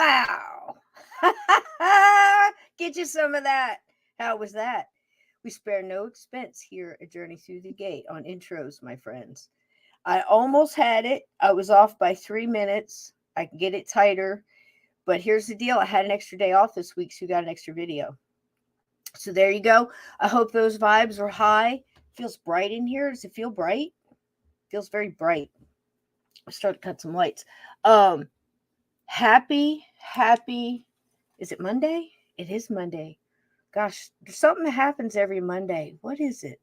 Wow. Get you some of that. How was that? We spare no expense here at Journey Through the Gate on intros, my friends. I almost had it. I was off by 3 minutes. I can get it tighter. But here's the deal. I had an extra day off this week, so we got an extra video. So there you go. I hope those vibes are high. Feels bright in here. Does it feel bright? Feels very bright. I'll start to cut some lights. Happy. Is it Monday? It is Monday. Gosh, there's something that happens every Monday. What is it?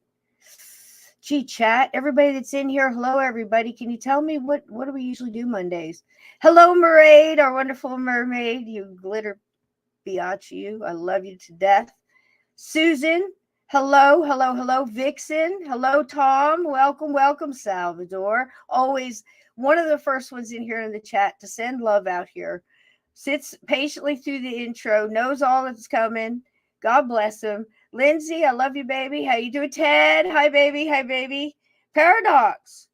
Gee, chat, everybody that's in here, hello, everybody. Can you tell me what do we usually do Mondays? Hello, Mermaid, our wonderful mermaid. You glitter biatch, you. I love you to death. Susan, hello. Vixen, hello, Tom. Welcome, Salvador. Always one of the first ones in here in the chat to send love out here. Sits patiently through the intro, knows all that's coming. God bless him. Lindsay, I love you, baby. How you doing? Ted, hi, baby. Paradox.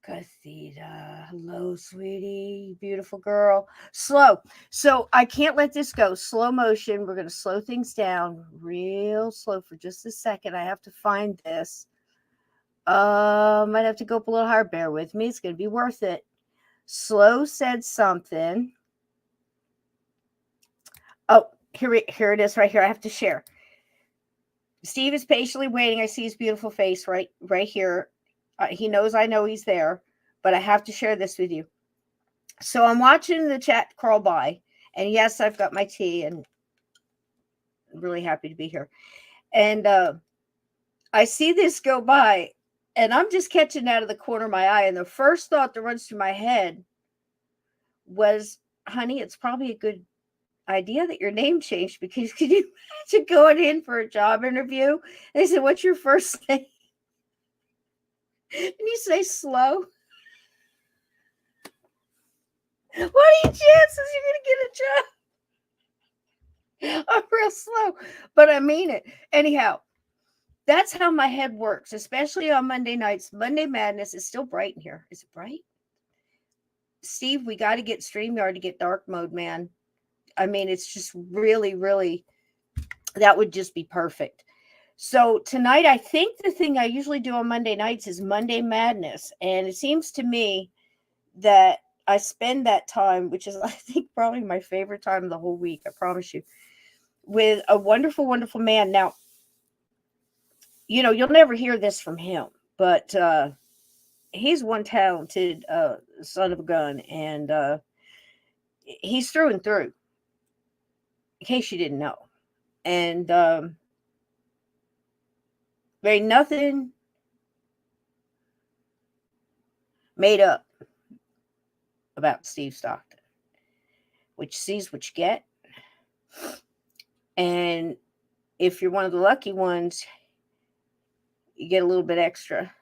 Cathedra, hello, sweetie. Beautiful girl. Slow. So I can't let this go. Slow motion. We're going to slow things down real slow for just a second. I have to find this. Might have to go up a little higher. Bear with me. It's going to be worth it. Slow said something. Oh, here it is right here. I have to share. Steve is patiently waiting. I see his beautiful face right here. He knows I know he's there, but I have to share this with you. So I'm watching the chat crawl by, and yes, I've got my tea, and I'm really happy to be here. And I see this go by, and I'm just catching out of the corner of my eye, and the first thought that runs through my head was, honey, it's probably a good idea that your name changed, because can you imagine going in for a job interview and they said, what's your first name? And you say Slow. What are your chances you're gonna get a job? I'm real slow, but I mean it. Anyhow, that's how my head works, especially on Monday nights. Monday Madness is still bright in here. Is it bright? Steve, we got to get StreamYard to get dark mode, man. I mean, it's just really, that would just be perfect. So tonight, I think the thing I usually do on Monday nights is Monday Madness. And it seems to me that I spend that time, which is, I think, probably my favorite time of the whole week, I promise you, with a wonderful, wonderful man. Now, you know, you'll never hear this from him, but he's one talented son of a gun, and he's through and through, in case you didn't know. And there ain't nothing made up about Steve Stockton, which sees what you get. And if you're one of the lucky ones, you get a little bit extra.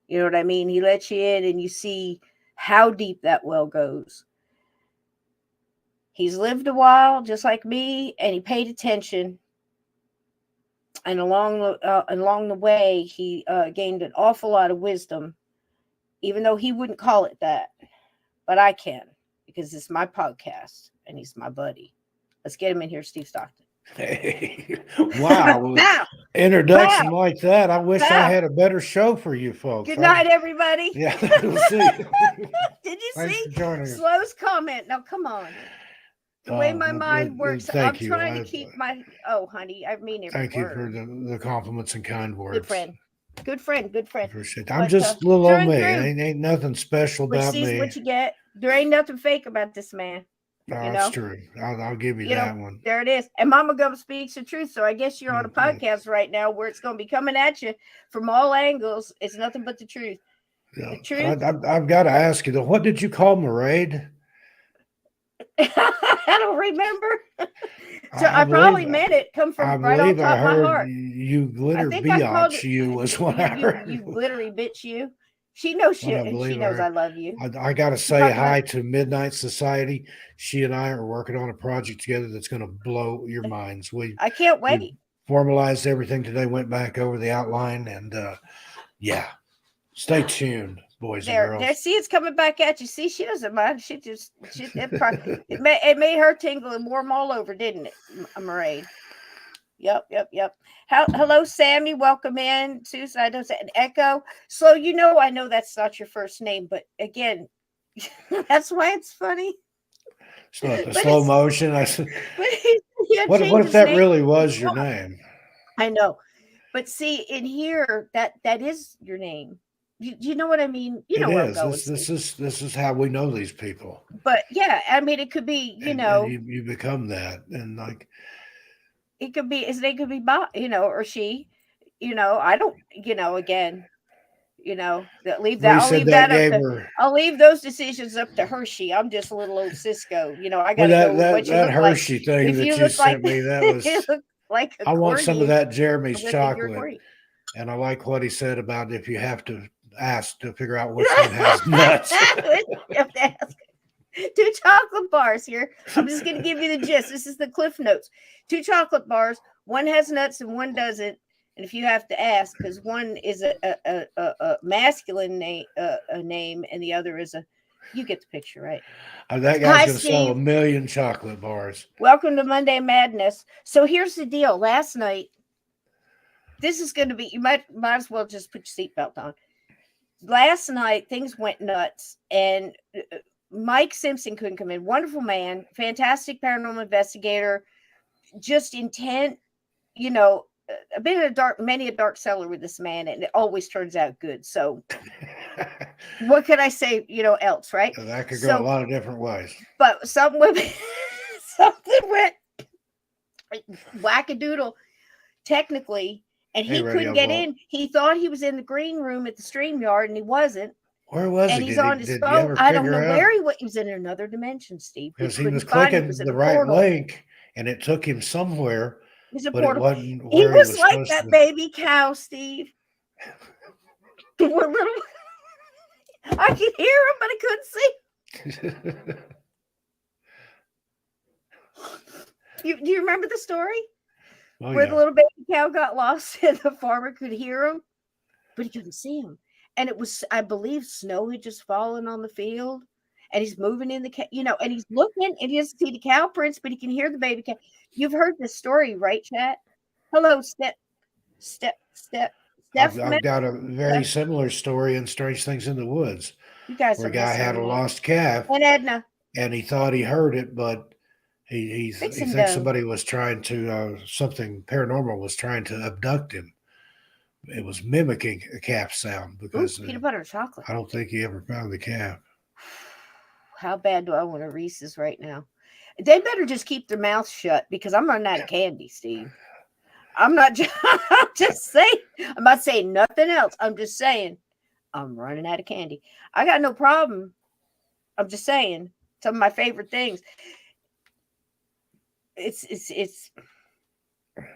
You know what I mean? He lets you in and you see how deep that well goes. He's lived a while, just like me, and he paid attention. And along the way, he gained an awful lot of wisdom, even though he wouldn't call it that. But I can, because it's my podcast, and he's my buddy. Let's get him in here, Steve Stockton. Hey, wow. Introduction like that. I wish I had a better show for you folks. Good night, everybody. Yeah, we'll see. Did you Thanks see for joining us. Slow's comment? Now, come on. The way my mind works, I'm trying to keep my... Oh, honey, I mean every Thank word. you for the compliments and kind words. Good friend. Appreciate it. I'm just little old me. Ain't nothing special about me. What you get. There ain't nothing fake about this man. That's true. I'll give you that one. There it is. And Mama Gum speaks the truth. So I guess you're on a podcast right now where it's going to be coming at you from all angles. It's nothing but the truth. Yeah. The truth. I've got to ask you though. What did you call Maraid? I don't remember. So I probably meant it come from right off the top of my heart. You glitter biatch you was what I heard. You glittery bitch you. She knows she knows I love you. I got to say hi to Midnight Society. She and I are working on a project together that's going to blow your minds. I can't wait. We formalized everything today, went back over the outline, and yeah, stay tuned. boys and There, girls. see, it's coming back at you. See, she doesn't mind. It made her tingle and warm all over, didn't it, Mairead? Yep. Hello, Sammy. Welcome in. Susan, I don't say an echo. So I know that's not your first name, but again, that's why it's funny. Slow motion. I said, what if that really was your name? I know, but see, in here, that is your name. You know what I mean? You know where I'm going. This is how we know these people. But yeah, I mean, it could be, and you become that, and like it could be his name could be Bob, or she, I don't, again, leave that. I'll leave those decisions up to Hershey. I'm just a little old Cisco. I got to go with what you look Hershey like. thing that you sent me. That was like I want some of that Jeremy's chocolate. And I like what he said about if you have to ask to figure out which one has nuts. You have to ask. 2 chocolate bars here. I'm just going to give you the gist. This is the Cliff Notes. 2 chocolate bars. One has nuts and one doesn't. And if you have to ask, because one is a masculine name, and the other is you get the picture, right? That guy's going to sell 1 million chocolate bars. Welcome to Monday Madness. So here's the deal. Last night, this is going to be, you might as well just put your seatbelt on. Last night, things went nuts, and Mike Simpson couldn't come in. Wonderful man, fantastic paranormal investigator, just intent. I've been in many a dark cellar with this man, and it always turns out good. So, what could I say? Else, right? That could go a lot of different ways. But something went wackadoodle, technically. And he couldn't get in. He thought he was in the green room at the StreamYard, and he wasn't. Where was he? And he's on his phone. I don't know where he was. He was in another dimension, Steve. Because he was clicking the right link, and it took him somewhere. But it wasn't where he was like that baby cow, Steve. I could hear him, but I couldn't see. Do you remember the story? Where the little baby cow got lost and the farmer could hear him, but he couldn't see him. And it was, I believe, snow had just fallen on the field, and he's moving in the and he's looking, and he doesn't see the cow prints, but he can hear the baby cow. You've heard this story, right, chat? Hello, Steph. I've got a very similar story in Strange Things in the Woods. You guys, where a guy had a lost calf, and Edna, and he thought he heard it, but he thinks somebody was trying to something paranormal was trying to abduct him. It was mimiking a calf sound because peanut butter and chocolate. I don't think he ever found the calf. How bad do I want a Reese's right now? They better just keep their mouths shut because I'm running out of candy, Steve. I'm just saying. I'm not saying nothing else. I'm just saying I'm running out of candy. I got no problem. I'm just saying some of my favorite things. It's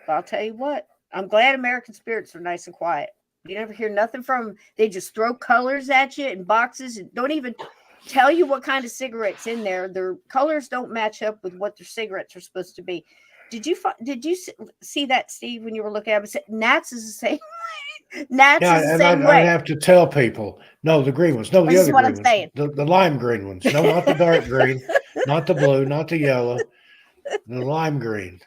I'll tell you what, I'm glad American Spirits are nice and quiet. You never hear nothing from them. They just throw colors at you in boxes and don't even tell you what kind of cigarettes in there. Their colors don't match up with what their cigarettes are supposed to be. Did you see that, Steve, when you were looking at it? Nats is the same way. Nats is the same way. I have to tell people, no, the green ones. No, the other green ones. The lime green ones. No, not the dark green, not the blue, not the yellow. The lime green,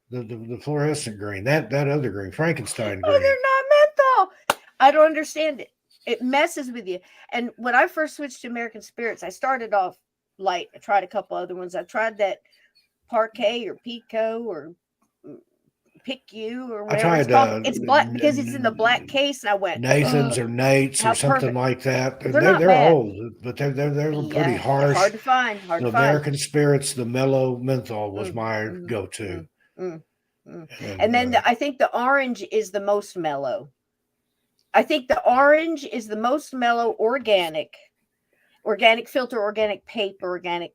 the fluorescent green, that other green, Frankenstein green. Oh, they're not menthol. I don't understand it. It messes with you. And when I first switched to American Spirits, I started off light. I tried a couple other ones. I tried that Parquet or Pico or Pick You or whatever it's called. It's black because it's in the black case. And I went Nathan's or Nate's or something like that. They're old, but they're pretty harsh. Hard to find. American Spirits, the mellow menthol was my go-to. And then I think the orange is the most mellow. I think the orange is the most mellow, organic filter, organic paper, organic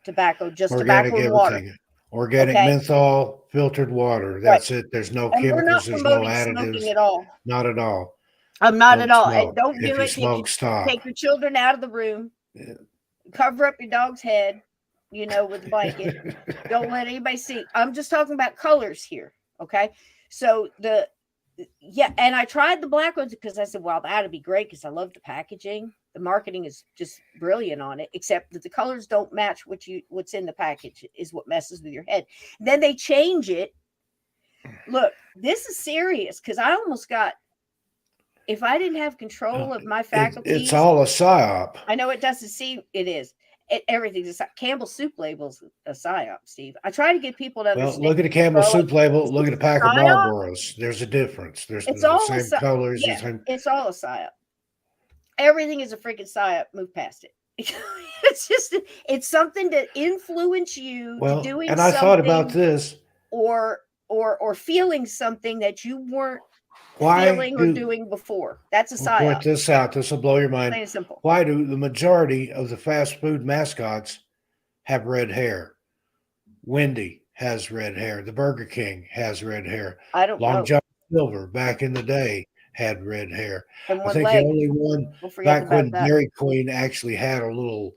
tobacco, just organic tobacco and water. Organic menthol, filtered water. That's it. There's no chemicals. There's no additives. At all. Not at all. I'm not at all. And don't do it. Smoke, stop. Take your children out of the room. Yeah. Cover up your dog's head, with a blanket. Don't let anybody see. I'm just talking about colors here. Okay. So Yeah, and I tried the black ones because I said, well, that'd be great because I love the packaging. The marketing is just brilliant on it, except that the colors don't match what's in the package is what messes with your head. Then they change it. Look, this is serious because I almost got, if I didn't have control of my faculties. It's all a psyop. I know it doesn't seem, it is. Everything's a Campbell soup label's a psyop, Steve. I try to get people to understand. Well, look at the Campbell soup label. Look at a pack of Marlboros. There's a difference. There's it's the all same colors. Yeah, the same... It's all a psyop. Everything is a freaking psyop. Move past it. It's something to influence you to doing and something. I thought about this. Or feeling something that you weren't feeling or doing before. That's a psyop. Point this out. This will blow your mind. Plain and simple. Why do the majority of the fast food mascots have red hair? Wendy has red hair. The Burger King has red hair. I don't know. Long John Silver back in the day had red hair. And I think the only one back when Dairy Queen actually had a little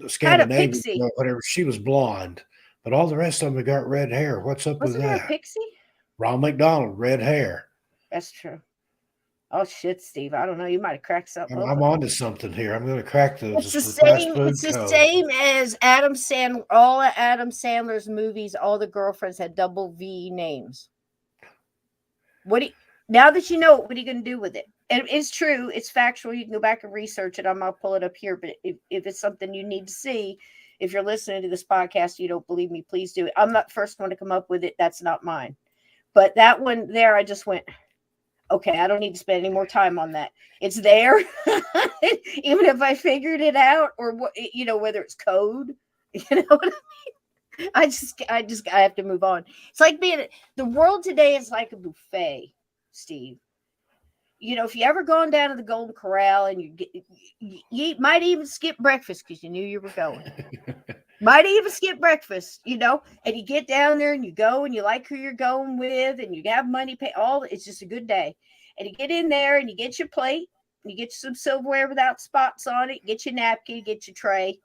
Scandinavian or whatever, she was blonde. But all the rest of them got red hair. What's up with that? Wasn't there a pixie? Ronald McDonald, red hair. That's true. Oh shit, Steve! I don't know. You might have cracked something. I'm onto something here. I'm going to crack the. It's the same. It's the same as Adam Sandler. All of Adam Sandler's movies, all the girlfriends had double V names. Now that you know it, what are you going to do with it? And it's true. It's factual. You can go back and research it. I'm going to pull it up here. But if it's something you need to see, if you're listening to this podcast, you don't believe me, please do it. I'm not the first one to come up with it. That's not mine. But that one there, I just went, okay, I don't need to spend any more time on that. It's there. Even if I figured it out or what, whether it's code, you know what I mean? I have to move on. It's like the world today is like a buffet, Steve. If you ever gone down to the Golden Corral and you might even skip breakfast because you knew you were going. Might even skip breakfast, and you get down there and you go and you like who you're going with and you have money pay it's just a good day. And you get in there and you get your plate, you get some silverware without spots on it, get your napkin, get your tray.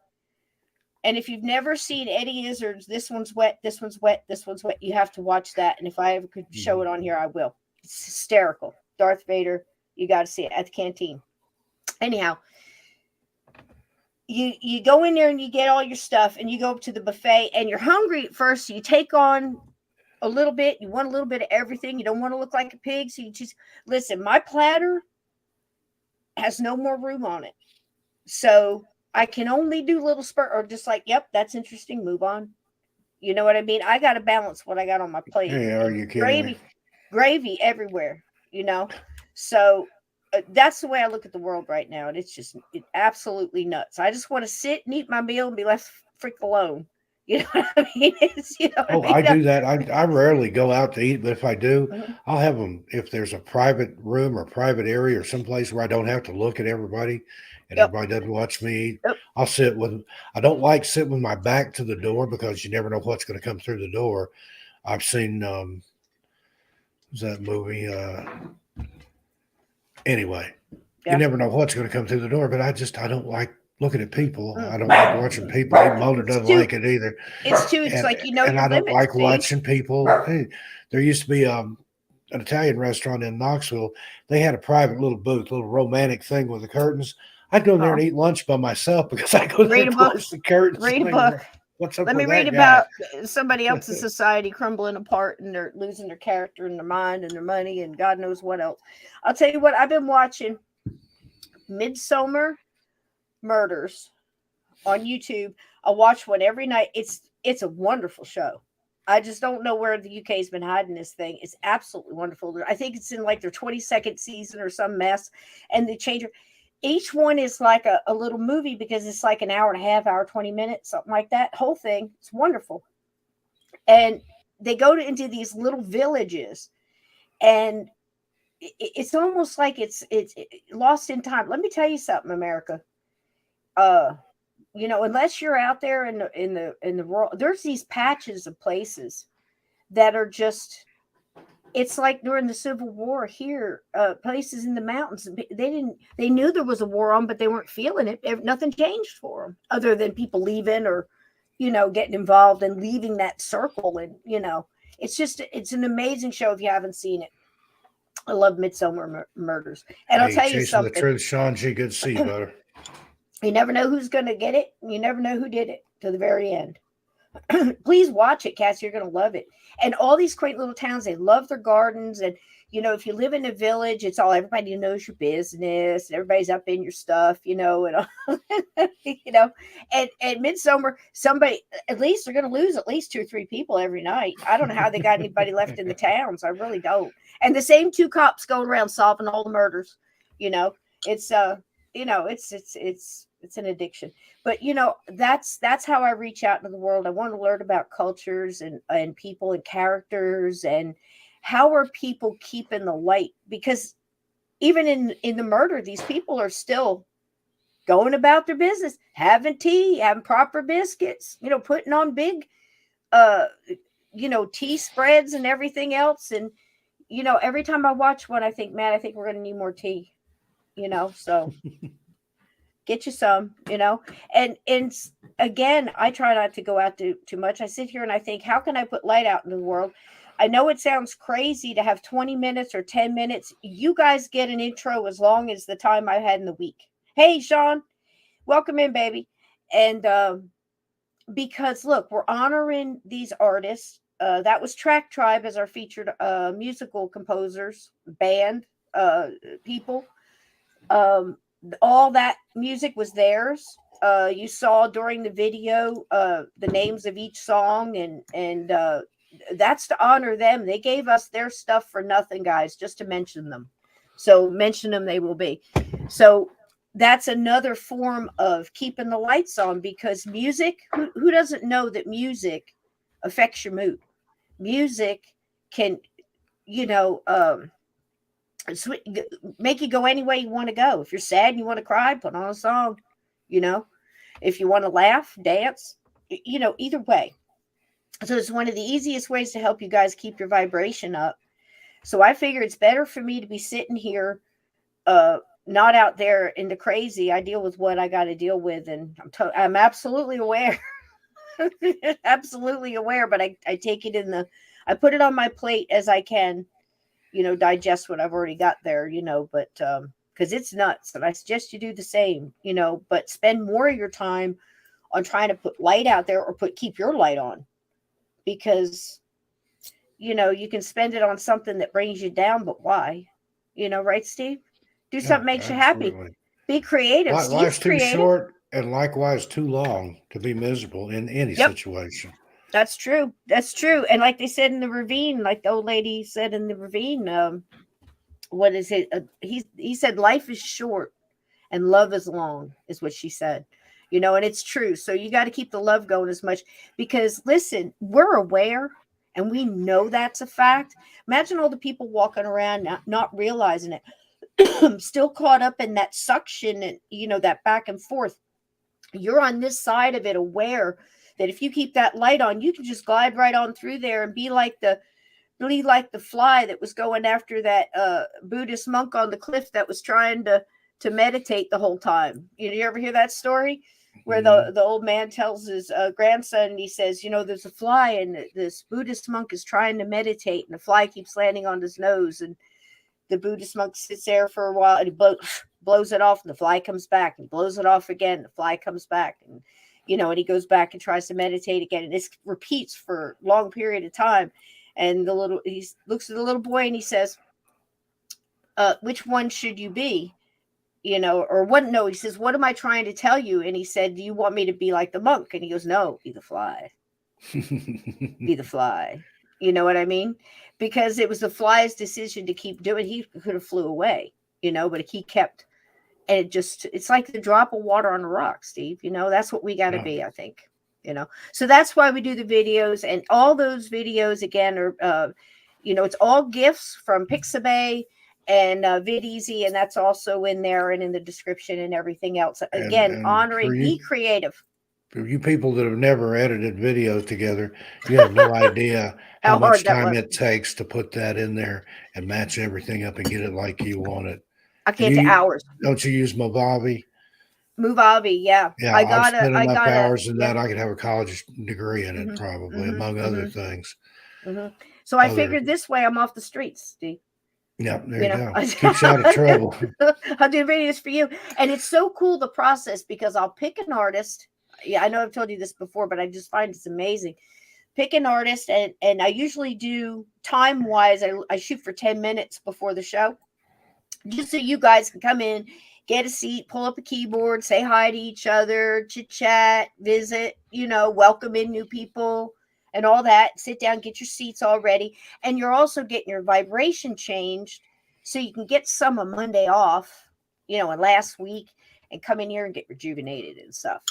And if you've never seen Eddie Izzard's This One's Wet, This One's Wet, This One's Wet, you have to watch that. And if I ever could show it on here, I will. It's hysterical. Darth Vader, you got to see it at the canteen. Anyhow, you go in there and you get all your stuff and you go up to the buffet and you're hungry at first. So you take on a little bit. You want a little bit of everything. You don't want to look like a pig. So you just listen. My platter has no more room on it. So I can only do little spurt or just like, yep, that's interesting. Move on. You know what I mean? I got to balance what I got on my plate. Hey, are you kidding? Gravy everywhere, So that's the way I look at the world right now. And it's absolutely nuts. I just want to sit and eat my meal and be left freak alone. You know what I mean? I do that. I rarely go out to eat, but if I do, I'll have them. If there's a private room or private area or someplace where I don't have to look at everybody and everybody doesn't watch me eat, I'll sit with. I don't like sitting with my back to the door because you never know what's going to come through the door. I've seen that movie. Anyway, you never know what's going to come through the door, but I don't like looking at people. I don't like watching people. Mulder doesn't like it either. It's too. It's like and I don't like watching people. Hey, there used to be an Italian restaurant in Knoxville. They had a private little booth, little romantic thing with the curtains. I'd go in there and eat lunch by myself because I go there and close the curtains. Read a book. What's up? Let me read about somebody else's society crumbling apart and they're losing their character and their mind and their money and God knows what else. I'll tell you what, I've been watching Midsommar Murders on YouTube. I watch one every night. It's a wonderful show. I just don't know where the UK's been hiding this thing. It's absolutely wonderful. I think it's in like their 22nd season or some mess. And they change it. Each one is like a little movie because it's like an hour and a half, hour, 20 minutes, something like that. Whole thing. It's wonderful. And they go into these little villages and it's almost like it's lost in time. Let me tell you something, America. Unless you're out there in the world, there's these patches of places that are just, it's like during the Civil War here, places in the mountains, they knew there was a war on, but they weren't feeling it. Nothing changed for them other than people leaving or, getting involved and leaving that circle. And, it's an amazing show if you haven't seen it. I love Midsummer Murders. And I'll Hey, tell you chasing the something. truth, Sean G. Good to see you, brother. You never know who's going to get it. You never know who did it to the very end. Please watch it, Cassie. You're going to love it. And all these quaint little towns, they love their gardens. And, you know, if you live in a village, it's all everybody knows your business. And everybody's up in your stuff, you know, and all, you know. And Midsummer, somebody, at least they're going to lose at least 2 or 3 people every night. I don't know how they got anybody left in the towns. I really don't. And the same 2 cops going around solving all the murders. You know, it's you know, it's an addiction. But you know, that's how I reach out into the world. I want to learn about cultures and people and characters, and how are people keeping the light, because even in the murder, these people are still going about their business, having tea, having proper biscuits, you know, putting on big you know, tea spreads and everything else. And you know, every time I watch one, I think, man, I think we're going to need more tea, you know. So get you some, you know. And again, I try not to go out too much. I sit here and I think, how can I put light out into the world? I know it sounds crazy to have 20 minutes or 10 minutes. You guys get an intro as long as the time I had in the week. Hey, Sean, welcome in, baby. And because look, we're honoring these artists. That was Track Tribe as our featured musical composers, band people. All that music was theirs. You saw during the video the names of each song, and that's to honor them. They gave us their stuff for nothing, guys, just to mention them. So mention them, they will be. So that's another form of keeping the lights on, because music, who doesn't know that music affects your mood? Music can, you know, make you go any way you want to go. If you're sad and you want to cry, put on a song. You know, if you want to laugh, dance, you know, either way. So it's one of the easiest ways to help you guys keep your vibration up. So I figure it's better for me to be sitting here, not out there in the crazy. I deal with what I got to deal with, and I'm absolutely aware. Absolutely aware, but I take it I put it on my plate as I can, you know, digest what I've already got there, you know, but because it's nuts, and I suggest you do the same, you know, but spend more of your time on trying to put light out there, or keep your light on, because, you know, you can spend it on something that brings you down, but why? You know, right, Steve? Do something makes you happy. Be creative. Life's too short, and likewise too long, to be miserable in any situation. That's true. That's true. And like they said in the ravine, like the old lady said in the ravine, what is it? He said, life is short and love is long, is what she said. You know, and it's true. So you got to keep the love going as much, because listen, we're aware and we know that's a fact. Imagine all the people walking around not realizing it, still caught up in that suction and, you know, that back and forth. You're on this side of it, aware that if you keep that light on, you can just glide right on through there and be like the fly that was going after that Buddhist monk on the cliff that was trying to meditate the whole time. You ever hear that story where the old man tells his grandson, and he says, you know, there's a fly and this Buddhist monk is trying to meditate, and the fly keeps landing on his nose, and the Buddhist monk sits there for a while and he blows it off, and the fly comes back, and blows it off again, the fly comes back, and you know, and he goes back and tries to meditate again, and this repeats for a long period of time. And he looks at the little boy and he says, which one should you be? You know, or what? No, he says, what am I trying to tell you? And he said, do you want me to be like the monk? And he goes, no, be the fly. Be the fly. You know what I mean? Because it was the fly's decision to keep doing. He could have flew away, you know, but he kept. And it's like the drop of water on a rock, Steve. You know, that's what we got to be, I think. You know, so that's why we do the videos, and all those videos again are, you know, it's all gifts from Pixabay and VidEasy, and that's also in there and in the description and everything else. Again, and honoring, be creative. For you people that have never edited videos together, you have no idea how much time it takes to put that in there and match everything up and get it like you want it. I can't take hours. Don't you use Movavi? Movavi, yeah. Yeah, I've spent enough hours in that I could have a college degree in it, probably, among other things. So I figured this way I'm off the streets, Steve. Yeah, there you go. Keeps you out of trouble. I'll do videos for you. And it's so cool, the process, because I'll pick an artist. Yeah, I know I've told you this before, but I just find it's amazing. Pick an artist, and I usually do time-wise, I shoot for 10 minutes before the show, just so you guys can come in, get a seat, pull up a keyboard, say hi to each other, chit-chat, visit, welcome in new people and all that. Sit down, get your seats all ready. And you're also getting your vibration changed so you can get some of Monday off, and last week, and come in here and get rejuvenated and stuff.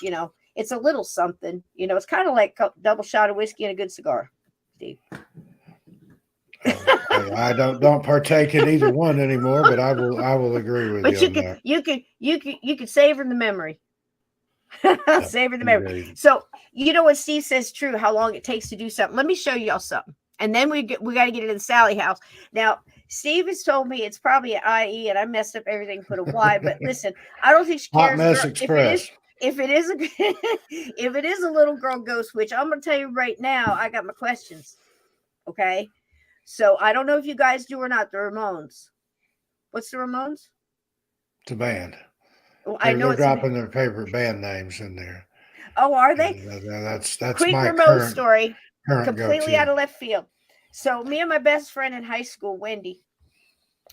It's a little something. It's kind of like a double shot of whiskey and a good cigar, Steve. I don't partake in either one anymore, but I will agree with you on that. You can savor the memory. Savor the memory. Indeed. So what Steve says true, how long it takes to do something. Let me show y'all something. And then we got to get it in the Sallie House. Now, Steve has told me it's probably an IE, and I messed up everything, put a Y. But listen, I don't think she cares. Hot Mess Express. If it is a little girl ghost witch, I'm going to tell you right now, I got my questions. Okay? So I don't know if you guys do or not, the Ramones. What's the Ramones? It's a band. Well, I know they're dropping their favorite band names in there. Oh, are they? That's quick my Ramones story. Completely go-to. Out of left field. So me and my best friend in high school, Wendy,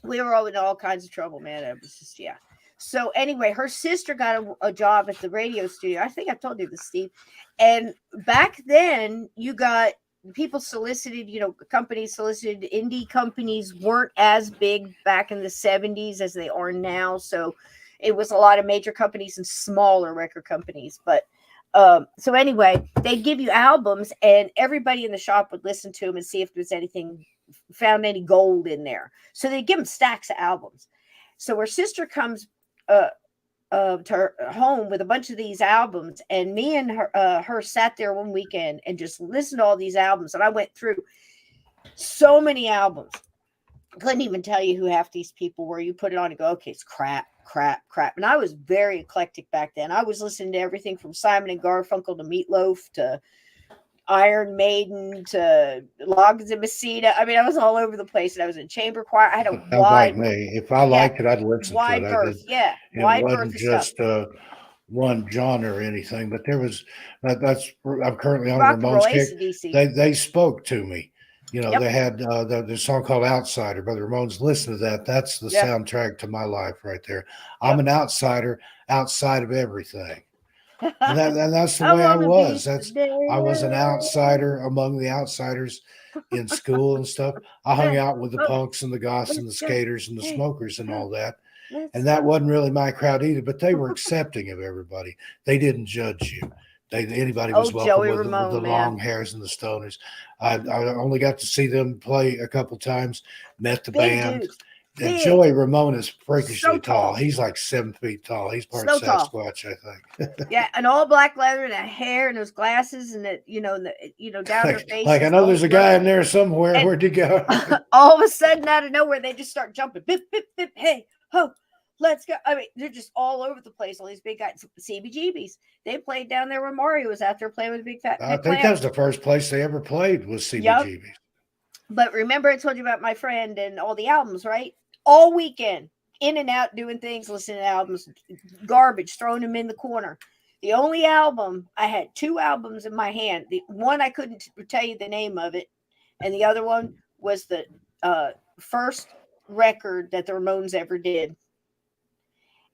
we were all in all kinds of trouble, man. It was just, yeah. So anyway, her sister got a job at the radio studio. I think I've told you this, Steve. And back then, you got people solicited, companies solicited. Indie companies weren't as big back in the 70s as they are now. So it was a lot of major companies and smaller record companies. But so anyway, they'd give you albums, and everybody in the shop would listen to them and see if there was found any gold in there. So they'd give them stacks of albums. So her sister comes to her home with a bunch of these albums, and me and her sat there one weekend and just listened to all these albums. And I went through so many albums. Couldn't even tell you who half these people were. You put it on and go, okay, it's crap. And I was very eclectic back then. I was listening to everything from Simon and Garfunkel to Meatloaf to Iron Maiden to Loggins and Messina. I mean, I was all over the place, and I was in chamber choir. I had a wide, like me. If I liked it, I'd listen to it. Berth, it wide wasn't berth just one genre or anything, but there was. I'm currently on rock Ramones kick. AC/DC. They spoke to me. They had the song called Outsider by the Ramones. Listen to that. That's the soundtrack to my life right there. I'm an outsider outside of everything. And that's the way I was. I was an outsider among the outsiders in school and stuff. I hung out with the punks and the goths and the skaters and the smokers and all that. And that wasn't really my crowd either, but they were accepting of everybody. They didn't judge you. Anybody was welcome with the long hairs and the stoners. I only got to see them play a couple times, met the band. And Joey Ramone is freakishly tall. He's like 7 feet tall. He's part of Sasquatch, I think. Yeah, and all black leather and that hair and those glasses and down their face. Like I know there's a guy in there somewhere. And where'd he go? All of a sudden, out of nowhere, they just start jumping. Bip, bip, bip. Hey, ho, let's go. I mean, they're just all over the place. All these big guys, CBGBs. They played down there where Mario was out there playing with a big fat. I think that was the first place they ever played was CBGBs. Yep. But remember, I told you about my friend and all the albums, right? All weekend, in and out, doing things, listening to albums, garbage, throwing them in the corner. The only album, I had 2 albums in my hand. The one, I couldn't tell you the name of it. And the other one was the first record that the Ramones ever did.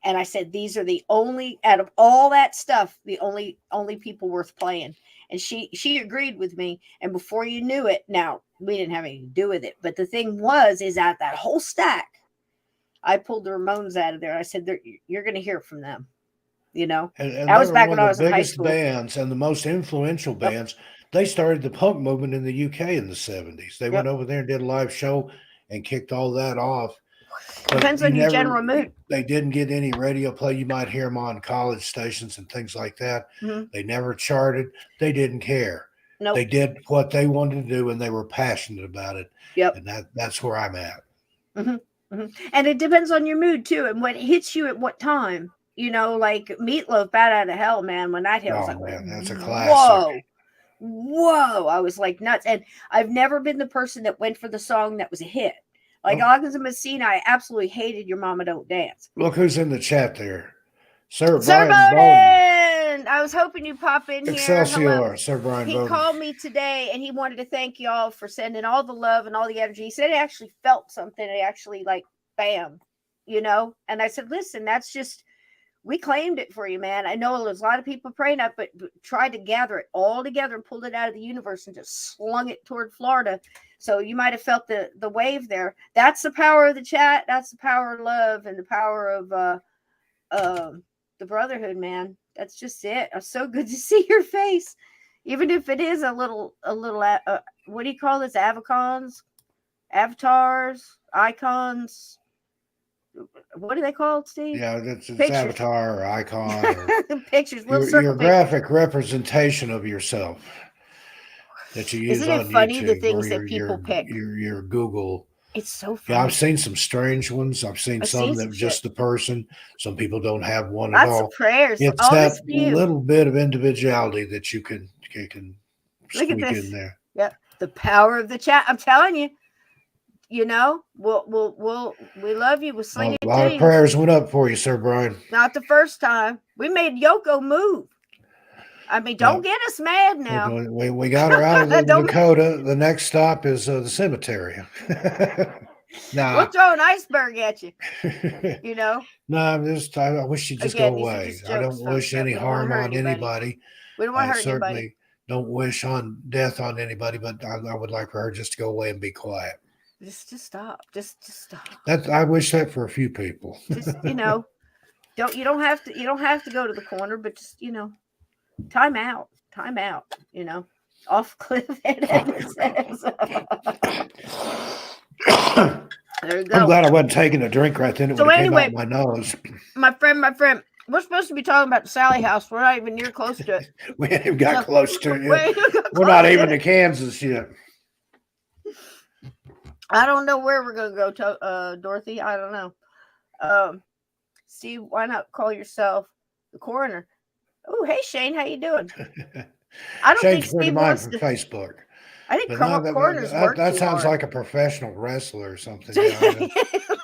And I said, these are the only, out of all that stuff, the only people worth playing. And she agreed with me. And before you knew it, now, we didn't have anything to do with it. But the thing is out that whole stack, I pulled the Ramones out of there. I said, you're going to hear from them. And that was back when I was in high school. The biggest bands and the most influential bands, they started the punk movement in the UK in the 70s. They went over there and did a live show and kicked all that off. Depends on your general mood. They didn't get any radio play. You might hear them on college stations and things like that. Mm-hmm. They never charted. They didn't care. Nope. They did what they wanted to do, and they were passionate about it. Yep. And that's where I'm at. Mm-hmm. Mm-hmm. And it depends on your mood, too, and what hits you at what time. Like Meatloaf, Bat Out of Hell, man. When that hit, I was like, man, that's a classic. whoa, I was like nuts. And I've never been the person that went for the song that was a hit. Like August and Messina, I absolutely hated Your Mama Don't Dance. Look who's in the chat there. Sir Sir Brian Bowden! I was hoping you'd pop in here. Excelsior, hello. Sir Brian He Bowden. called me today and he wanted to thank y'all for sending all the love and all the energy. He said he actually felt something. It actually like, bam, you know? And I said, listen, that's just, we claimed it for you, man. I know there's a lot of people praying up, but tried to gather it all together and pulled it out of the universe and just slung it toward Florida. So you might have felt the wave there. That's the power of the chat. That's the power of love and the power of the brotherhood, man. That's just it. It's so good to see your face, even if it is a little. What do you call this? Avatars, icons. What do they call it, Steve? Yeah, it's avatar or icon or pictures. Your graphic representation of yourself that you use. Isn't it on funny YouTube the things that people pick? Your Google. It's so funny. Yeah, I've seen some strange ones. I've seen some that just the person. Some people don't have one Lots at all. Of prayers. It's all that little bit of individuality that you can look at this in there. Yeah, the power of the chat. I'm telling you. You know, we love you. We'll sling it. A lot of prayers went up for you, Sir Brian. Not the first time. We made Yoko move. I mean, don't get us mad now. We got her out of Dakota. The next stop is the cemetery. We'll throw an iceberg at you. You know. No, I wish she'd just go away. I don't wish any harm on anybody. We don't want to hurt certainly anybody. Don't wish on death on anybody, but I would like for her just to go away and be quiet. Just stop. Just stop. I wish that for a few people. Just you don't have to go to the corner, but just time out. Off cliff. There you go. I'm glad I wasn't taking a drink right then. It would have came out my nose. My friend, we're supposed to be talking about the Sallie House. We're not even near close to it. We ain't even got close to it yet. We're not even to Kansas yet. I don't know where we're going to go, Dorothy. I don't know. Steve, why not call yourself the coroner? Oh, hey, Shane. How you doing? I don't think Steve wants from Facebook. I think coroners work that sounds like a professional wrestler or something.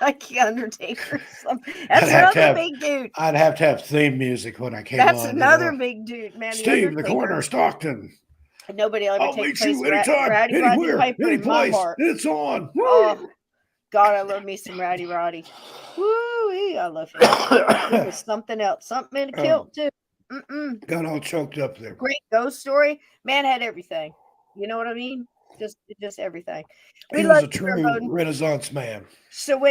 Like the Undertaker or something. That's another big dude. I'd have to have theme music when I came on. That's another big dude, man. Steve, the coroner of Stockton. Nobody ever takes place. I'll meet you anytime, anywhere, any place. It's on. Woo! Oh, God, I love me some Rowdy Roddy. Woo! I love him. It was something else. Something in a kilt, too. Got all choked up there. Great ghost story. Man had everything. You know what I mean? Just everything. He was a true Renaissance man. So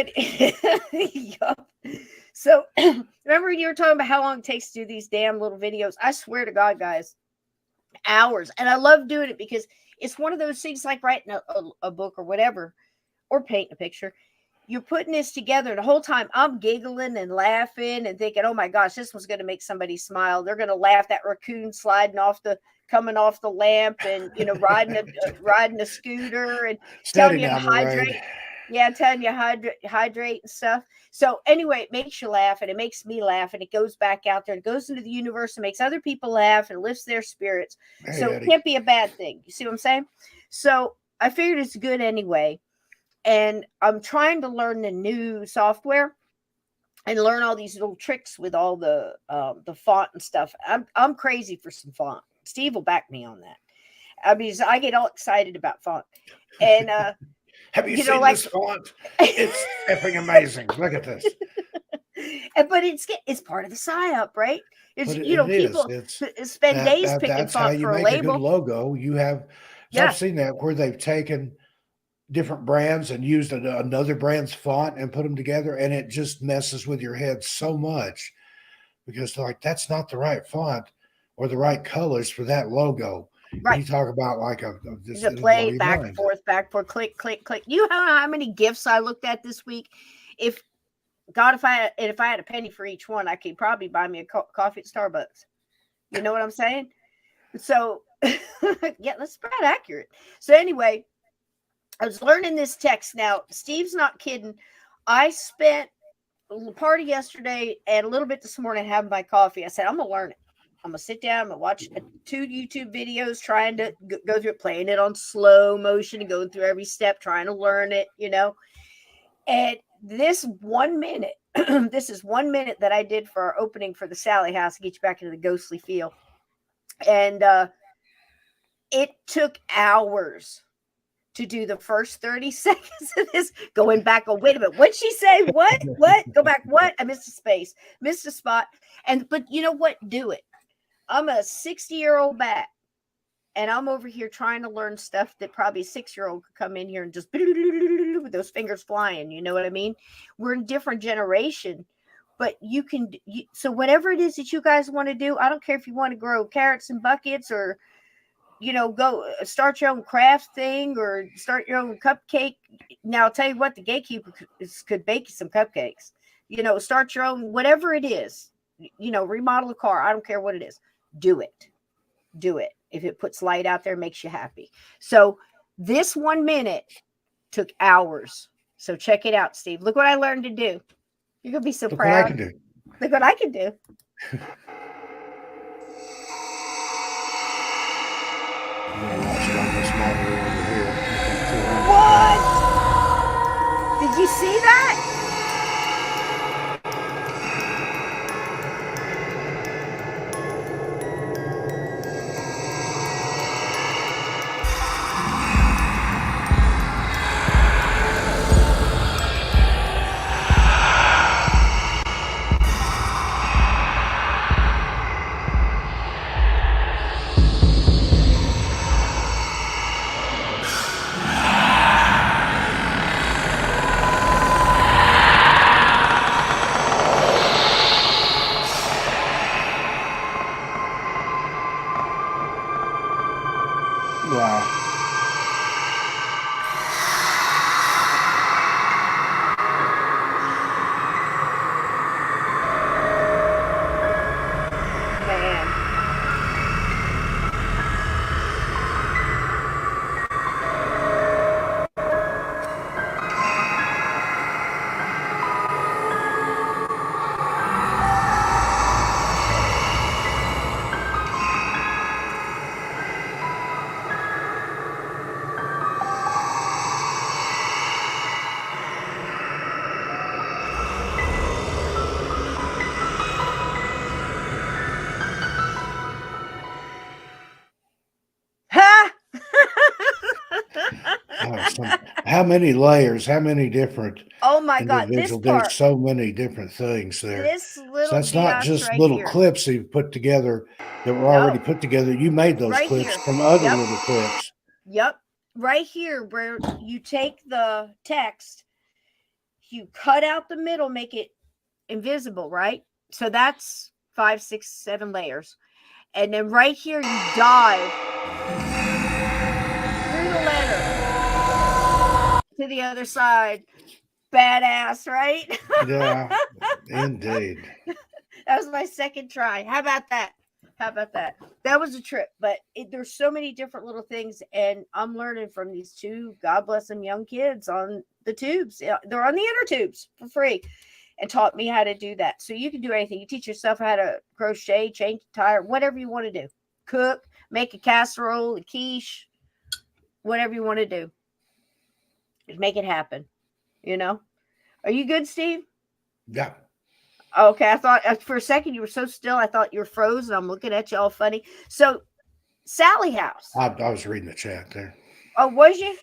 So remember you were talking about how long it takes to do these damn little videos? I swear to God, guys, hours. And I love doing it because it's one of those things like writing a book or whatever, or painting a picture. You're putting this together, and the whole time I'm giggling and laughing and thinking, oh my gosh, this was going to make somebody smile. They're going to laugh, that raccoon coming off the lamp, and riding a scooter and telling you to hydrate. Yeah, telling you hydrate and stuff. So anyway, it makes you laugh, and it makes me laugh, and it goes back out there and goes into the universe and makes other people laugh and lifts their spirits. So it can't be a bad thing. You see what I'm saying? So I figured it's good anyway. And I'm trying to learn the new software and learn all these little tricks with all the font and stuff. I'm crazy for some font. Steve will back me on that. I mean, I get all excited about font. And have you seen this font? It's effing amazing. Look at this. But it's part of the psyop, right? People spend days picking font for a label. A good logo. You have. I've seen that where they've taken different brands and used another brand's font and put them together, and it just messes with your head so much because they're like, that's not the right font or the right colors for that logo. Right. You talk about like a play back and forth, click, click, click. You know how many gifts I looked at this week? If I had a penny for each one, I could probably buy me a coffee at Starbucks. You know what I'm saying? So yeah, that's about accurate. So anyway, I was learning this text. Now, Steve's not kidding. I spent a part of yesterday and a little bit this morning having my coffee. I said, I'm going to learn it. I'm going to sit down. I'm going to watch 2 YouTube videos trying to go through it, playing it on slow motion and going through every step, trying to learn it, And this 1 minute, this is 1 minute that I did for our opening for the Sallie House to get you back into the ghostly feel. And it took hours to do the first 30 seconds of this, going back. Oh, wait a minute. What'd she say? What? Go back. What? I missed a space, missed a spot. But you know what? Do it. I'm a 60-year-old bat, and I'm over here trying to learn stuff that probably a 6-year-old could come in here and just with those fingers flying. You know what I mean? We're in different generation, but so whatever it is that you guys want to do, I don't care if you want to grow carrots in buckets or, go start your own craft thing or start your own cupcake. Now, I'll tell you what, the gatekeeper could bake you some cupcakes. Start your own, whatever it is. Remodel a car. I don't care what it is. Do it. If it puts light out there, makes you happy. So this 1 minute took hours. So check it out, Steve. Look what I learned to do. You're going to be so proud. Look what I can do. What? Did you see that? How many layers? How many different? Oh my God! There's so many different things there. So that's not just right little here. clips you've put together that were already put together. You made those right clips here. from other little clips. Yep. Right here, where you take the text, you cut out the middle, make it invisible, right? So that's 5, 6, 7 layers. And then right here, you dive through the letter to the other side. Badass, right? Yeah, indeed. That was my second try. How about that? That was a trip, but there's so many different little things, and I'm learning from these 2, God bless them, young kids on the tubes. They're on the inner tubes for free, and taught me how to do that. So you can do anything. You teach yourself how to crochet, change a tire, whatever you want to do. Cook, make a casserole, a quiche, whatever you want to do. Just make it happen. Are you good, Steve? Yeah. Okay, I thought for a second you were so still. I thought you were frozen. I'm looking at you all funny. So, Sallie House. I was reading the chat there. Oh, was you?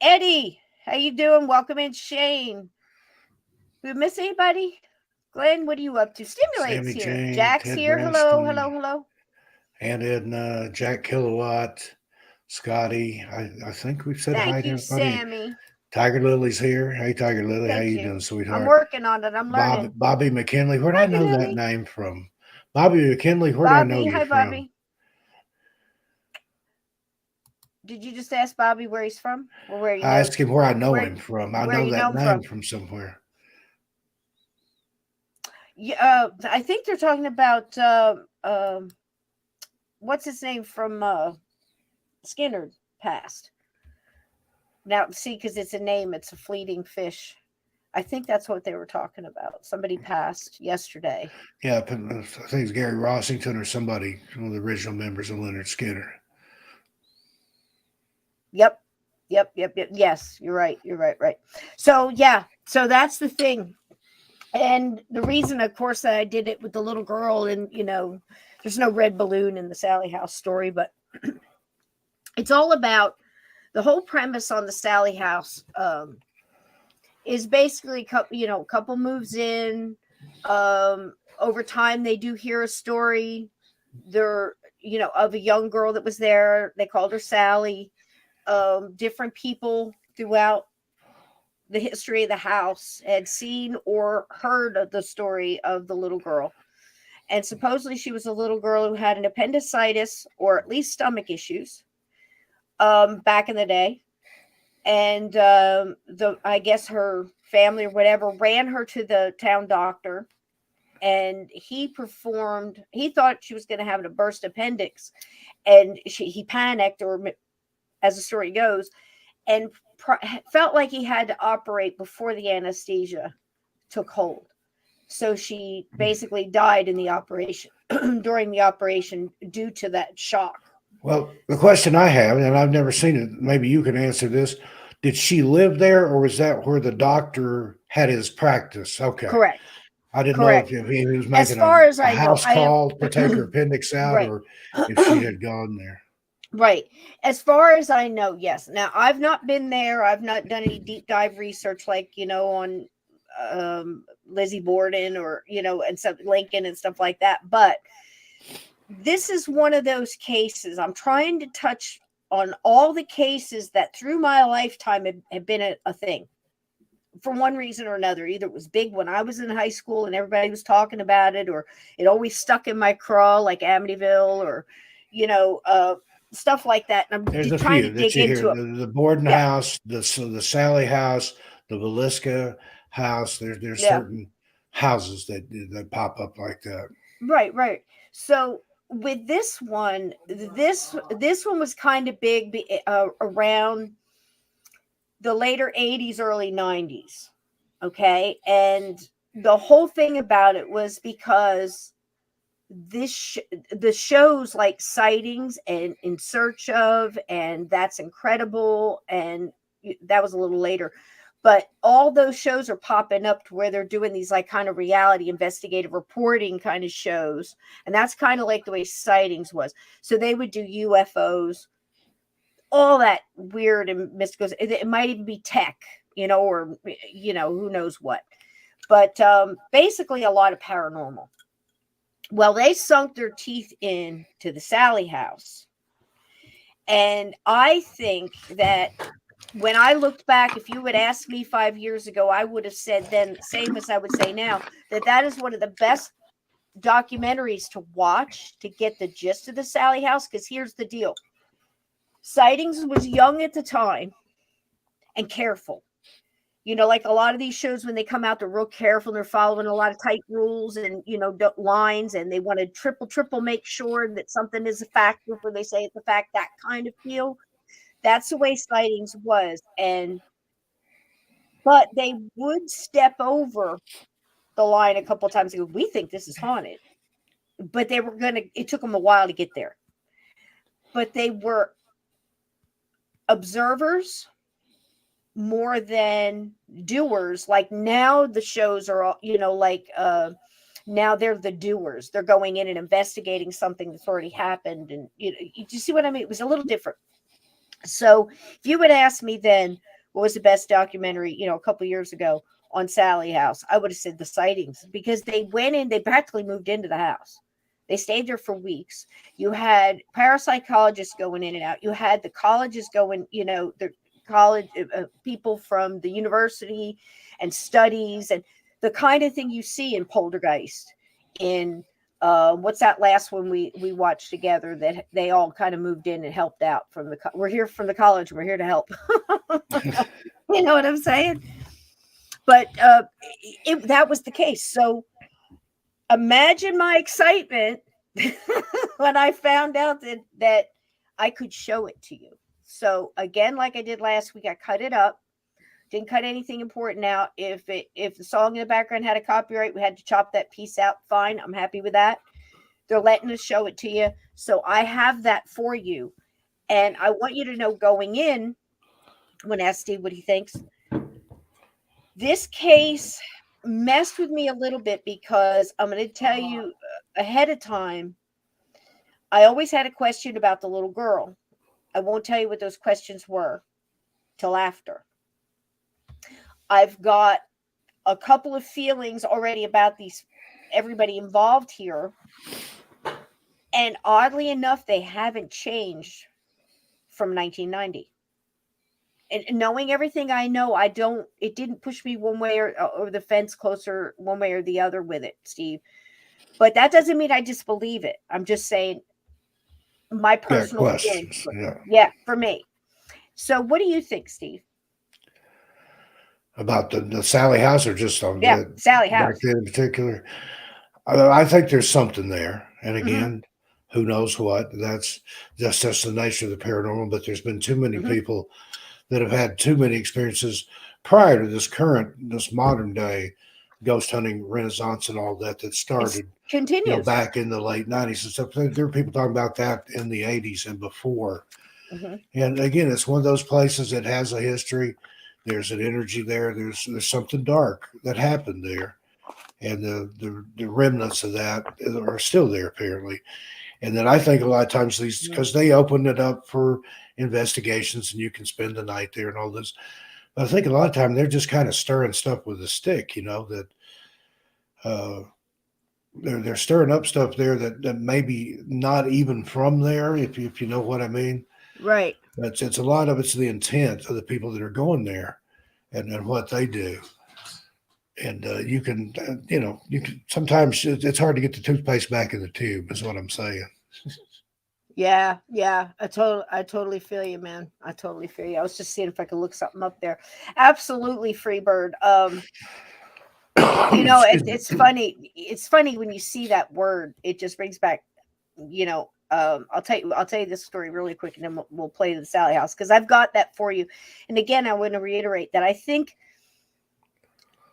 Eddie, how you doing? Welcome in, Shane. Did we miss anybody? Glenn, what are you up to? Stimulate's here. Jane, Jack's Ted here. Branston, Hello. And Edna, Jack Kilowatt, Scotty. I think we've said hi to everybody. Sammy. Tiger Lily's here. Hey, Tiger Lily. How you doing, sweetheart? I'm working on it. I'm learning. Bobby McKinley. Where did I know that name from? Bobby McKinley. Where do I know you from? Bobby. Did you just ask Bobby where he's from? Or where I asked him where I know him from. I know that name from somewhere. Yeah, I think they're talking about what's his name from Skinner passed. Now, see, because it's a name, it's a fleeting fish. I think that's what they were talking about. Somebody passed yesterday. Yeah, I think it's Gary Rossington or somebody, one of the original members of Leonard Skinner. Yep. Yes, you're right. Right. So yeah, so that's the thing. And the reason, of course, that I did it with the little girl, and there's no red balloon in the Sallie House story, but it's all about the whole premise on the Sallie House. Is basically, couple moves in. Over time, they do hear a story. They're, of a young girl that was there. They called her Sallie. Different people throughout the history of the house had seen or heard of the story of the little girl. And supposedly she was a little girl who had an appendicitis or at least stomach issues back in the day. And I guess her family or whatever ran her to the town doctor, and he thought she was going to have a burst appendix, and he panicked, or as the story goes, and felt like he had to operate before the anesthesia took hold. So she basically died in the operation, during the operation, due to that shock. Well, the question I have, and I've never seen it, maybe you can answer this. Did she live there, or was that where the doctor had his practice? Okay. Correct. I didn't know if he was making as far as a I house know, call to take her appendix out, right. or if she had gone there. Right. As far as I know, yes. Now, I've not been there. I've not done any deep dive research like, on Lizzie Borden or, and stuff, Lincoln and stuff like that. But this is one of those cases. I'm trying to touch on all the cases that through my lifetime have been a thing for one reason or another. Either it was big when I was in high school and everybody was talking about it, or it always stuck in my craw like Amityville, or, stuff like that. And I'm There's just a trying few to that dig you into hear. it. The Borden house, the Sallie House, the Velisca house. There's certain houses that pop up like that. Right. So with this one was kind of big around the later 80s, early 90s. Okay. And the whole thing about it was because the shows like Sightings and In Search Of, and That's Incredible, and that was a little later, but all those shows are popping up to where they're doing these like kind of reality investigative reporting kind of shows, and that's kind of like the way Sightings was. So they would do UFOs, all that weird and mystical. It might even be tech, or who knows what, but basically a lot of paranormal. Well, they sunk their teeth into the Sallie House. And I think that when I looked back, if you would ask me 5 years ago, I would have said then, same as I would say now, that is one of the best documentaries to watch to get the gist of the Sallie House. Because here's the deal. Sightings was young at the time and careful. Like a lot of these shows, when they come out, they're real careful and they're following a lot of tight rules and, lines, and they want to triple make sure that something is a fact before they say it's a fact, that kind of feel. That's the way Sightings was. But they would step over the line a couple of times and go, we think this is haunted. But it took them a while to get there. But they were observers more than doers. Like now the shows are all, now they're the doers. They're going in and investigating something that's already happened. And you see what I mean? It was a little different. So if you would ask me then, what was the best documentary, a couple years ago on Sallie House, I would have said the Sightings, because they went in, they practically moved into the house. They stayed there for weeks. You had parapsychologists going in and out. You had the colleges going, the college people from the university and studies, and the kind of thing you see in Poltergeist. In what's that last one we watched together that they all kind of moved in and helped out from we're here from the college, we're here to help. You know what I'm saying? But that was the case. So imagine my excitement when I found out that I could show it to you. So again, like I did last week, I cut it up, Didn't cut anything important out. If the song in the background had a copyright, we had to chop that piece out. Fine, I'm happy with that. They're letting us show it to you, so I have that for you. And I want you to know going in, when I ask Steve what he thinks, this case messed with me a little bit because I'm going to tell you ahead of time. I always had a question about the little girl. I won't tell you what those questions were till after. I've got a couple of feelings already about everybody involved here. And oddly enough, they haven't changed from 1990. And knowing everything I know, it didn't push me one way or the fence closer one way or the other with it, Steve. But that doesn't mean I disbelieve it. I'm just saying my personal feelings. Yeah, for me. So what do you think, Steve? About the Sallie House, or just on Sallie House in particular? I think there's something there. And again, who knows what? That's the nature of the paranormal. But there's been too many people that have had too many experiences prior to this modern day ghost hunting renaissance and all that started continues back in the late 90s and stuff. There were people talking about that in the 80s and before. And again, it's one of those places that has a history. There's an energy there. There's something dark that happened there, and the remnants of that are still there apparently. And then I think a lot of times because they opened it up for investigations and you can spend the night there and all this. But I think a lot of time they're just kind of stirring stuff with a stick, that they're stirring up stuff there that maybe not even from there, if you know what I mean. Right. It's a lot of it's the intent of the people that are going there and what they do. And you can sometimes it's hard to get the toothpaste back in the tube is what I'm saying. Yeah. I totally feel you, man. I totally feel you. I was just seeing if I could look something up there. Absolutely, Freebird. It's funny. It's funny when you see that word. It just brings back, I'll tell you this story really quick, and then we'll play the Sallie House because I've got that for you. And again, I want to reiterate that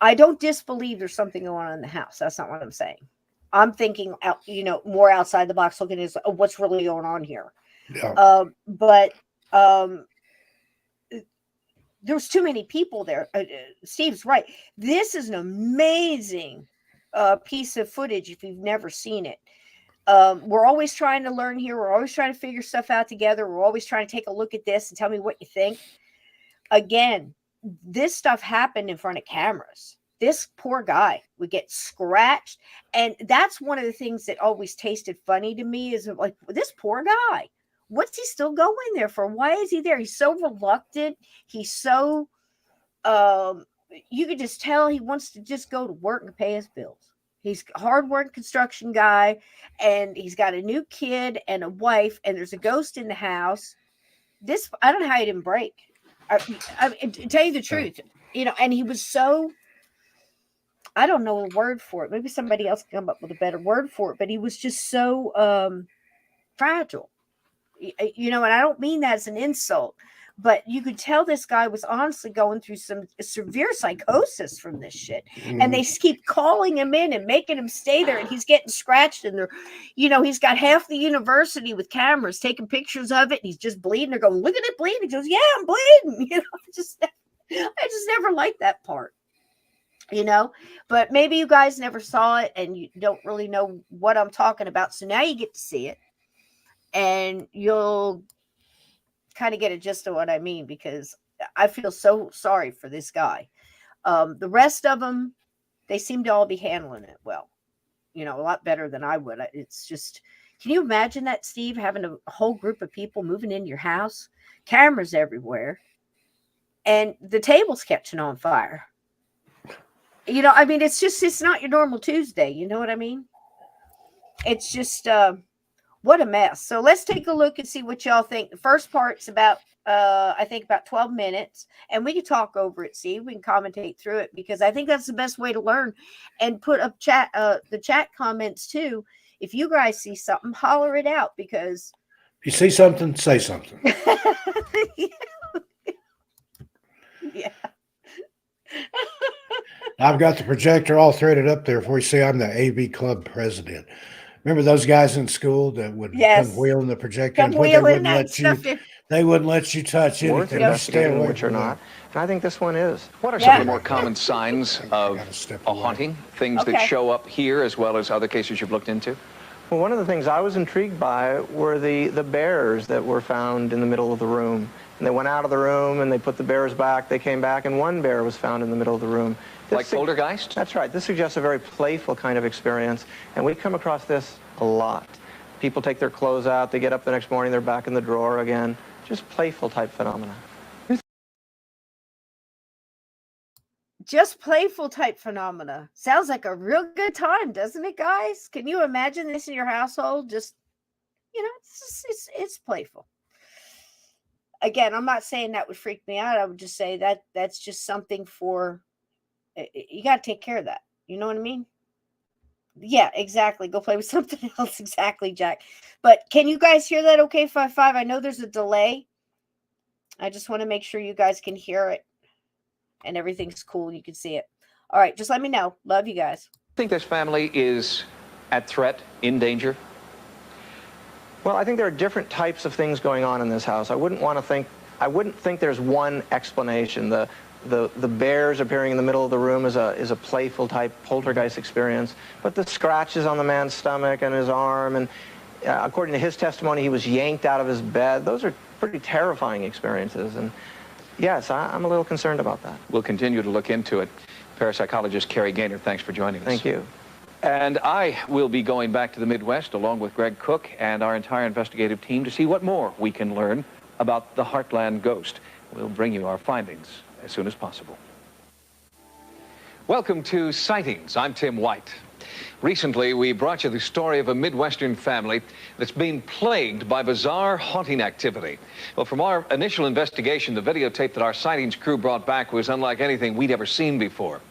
I don't disbelieve there's something going on in the house. That's not what I'm saying. I'm thinking out, more outside the box, looking at what's really going on here. Yeah. But there's too many people there. Steve's right. This is an amazing piece of footage if you've never seen it. We're always trying to learn here. We're always trying to figure stuff out together. We're always trying to take a look at this and tell me what you think. Again, this stuff happened in front of cameras. This poor guy would get scratched. And that's one of the things that always tasted funny to me is like, this poor guy, what's he still going there for? Why is he there? He's so reluctant. He's so, you could just tell he wants to just go to work and pay his bills. He's a hard-working construction guy, and he's got a new kid and a wife, and there's a ghost in the house. I don't know how he didn't break. To tell you the truth, and he was so, I don't know a word for it. Maybe somebody else can come up with a better word for it, but he was just so fragile. And I don't mean that as an insult, but you could tell this guy was honestly going through some severe psychosis from this shit. And they keep calling him in and making him stay there. And he's getting scratched. And he's got half the university with cameras taking pictures of it. And he's just bleeding. They're going, look at it bleeding. He goes, yeah, I'm bleeding. I just never liked that part. But maybe you guys never saw it and you don't really know what I'm talking about. So now you get to see it. And you'll kind of get a gist of what I mean, because I feel so sorry for this guy. The rest of them, they seem to all be handling it well, a lot better than I would. It's just, can you imagine that, Steve, having a whole group of people moving into your house, cameras everywhere, and the table's catching on fire? It's not your normal Tuesday. You know what I mean? It's just, what a mess. So let's take a look and see what y'all think. The first part's about, I think about 12 minutes, and we can talk over it. See, we can commentate through it, because I think that's the best way to learn, and put up the chat comments too. If you guys see something, holler it out, because if you see something, say something. Yeah. I've got the projector all threaded up there for you. See, I'm the AV club president. Remember those guys in school that would come wheeling the projector, Come but wheeling that stuff in. they wouldn't let you touch Worth anything. You stay investigating, away which are from not. And I think this one is. What are some of the more common signs of a haunting? Things that show up here as well as other cases you've looked into? Well, one of the things I was intrigued by were the bears that were found in the middle of the room. And they went out of the room and they put the bears back. They came back and one bear was found in the middle of the room. Like poltergeist? That's right. This suggests a very playful kind of experience. And we come across this a lot. People take their clothes out, they get up the next morning, they're back in the drawer again. Just playful type phenomena. Just playful type phenomena. Sounds like a real good time, doesn't it, guys? Can you imagine this in your household? Just, it's playful. Again, I'm not saying that would freak me out. I would just say that that's just something for, you got to take care of that. You know what I mean? Yeah, exactly. Go play with something else. Exactly, Jack. But can you guys hear that okay, 5-5? I know there's a delay. I just want to make sure you guys can hear it and everything's cool. You can see it. All right, just let me know. Love you guys. Think this family is at threat, in danger? Well, I think there are different types of things going on in this house. I wouldn't think there's one explanation. The bears appearing in the middle of the room is a playful type poltergeist experience. But the scratches on the man's stomach and his arm, and according to his testimony, he was yanked out of his bed. Those are pretty terrifying experiences. And yes, I'm a little concerned about that. We'll continue to look into it. Parapsychologist Carrie Gaynor, thanks for joining us. Thank you. And I will be going back to the Midwest along with Greg Cook and our entire investigative team to see what more we can learn about the Heartland ghost. We'll bring you our findings as soon as possible. Welcome to Sightings. I'm Tim White. Recently, we brought you the story of a Midwestern family that's been plagued by bizarre haunting activity. Well, from our initial investigation, the videotape that our Sightings crew brought back was unlike anything we'd ever seen before.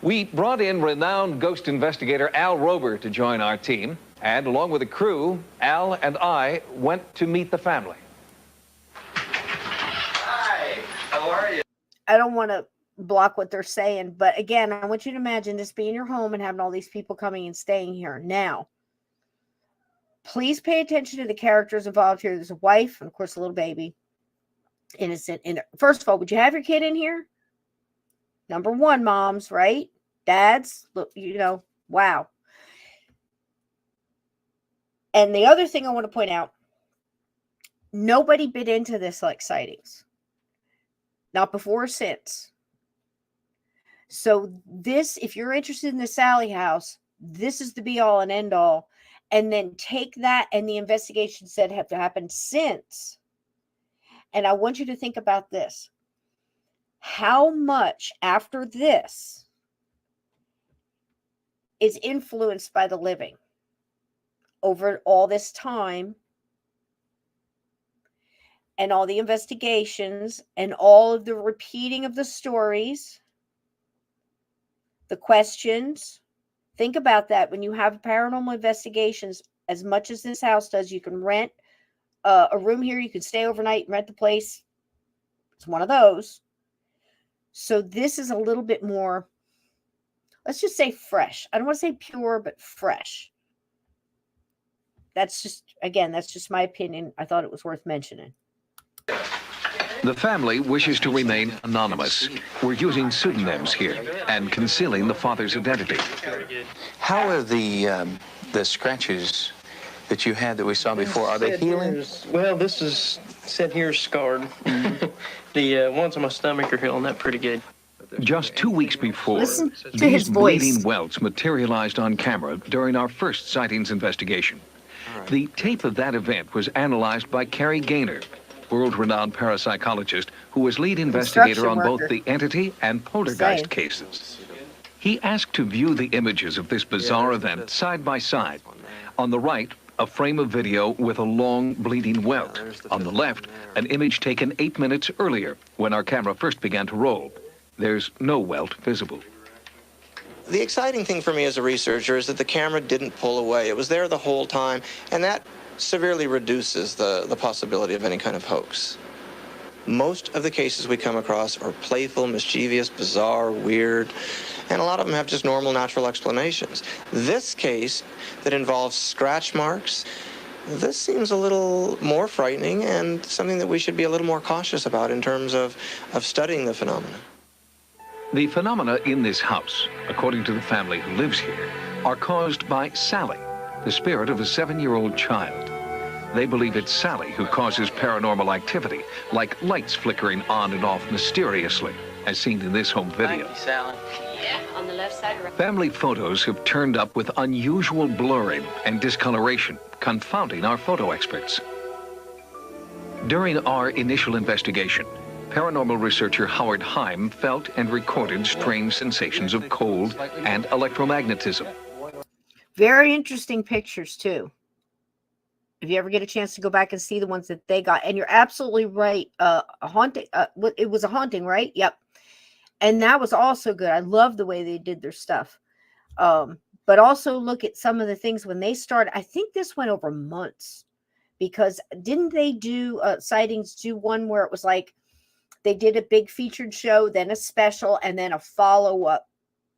We brought in renowned ghost investigator Al Rober to join our team, and along with the crew, Al and I went to meet the family. Hi, how are you? I don't want to block what they're saying, but again, I want you to imagine this being your home and having all these people coming and staying here. Now, please pay attention to the characters involved here. There's a wife and, of course, a little baby. Innocent. And first of all, would you have your kid in here? Number one, moms, right? Dads, look, wow. And the other thing I want to point out, nobody bit into this like Sightings. Not before or since. So this, if you're interested in the Sallie House, this is the be all and end all. And then take that and the investigations that have happened since. And I want you to think about this. How much after this is influenced by the living over all this time and all the investigations and all of the repeating of the stories, the questions. Think about that. When you have paranormal investigations, as much as this house does, you can rent a room here. You can stay overnight and rent the place. It's one of those. So this is a little bit more, let's just say fresh. I don't want to say pure, but fresh. That's just, again, that's just my opinion. I thought it was worth mentioning. The family wishes to remain anonymous. We're using pseudonyms here and concealing the father's identity. How are the scratches that you had that we saw before, are they healing? Well, this is said here scarred. The ones on my stomach are healing up pretty good. Just 2 weeks before, Listen to these his voice. bleeding welts materialized on camera during our first Sightings investigation. The tape of that event was analyzed by Carrie Gaynor, world-renowned parapsychologist who was lead investigator on both the entity and poltergeist cases. He asked to view the images of this bizarre event side by side. On the right, a frame of video with a long bleeding welt. On the left, an image taken 8 minutes earlier when our camera first began to roll. There's no welt visible. The exciting thing for me as a researcher is that the camera didn't pull away. It was there the whole time, and that severely reduces the possibility of any kind of hoax. Most of the cases we come across are playful, mischievous, bizarre, weird, and a lot of them have just normal, natural explanations. This case that involves scratch marks, this seems a little more frightening and something that we should be a little more cautious about in terms of studying the phenomena. The phenomena in this house, according to the family who lives here, are caused by Sallie, the spirit of a 7-year-old child. They believe it's Sallie who causes paranormal activity, like lights flickering on and off mysteriously, as seen in this home video. Thank you, Sallie. Yeah, on the left side. Right. Family photos have turned up with unusual blurring and discoloration, confounding our photo experts. During our initial investigation, paranormal researcher Howard Heim felt and recorded strange sensations of cold and electromagnetism. Very interesting pictures, too. If you ever get a chance to go back and see the ones that they got. And you're absolutely right. A haunting. It was a haunting, right? Yep. And that was also good. I love the way they did their stuff. But also look at some of the things when they started. I think this went over months. Because didn't they do Sightings do one where it was like they did a big featured show, then a special, and then a follow-up.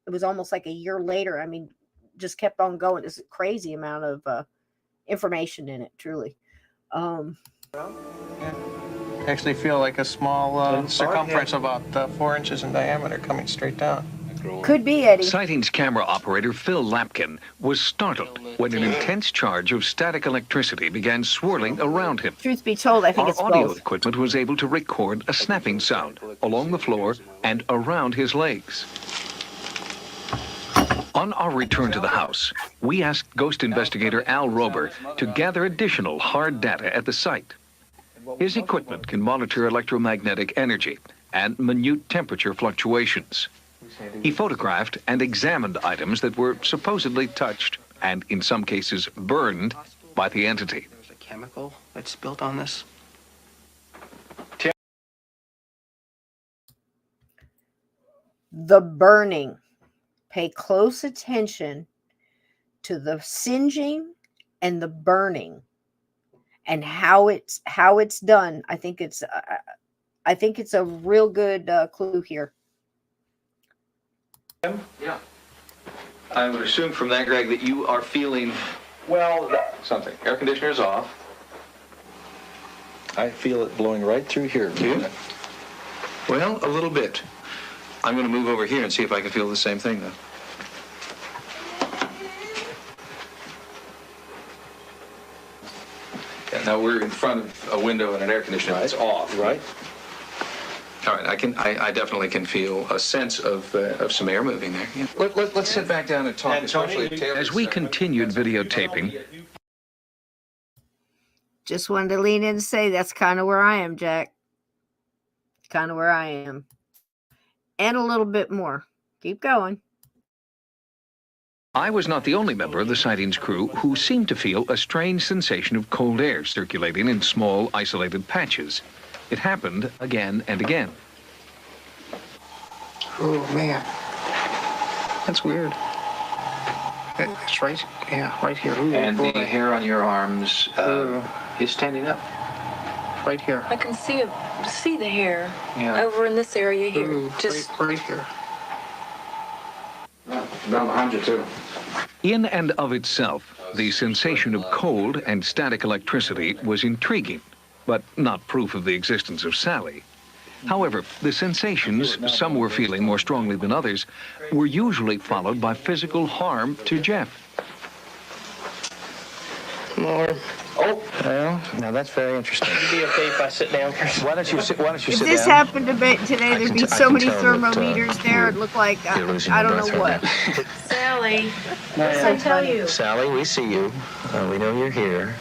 It was almost like a year later. I mean, just kept on going. It's a crazy amount of information in it, truly. Actually feel like a small circumference about 4 inches in diameter coming straight down. Could be, Eddie. Sightings camera operator Phil Lapkin was startled when an intense charge of static electricity began swirling around him. Truth be told, I think Our it's audio both. equipment was able to record a snapping sound along the floor and around his legs. On our return to the house, we asked ghost investigator Al Rober to gather additional hard data at the site. His equipment can monitor electromagnetic energy and minute temperature fluctuations. He photographed and examined items that were supposedly touched and, in some cases, burned by the entity. There's a chemical that's built on this. The burning. Pay close attention to the singeing and the burning and how it's done. I think it's a real good clue here. Yeah. I would assume from that, Greg, that you are feeling, well, something. Air conditioner's off. I feel it blowing right through here. Do you? Well, a little bit. I'm going to move over here and see if I can feel the same thing, though. Yeah, now we're in front of a window and an air conditioner that's off. Right. All right, I definitely can feel a sense of some air moving there. Yeah. Let's sit back down and talk. As we continued videotaping, Just wanted to lean in and say that's kind of where I am, Jack. Kind of where I am. And a little bit more. Keep going. I was not the only member of the Sightings crew who seemed to feel a strange sensation of cold air circulating in small, isolated patches. It happened again and again. Oh, man. That's weird. It's right, yeah, right here. Ooh, And boy. the hair on your arms is standing up. Right here. I can see the hair Yeah. over in this area here. Ooh, Just right here. Down behind you, too. In and of itself, the sensation of cold and static electricity was intriguing, but not proof of the existence of Sallie. However, the sensations, some were feeling more strongly than others, were usually followed by physical harm to Jeff. More. Oh, well, now that's very interesting. It'd be okay if I sit down here. Why don't you sit If this down? happened today, there'd be I so can many tell that, thermometers there. It'd look like, you're losing I your don't know breath what. right Sallie, what did I tell you? Sallie, we see you. We know you're here.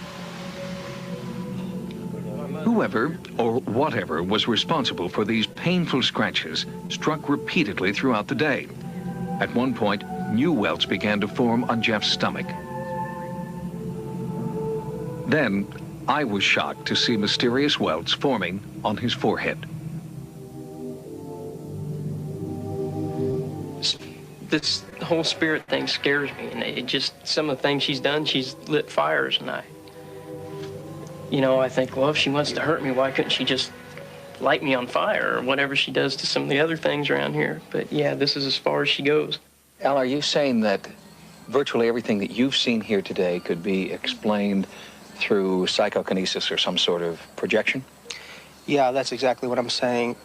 Whoever or whatever was responsible for these painful scratches struck repeatedly throughout the day. At one point, new welts began to form on Jeff's stomach. Then, I was shocked to see mysterious welts forming on his forehead. This whole spirit thing scares me, and it just, some of the things she's done, she's lit fires, and I think, well, if she wants to hurt me, why couldn't she just light me on fire or whatever she does to some of the other things around here. But yeah, this is as far as she goes. Al, are you saying that virtually everything that you've seen here today could be explained through psychokinesis or some sort of projection? Yeah, that's exactly what I'm saying.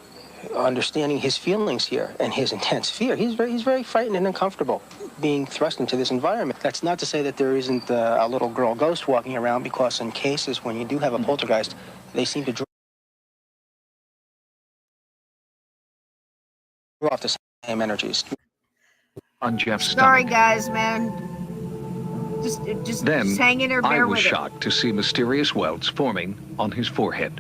Understanding his feelings here and his intense fear. He's very frightened and uncomfortable being thrust into this environment. That's not to say that there isn't a little girl ghost walking around, because in cases when you do have a poltergeist, they seem to draw off the same energies. On Jeff's Sorry, stomach. guys, man. Just hang in there, I bear was with shocked to see mysterious welts forming on his forehead.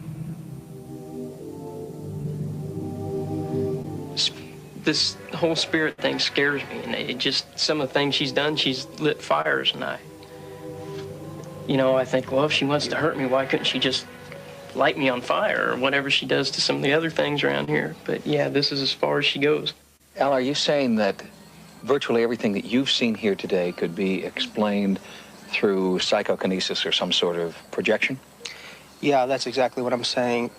This whole spirit thing scares me, and it just, some of the things she's done, she's lit fires, and I think, well, if she wants to hurt me, why couldn't she just light me on fire or whatever she does to some of the other things around here? But yeah, this is as far as she goes. Al, are you saying that virtually everything that you've seen here today could be explained through psychokinesis or some sort of projection? Yeah, that's exactly what I'm saying.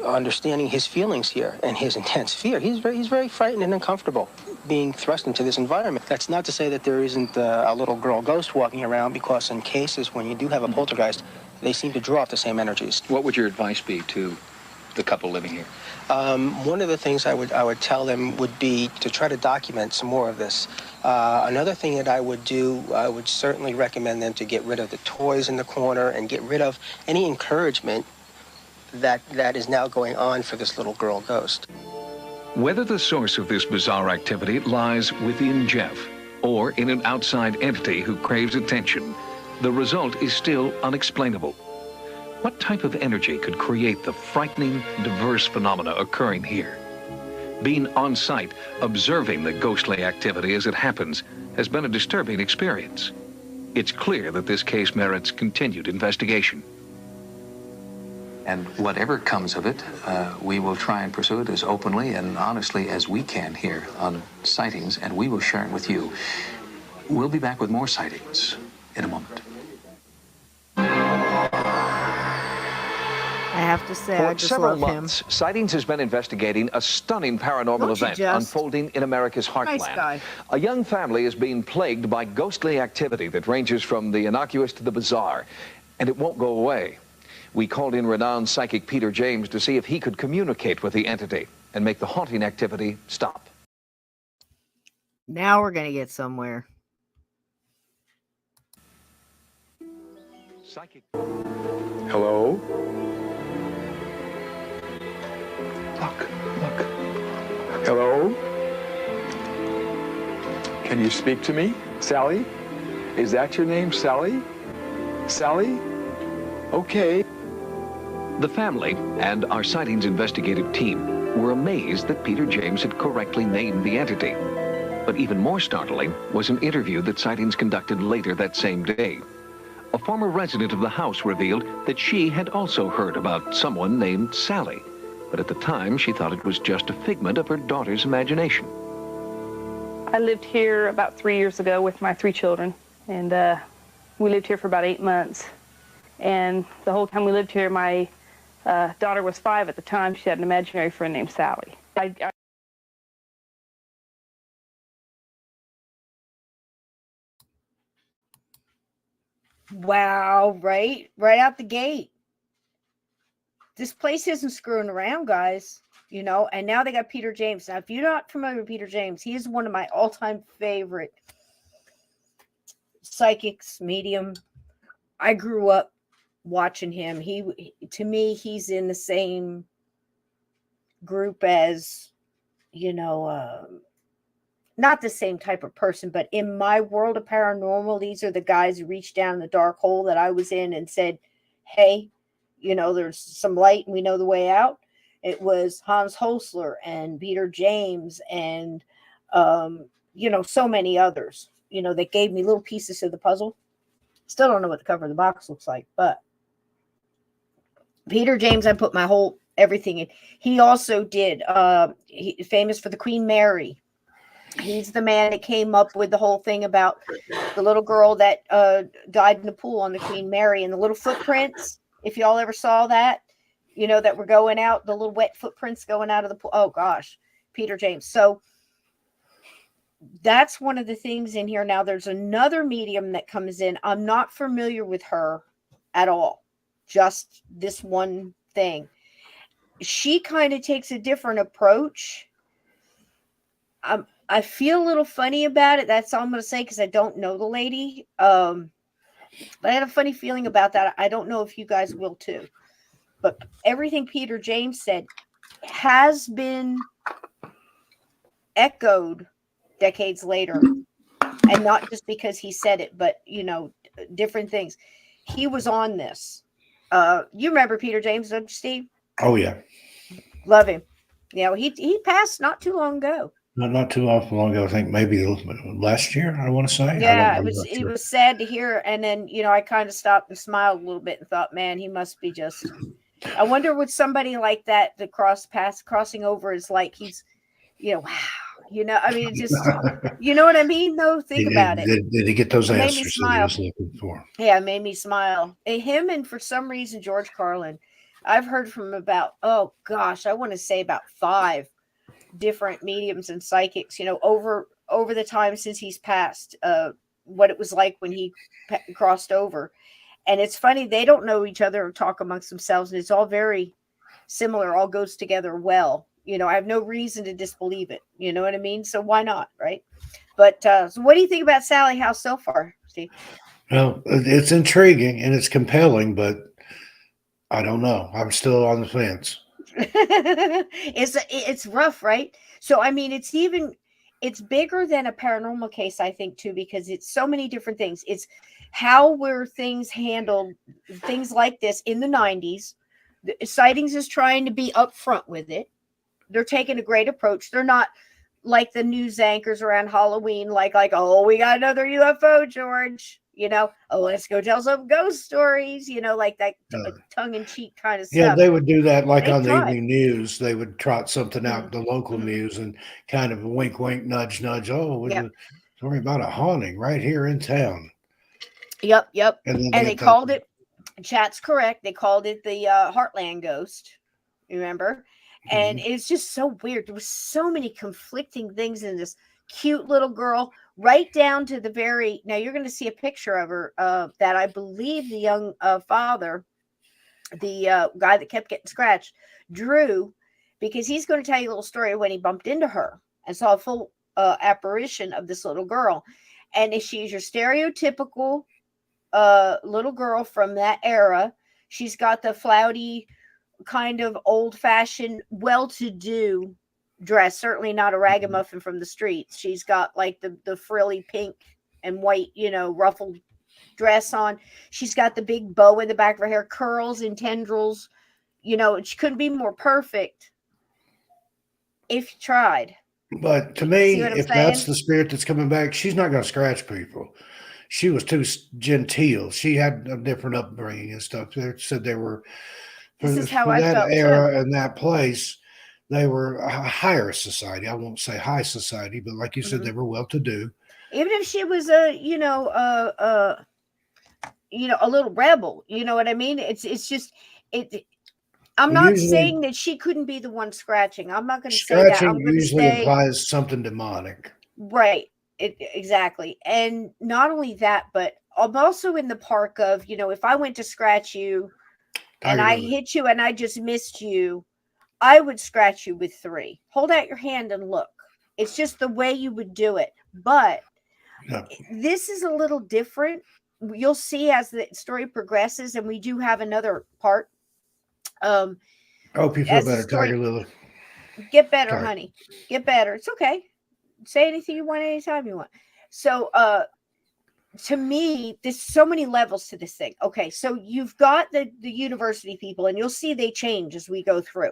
Understanding his feelings here and his intense fear. He's very frightened and uncomfortable being thrust into this environment. That's not to say that there isn't a little girl ghost walking around, because in cases when you do have a poltergeist, they seem to draw off the same energies. What would your advice be to the couple living here? One of the things I would tell them would be to try to document some more of this. Another thing that I would do, I would certainly recommend them to get rid of the toys in the corner and get rid of any encouragement that is now going on for this little girl ghost. Whether the source of this bizarre activity lies within Jeff or in an outside entity who craves attention, the result is still unexplainable. What type of energy could create the frightening, diverse phenomena occurring here? Being on site, observing the ghostly activity as it happens, has been a disturbing experience. It's clear that this case merits continued investigation. And whatever comes of it, we will try and pursue it as openly and honestly as we can here on Sightings, and we will share it with you. We'll be back with more Sightings in a moment. I have to say, I For just several love him. months, Sightings has been investigating a stunning paranormal Don't you event just? unfolding in America's Nice heartland. guy. A young family is being plagued by ghostly activity that ranges from the innocuous to the bizarre, and it won't go away. We called in renowned psychic Peter Jennings to see if he could communicate with the entity and make the haunting activity stop. Now we're going to get somewhere. Psychic. Hello? Look. Hello? Can you speak to me? Sally? Is that your name, Sally? Sally? Okay. The family and our Sightings investigative team were amazed that Peter Jennings had correctly named the entity. But even more startling was an interview that Sightings conducted later that same day. A former resident of the house revealed that she had also heard about someone named Sallie, but at the time she thought it was just a figment of her daughter's imagination. I lived here about 3 years ago with my 3 children, and we lived here for about 8 months. And the whole time we lived here, my daughter was 5 at the time. She had an imaginary friend named Sallie. Wow, right out the gate. This place isn't screwing around, guys. And now they got Peter Jennings. Now, if you're not familiar with Peter Jennings, he is one of my all-time favorite psychics, medium. I grew up watching him. To me, he's in the same group as, not the same type of person, but in my world of paranormal, these are the guys who reached down in the dark hole that I was in and said, hey, there's some light and we know the way out. It was Hans Holzler and Peter Jennings and, so many others, that gave me little pieces of the puzzle. Still don't know what the cover of the box looks like, but Peter Jennings, I put my whole everything in. He also did, famous for the Queen Mary. He's the man that came up with the whole thing about the little girl that died in the pool on the Queen Mary and the little footprints. If y'all ever saw that, that were going out, the little wet footprints going out of the pool. Oh gosh, Peter James. So that's one of the things in here. Now there's another medium that comes in. I'm not familiar with her at all. Just this one thing. She kind of takes a different approach. I feel a little funny about it. That's all I'm going to say because I don't know the lady. But I had a funny feeling about that. I don't know if you guys will too. But everything Peter James said has been echoed decades later. And not just because he said it, but, different things. He was on this. You remember Peter James, don't you, Steve? Oh, yeah. Love him. He passed not too long ago. Not too long ago. I think maybe last year, I want to say. Yeah, it was sad to hear. And then, I kind of stopped and smiled a little bit and thought, man, he must be just, I wonder what somebody like that, the crossing over is like, he's, wow. I mean, it's just, you know what I mean, though? Think about it. Did he get those answers that he smile. Was looking for? Yeah, it made me smile. Him and for some reason, George Carlin. I've heard from about, oh gosh, I want to say about 5 different mediums and psychics, over the time since he's passed, what it was like when he crossed over. And it's funny, they don't know each other or talk amongst themselves, and it's all very similar, all goes together well. I have no reason to disbelieve it. You know what I mean? So why not, right? But so what do you think about Sallie House so far, Steve? Well, it's intriguing and it's compelling, but I don't know. I'm still on the fence. It's rough, right? So I mean, it's bigger than a paranormal case, I think, too, because it's so many different things. It's how were things handled, things like this in the 90s. Sightings is trying to be upfront with it. They're taking a great approach. They're not like the news anchors around Halloween, like, oh, we got another UFO, George. Oh, let's go tell some ghost stories, like that tongue-in-cheek kind of stuff. Yeah, they would do that like on the evening news. They would trot something out, the local news, and kind of wink, wink, nudge, nudge. Oh, we're talking about a haunting right here in town. Yep. And they called it, chat's correct, they called it the Heartland Ghost, remember? And it's just so weird. There was so many conflicting things in this cute little girl, right down to the very, now you're going to see a picture of her that I believe the young father, the guy that kept getting scratched, drew, because he's going to tell you a little story when he bumped into her and saw a full apparition of this little girl. And she's your stereotypical little girl from that era. She's got the flouty, kind of old-fashioned, well-to-do dress, certainly not a ragamuffin from the streets. She's got like the frilly pink and white, ruffled dress on. She's got the big bow in the back of her hair, curls and tendrils. She couldn't be more perfect if you tried. But to me, if that's the spirit that's coming back, she's not going to scratch people. She was too genteel. She had a different upbringing and stuff. They said they were, this is how I felt era too. and that place, they were a higher society. I won't say high society, but like you said, they were well-to-do. Even if she was a little rebel, you know what I mean? It's just it. I'm not saying that she couldn't be the one scratching. I'm not going to say that. Scratching usually implies something demonic, right? Exactly, and not only that, but I'm also in the park of if I went to scratch you, and I hit you, and I just missed you, I would scratch you with 3. Hold out your hand and look. It's just the way you would do it. But this is a little different. You'll see as the story progresses, and we do have another part. I hope you feel better, Tiger Lily. Get better, honey. Get better. It's okay. Say anything you want anytime you want. So, to me, there's so many levels to this thing. Okay, so you've got the university people, and you'll see they change as we go through.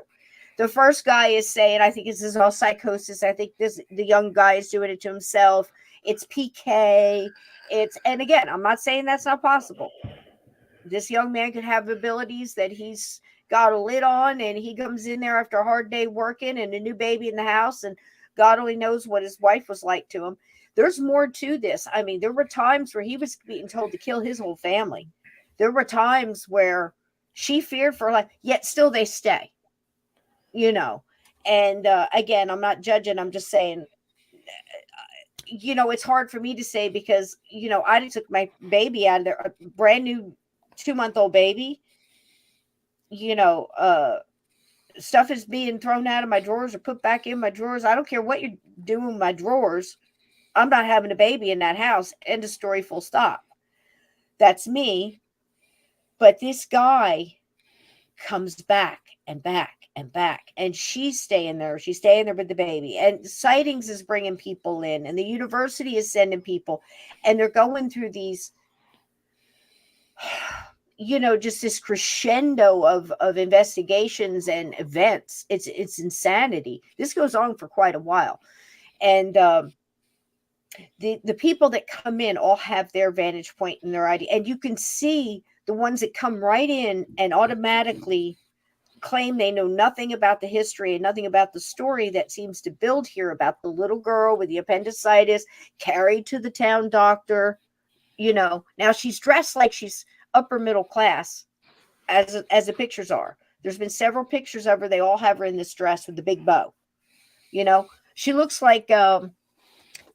The first guy is saying, I think this is all psychosis. I think the young guy is doing it to himself. It's PK. And again, I'm not saying that's not possible. This young man could have abilities that he's got a lid on, and he comes in there after a hard day working and a new baby in the house, and God only knows what his wife was like to him. There's more to this. I mean, there were times where he was being told to kill his whole family. There were times where She feared for her life, yet still they stay, you know. And again, I'm not judging. I'm just saying, you know, it's hard for me to say because, you know, I took my baby out of there, a brand new 2-month-old baby, you know, stuff is being thrown out of my drawers or put back in my drawers. I don't care what you're doing with my drawers. I'm not having a baby in that house. End of story, full stop. That's me. But this guy comes back and back and back, and she's staying there. She's staying there with the baby. And Sightings is bringing people in, and the university is sending people, and they're going through these, you know, just this crescendo of investigations and events. It's insanity. This goes on for quite a while. And the people that come in all have their vantage point and their idea. And you can see the ones that come right in and automatically claim they know nothing about the history and nothing about the story that seems to build here about the little girl with the appendicitis carried to the town doctor. You know, now she's dressed like she's upper middle class, as the pictures are. There's been several pictures of her. They all have her in this dress with the big bow. You know, she looks like the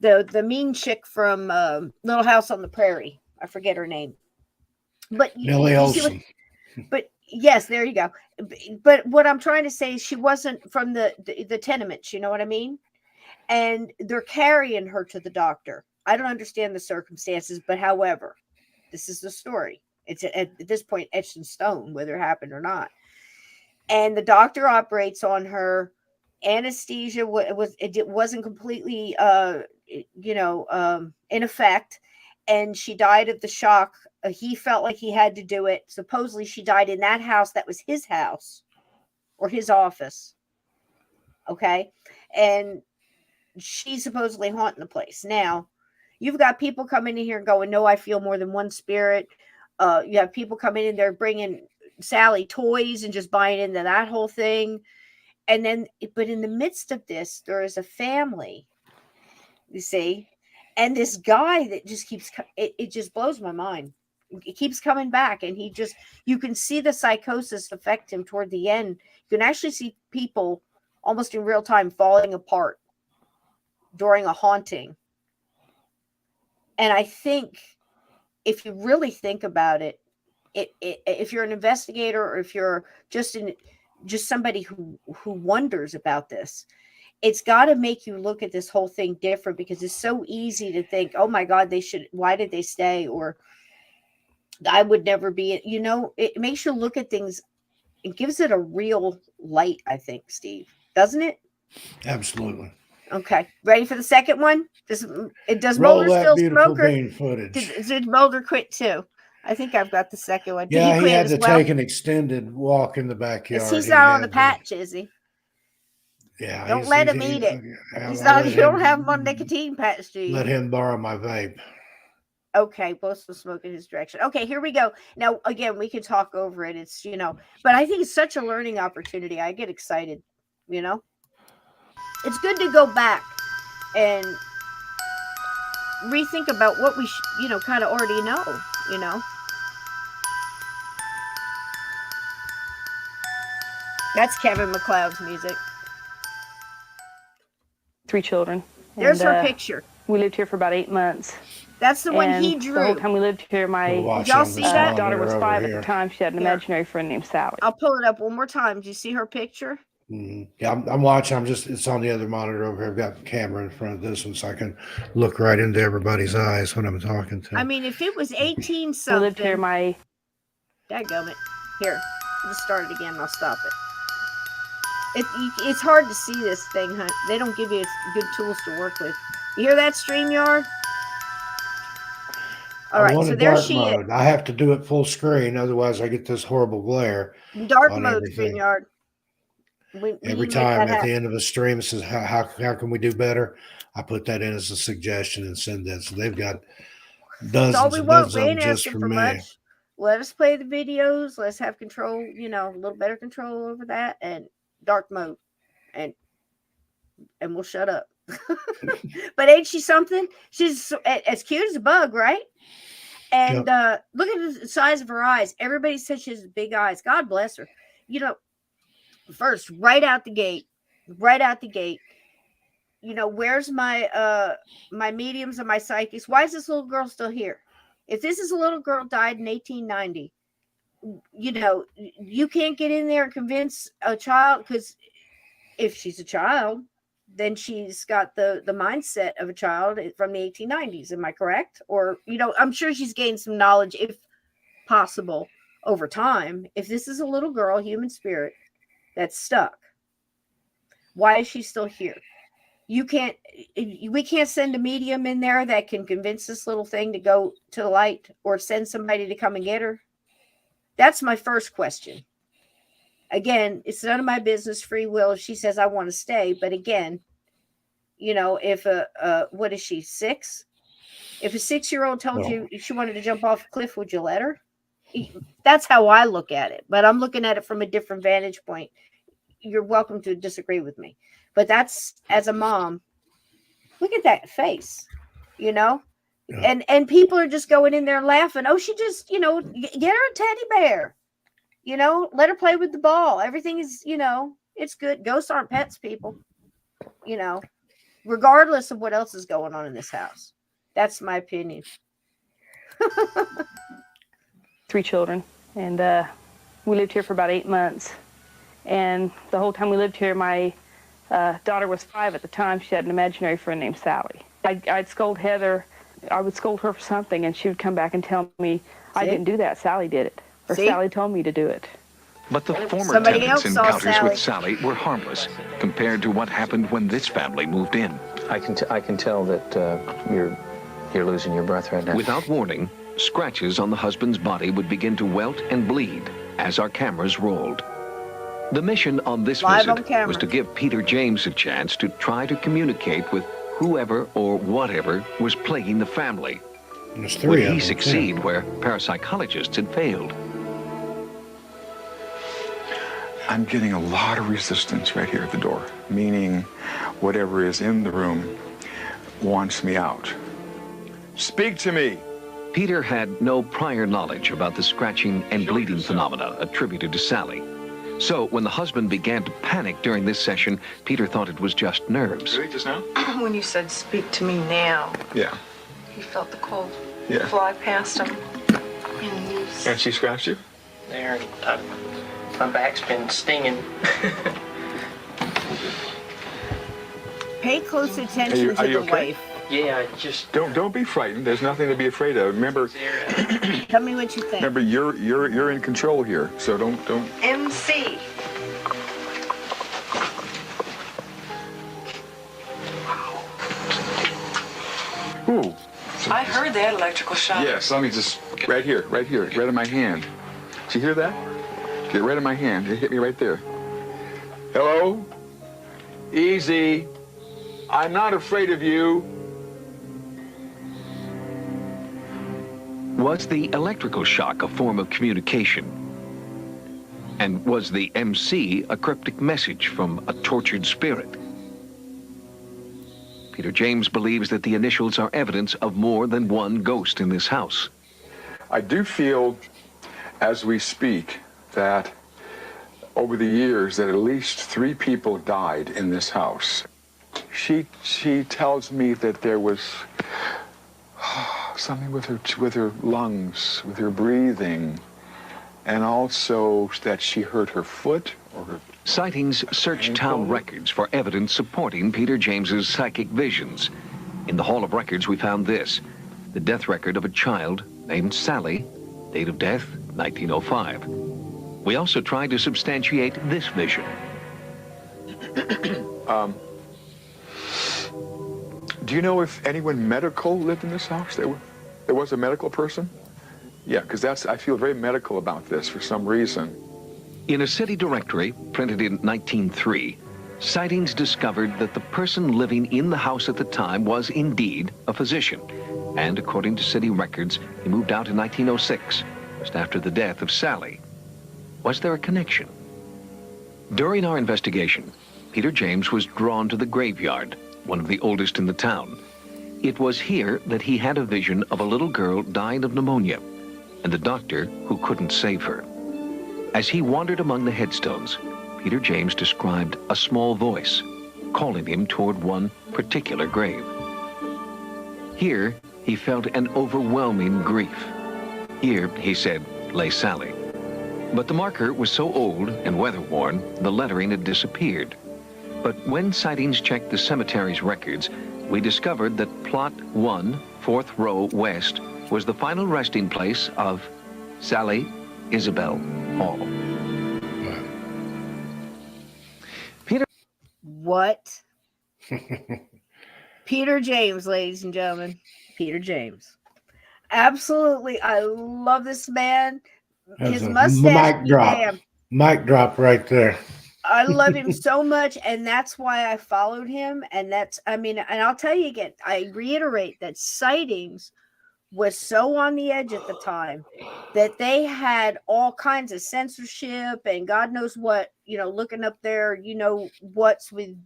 mean chick from Little House on the Prairie. I forget her name, but Millie Olsen. But yes, there you go. But what I'm trying to say is she wasn't from the tenements. You know what I mean? And they're carrying her to the doctor. I don't understand the circumstances, but however, this is the story. It's at this point etched in stone, whether it happened or not. And the doctor operates on her. Anesthesia wasn't completely, in effect, and she died of the shock. He felt like he had to do it. Supposedly, she died in that house. That was his house or his office. Okay, and she's supposedly haunting the place. Now, you've got people coming in here going, "No, I feel more than one spirit." You have people coming in there bringing Sallie toys and just buying into that whole thing. And then, but in the midst of this, there is a family, you see, and this guy that just keeps, it just blows my mind. It keeps coming back, and you can see the psychosis affect him toward the end. You can actually see people almost in real time falling apart during a haunting. And I think if you really think about it, if you're an investigator or if you're just somebody who wonders about this, it's got to make you look at this whole thing different, because it's so easy to think, oh my God, why did they stay? Or I would never be, it makes you look at things. It gives it a real light, I think, Steve, doesn't it? Absolutely. Okay. Ready for the second one? Does Roll Mulder that still beautiful smoke? bean footage. Did Mulder quit too? I think I've got the second one. Yeah, he had to well? take an extended walk in the backyard. He's not on the patch, is he? Yeah. Don't let him eat it. He's not. You don't have him on nicotine patch, do you? Let him borrow my vape. Okay, both will smoke in his direction. Okay, here we go. Now, again, we can talk over it. It's, but I think it's such a learning opportunity. I get excited, It's good to go back and rethink about what we, kind of already know, That's Kevin MacLeod's music. 3 children. There's her picture. We lived here for about 8 months. That's the one he drew. The whole time we lived here, my y'all see that? daughter was 5 at the time. She had an imaginary friend named Sallie. I'll pull it up one more time. Do you see her picture? Mm-hmm. Yeah, I'm watching. It's on the other monitor over here. I've got the camera in front of this one, so I can look right into everybody's eyes when I'm talking to them. I mean, if it was 18 something. We lived here, Dadgummit. Here, let's start it again. I'll stop it. It's hard to see this thing, huh? They don't give you good tools to work with. You hear that, StreamYard? All right, so there she is. I have to do it full screen, otherwise I get this horrible glare. Dark mode, StreamYard. Every time at the end of a stream, it says, how can we do better? I put that in as a suggestion and send that. So they've got dozens and dozens of them just for me. Much. Let us play the videos. Let's have control, a little better control over that, and dark mode, and we'll shut up. But ain't she something? She's as cute as a bug, right? And look at the size of her eyes. Everybody says she has big eyes. God bless her. You know, first, right out the gate, you know, where's my my mediums and my psychics? Why is this little girl still here? If this is a little girl died in 1890, you know, you can't get in there and convince a child, because if she's a child, then she's got the mindset of a child from the 1890s. Am I correct? Or, you know, I'm sure she's gained some knowledge, if possible, over time. If this is a little girl, human spirit, that's stuck, why is she still here? We can't send a medium in there that can convince this little thing to go to the light, or send somebody to come and get her. That's my first question. Again, it's none of my business, free will, if she says I want to stay. But again, you know, if what is she, 6? If a 6-year-old told you she wanted to jump off a cliff, would you let her? That's how I look at it. But I'm looking at it from a different vantage point. You're welcome to disagree with me. But that's, as a mom, look at that face, you know? Yeah. And people are just going in there laughing. Oh, she just, you know, get her a teddy bear. You know, let her play with the ball. Everything is, you know, it's good. Ghosts aren't pets, people. You know, regardless of what else is going on in this house. That's my opinion. 3 children. And we lived here for about 8 months. And the whole time we lived here, my daughter was 5 at the time. She had an imaginary friend named Sallie. I'd scold Heather. I would scold her for something, and she would come back and tell me, I didn't do that. Sallie did it. Or Sallie told me to do it. But the former tenants' encounters with Sallie were harmless compared to what happened when this family moved in. I can tell that you're losing your breath right now. Without warning, scratches on the husband's body would begin to welt and bleed as our cameras rolled. The mission on this visit was to give Peter James a chance to try to communicate with whoever or whatever was plaguing the family. Would he succeed where parapsychologists had failed? I'm getting a lot of resistance right here at the door, meaning whatever is in the room wants me out. Speak to me. Peter had no prior knowledge about the scratching and bleeding phenomena attributed to Sallie. So when the husband began to panic during this session, Peter thought it was just nerves. Really, just now? When you said, speak to me now. Yeah. He felt the cold yeah. fly past him. And she scratched you? There, my back's been stinging. Pay close attention to the wife. Yeah, just don't be frightened. There's nothing to be afraid of. Remember, tell me what you think. Remember, you're in control here, so don't. MC. Ooh. I heard that electrical shock. Yes, let me just right here, right in my hand. Did you hear that? Get right in my hand. It hit me right there. Hello? Easy. I'm not afraid of you. Was the electrical shock a form of communication? And was the MC a cryptic message from a tortured spirit? Peter James believes that the initials are evidence of more than one ghost in this house. I do feel, as we speak, that over the years that at least 3 people died in this house. She tells me that there was something with her lungs, with her breathing, and also that she hurt her foot or her Sightings searched town records for evidence supporting Peter James's psychic visions. In the Hall of Records, we found this: the death record of a child named Sallie, date of death 1905. We also tried to substantiate this vision. Do you know if anyone medical lived in this house? There was a medical person? Yeah, because I feel very medical about this for some reason. In a city directory printed in 1903, Sightings discovered that the person living in the house at the time was indeed a physician. And according to city records, he moved out in 1906, just after the death of Sallie. Was there a connection? During our investigation, Peter James was drawn to the graveyard, one of the oldest in the town. It was here that he had a vision of a little girl dying of pneumonia and the doctor who couldn't save her. As he wandered among the headstones, Peter James described a small voice calling him toward one particular grave. Here, he felt an overwhelming grief. Here, he said, lay Sallie. But the marker was so old and weather-worn, the lettering had disappeared. But when Sightings checked the cemetery's records, we discovered that plot 1, 4th row west, was the final resting place of Sallie Isabel Hall. Peter. What? Peter James, ladies and gentlemen. Peter James. Absolutely. I love this man. His mustache. Mic drop. Damn. Mic drop right there. I love him so much, and that's why I followed him. And that's, I mean, and I'll tell you again, I reiterate that Sightings was so on the edge at the time that they had all kinds of censorship and God knows what, you know, looking up there, you know, what's with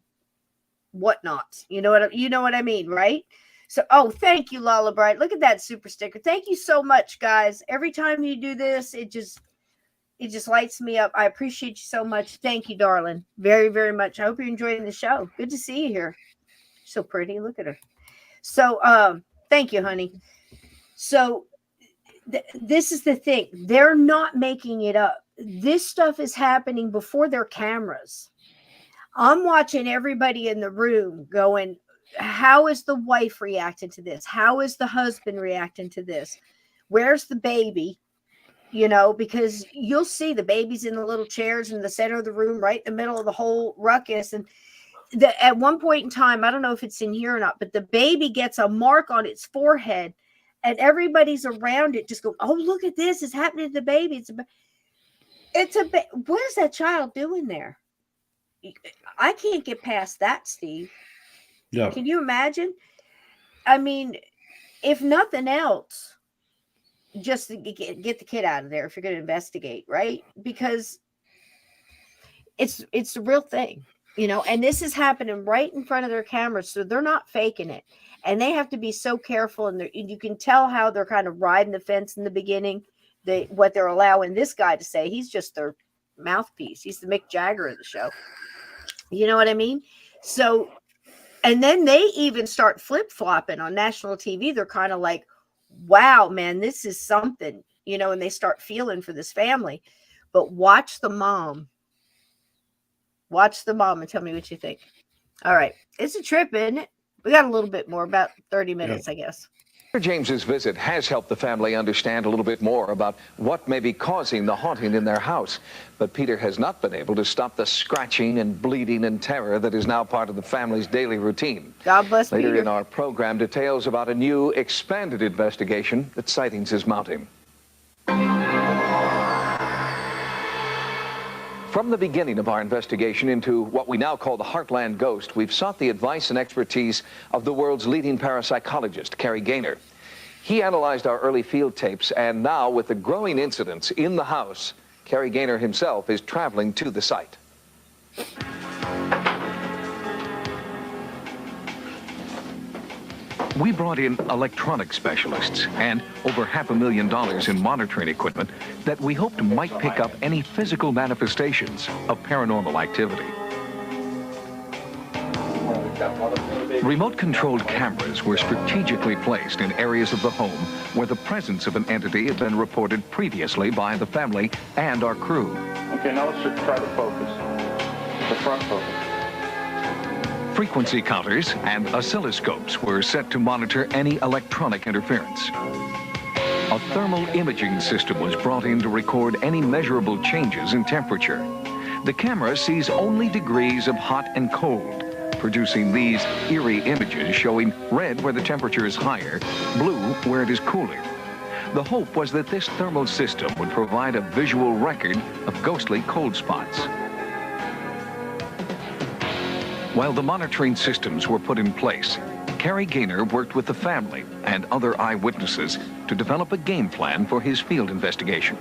whatnots. You know what I mean, right? So, oh, thank you, Lala Bright. Look at that super sticker. Thank you so much, guys. Every time you do this, it just lights me up. I appreciate you so much. Thank you, darling. Very, very much. I hope you're enjoying the show. Good to see you here. So pretty. Look at her. So, thank you, honey. So, this is the thing. They're not making it up. This stuff is happening before their cameras. I'm watching everybody in the room going, how is the wife reacting to this? How is the husband reacting to this? Where's the baby? You know, because you'll see the baby's in the little chairs in the center of the room, right in the middle of the whole ruckus. And at one point in time, I don't know if it's in here or not, but the baby gets a mark on its forehead and everybody's around it just go, oh, look at this. It's happening to the baby. What is that child doing there? I can't get past that, Steve. Yeah. Can you imagine? I mean, if nothing else, just to get the kid out of there if you're going to investigate, right? Because it's the real thing, you know, and this is happening right in front of their cameras, so they're not faking it. And they have to be so careful, and you can tell how they're kind of riding the fence in the beginning, what they're allowing this guy to say. He's just their mouthpiece. He's the Mick Jagger of the show. You know what I mean? So, and then they even start flip-flopping on national TV. They're kind of like, wow, man, this is something, you know, and they start feeling for this family. But watch the mom. Watch the mom and tell me what you think. All right. It's a trip, isn't it? We got a little bit more, about 30 minutes, I guess. Peter James's visit has helped the family understand a little bit more about what may be causing the haunting in their house. But Peter has not been able to stop the scratching and bleeding and terror that is now part of the family's daily routine. God bless Later Peter. in our program, details about a new expanded investigation that Sightings is mounting. From the beginning of our investigation into what we now call the Heartland Ghost, we've sought the advice and expertise of the world's leading parapsychologist, Carrie Gaynor. He analyzed our early field tapes, and now, with the growing incidents in the house, Carrie Gaynor himself is traveling to the site. We brought in electronic specialists and over $500,000 in monitoring equipment that we hoped might pick up any physical manifestations of paranormal activity. Remote-controlled cameras were strategically placed in areas of the home where the presence of an entity had been reported previously by the family and our crew. Okay, now let's just try to focus. The front focus. Frequency counters and oscilloscopes were set to monitor any electronic interference. A thermal imaging system was brought in to record any measurable changes in temperature. The camera sees only degrees of hot and cold, producing these eerie images showing red where the temperature is higher, blue where it is cooler. The hope was that this thermal system would provide a visual record of ghostly cold spots. While the monitoring systems were put in place, Carrie Gaynor worked with the family and other eyewitnesses to develop a game plan for his field investigation.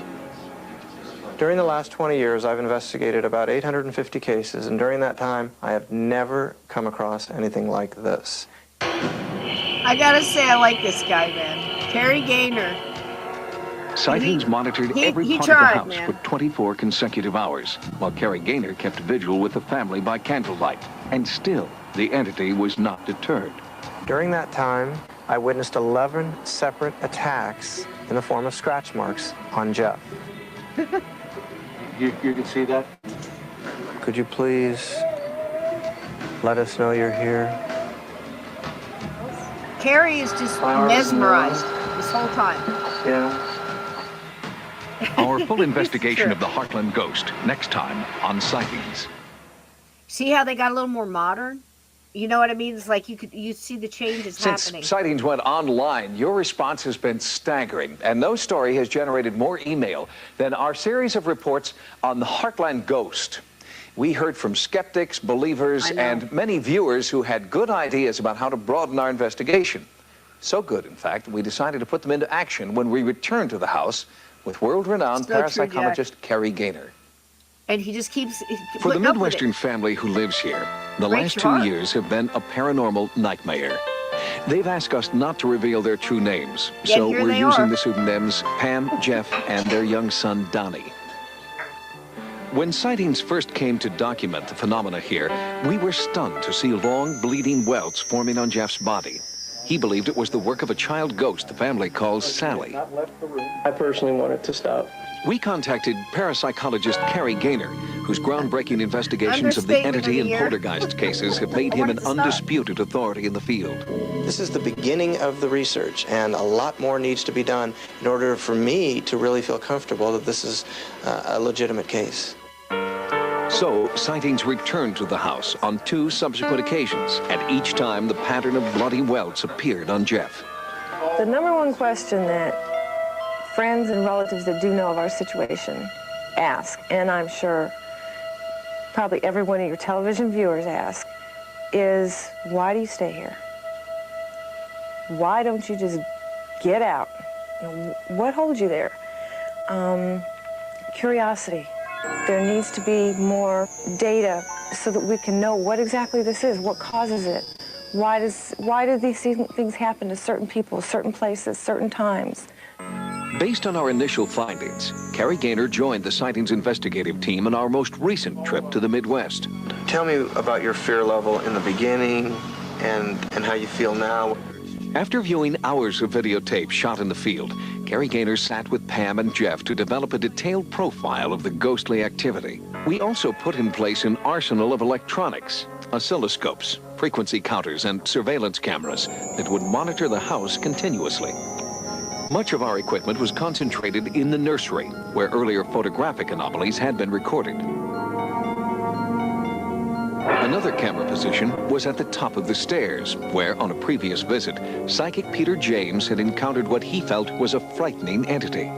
During the last 20 years, I've investigated about 850 cases, and during that time, I have never come across anything like this. I gotta say, I like this guy, man. Carrie Gaynor. Sightings monitored every part of the house for 24 consecutive hours, while Carrie Gaynor kept vigil with the family by candlelight. And still, the entity was not deterred. During that time, I witnessed 11 separate attacks in the form of scratch marks on Jeff. You can see that? Could you please let us know you're here? Carrie is just mesmerized this whole time. Yeah. Our full investigation of the Heartland ghost next time on Sightings. See how they got a little more modern? You know what I mean? It's like you see the changes happening. Since Sightings went online, your response has been staggering, and no story has generated more email than our series of reports on the Heartland ghost. We heard from skeptics, believers, and many viewers who had good ideas about how to broaden our investigation. So good, in fact, that we decided to put them into action when we returned to the house with world-renowned parapsychologist Carrie Gaynor. And he just keeps For the Midwestern family who lives here, the last 2 years have been a paranormal nightmare. They've asked us not to reveal their true names, so we're using the pseudonyms Pam, Jeff, and their young son, Donnie. When Sightings first came to document the phenomena here, we were stunned to see long, bleeding welts forming on Jeff's body. He believed it was the work of a child ghost the family calls Sallie. I personally want it to stop. We contacted parapsychologist Carrie Gaynor, whose groundbreaking investigations of the entity and poltergeist cases have made him an undisputed authority in the field. This is the beginning of the research, and a lot more needs to be done in order for me to really feel comfortable that this is a legitimate case. So, Sightings returned to the house on 2 subsequent occasions, and each time the pattern of bloody welts appeared on Jeff. The number one question that friends and relatives that do know of our situation ask, and I'm sure probably every one of your television viewers ask, is why do you stay here? Why don't you just get out? You know, what holds you there? Curiosity. There needs to be more data so that we can know what exactly this is, what causes it. Why do these things happen to certain people, certain places, certain times? Based on our initial findings, Carrie Gaynor joined the Sightings investigative team on our most recent trip to the Midwest. Tell me about your fear level in the beginning and how you feel now. After viewing hours of videotape shot in the field, Carrie Gaynor sat with Pam and Jeff to develop a detailed profile of the ghostly activity. We also put in place an arsenal of electronics, oscilloscopes, frequency counters, and surveillance cameras that would monitor the house continuously. Much of our equipment was concentrated in the nursery, where earlier photographic anomalies had been recorded. Another camera position was at the top of the stairs, where, on a previous visit, psychic Peter Jennings had encountered what he felt was a frightening entity.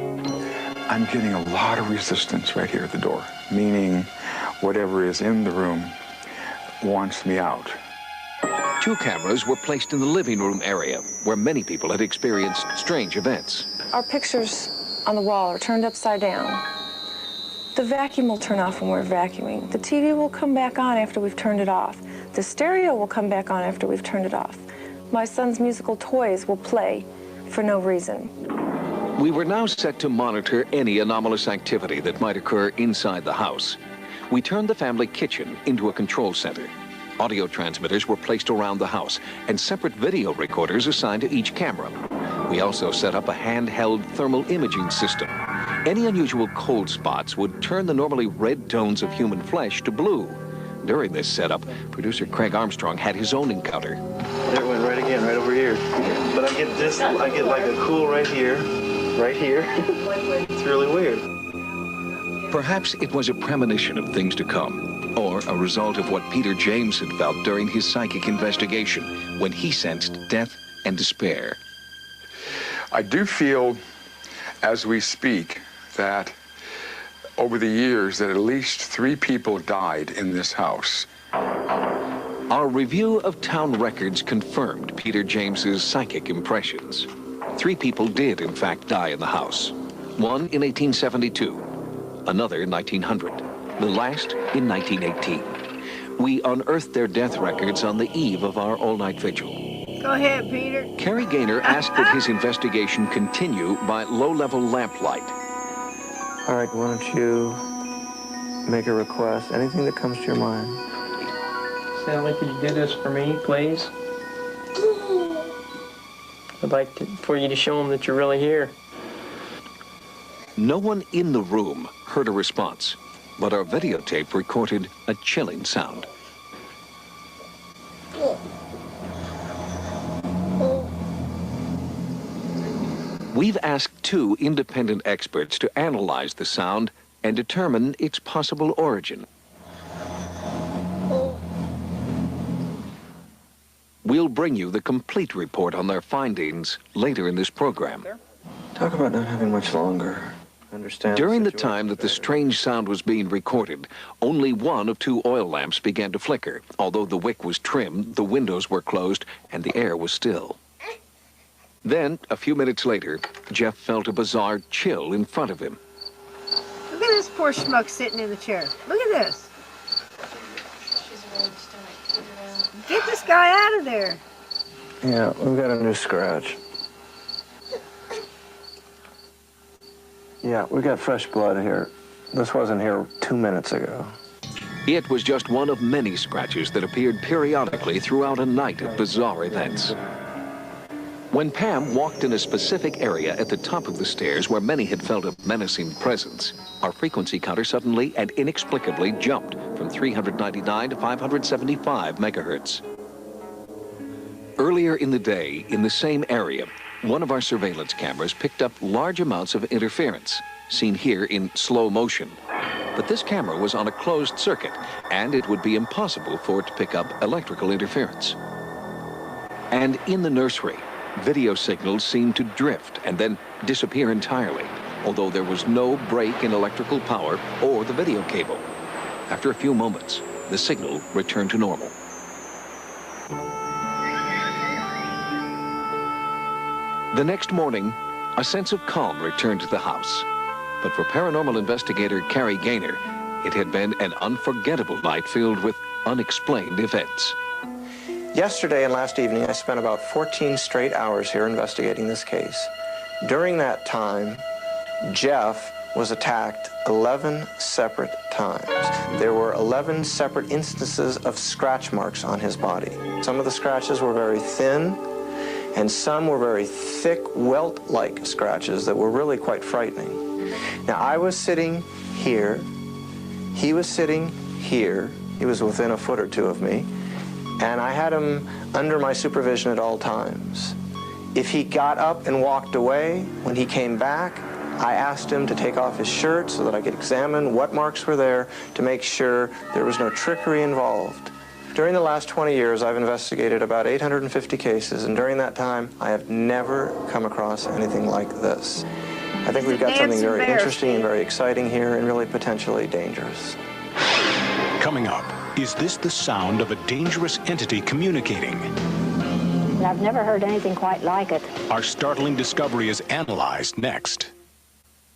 I'm getting a lot of resistance right here at the door, meaning whatever is in the room wants me out. 2 cameras were placed in the living room area, where many people had experienced strange events. Our pictures on the wall are turned upside down. The vacuum will turn off when we're vacuuming. The TV will come back on after we've turned it off. The stereo will come back on after we've turned it off. My son's musical toys will play for no reason. We were now set to monitor any anomalous activity that might occur inside the house. We turned the family kitchen into a control center. Audio transmitters were placed around the house and separate video recorders assigned to each camera. We also set up a handheld thermal imaging system. Any unusual cold spots would turn the normally red tones of human flesh to blue. During this setup, producer Craig Armstrong had his own encounter. There it went right again, right over here. But I get like a cool right here. It's really weird. Perhaps it was a premonition of things to come, or a result of what Peter Jennings had felt during his psychic investigation when he sensed death and despair. I do feel, as we speak, that over the years that at least 3 people died in this house. Our review of town records confirmed Peter Jennings's psychic impressions. 3 people did, in fact, die in the house. One in 1872, another in 1900, the last in 1918. We unearthed their death records on the eve of our all-night vigil. Go ahead, Peter. Carrie Gaynor asked that his investigation continue by low-level lamplight. All right, why don't you make a request? Anything that comes to your mind. Sallie, could you do this for me, please? I'd like for you to show them that you're really here. No one in the room heard a response, but our videotape recorded a chilling sound. We've asked 2 independent experts to analyze the sound and determine its possible origin. We'll bring you the complete report on their findings later in this program. Talk about not having much longer. Understand. During the time that the strange sound was being recorded, only one of 2 oil lamps began to flicker. Although the wick was trimmed, the windows were closed, and the air was still. Then, a few minutes later, Jeff felt a bizarre chill in front of him. Look at this poor schmuck sitting in the chair. Look at this. Get this guy out of there. Yeah, we've got a new scratch. Yeah, we got fresh blood here. This wasn't here 2 minutes ago. It was just one of many scratches that appeared periodically throughout a night of bizarre events. When Pam walked in a specific area at the top of the stairs where many had felt a menacing presence, our frequency counter suddenly and inexplicably jumped from 399 to 575 megahertz. Earlier in the day, in the same area, one of our surveillance cameras picked up large amounts of interference, seen here in slow motion. But this camera was on a closed circuit, and it would be impossible for it to pick up electrical interference. And in the nursery, video signals seemed to drift and then disappear entirely, although there was no break in electrical power or the video cable. After a few moments, the signal returned to normal. The next morning, a sense of calm returned to the house. But for paranormal investigator Carrie Gaynor, it had been an unforgettable night filled with unexplained events. Yesterday and last evening, I spent about 14 straight hours here investigating this case. During that time, Jeff was attacked 11 separate times. There were 11 separate instances of scratch marks on his body. Some of the scratches were very thin, and some were very thick, welt-like scratches that were really quite frightening. Now, I was sitting here. He was sitting here. He was within a foot or two of me. And I had him under my supervision at all times. If he got up and walked away, when he came back, I asked him to take off his shirt so that I could examine what marks were there to make sure there was no trickery involved. During the last 20 years, I've investigated about 850 cases, and during that time, I have never come across anything like this. I think we've got something very interesting and very exciting here, and really potentially dangerous. Coming up, is this the sound of a dangerous entity communicating? I've never heard anything quite like it. Our startling discovery is analyzed next.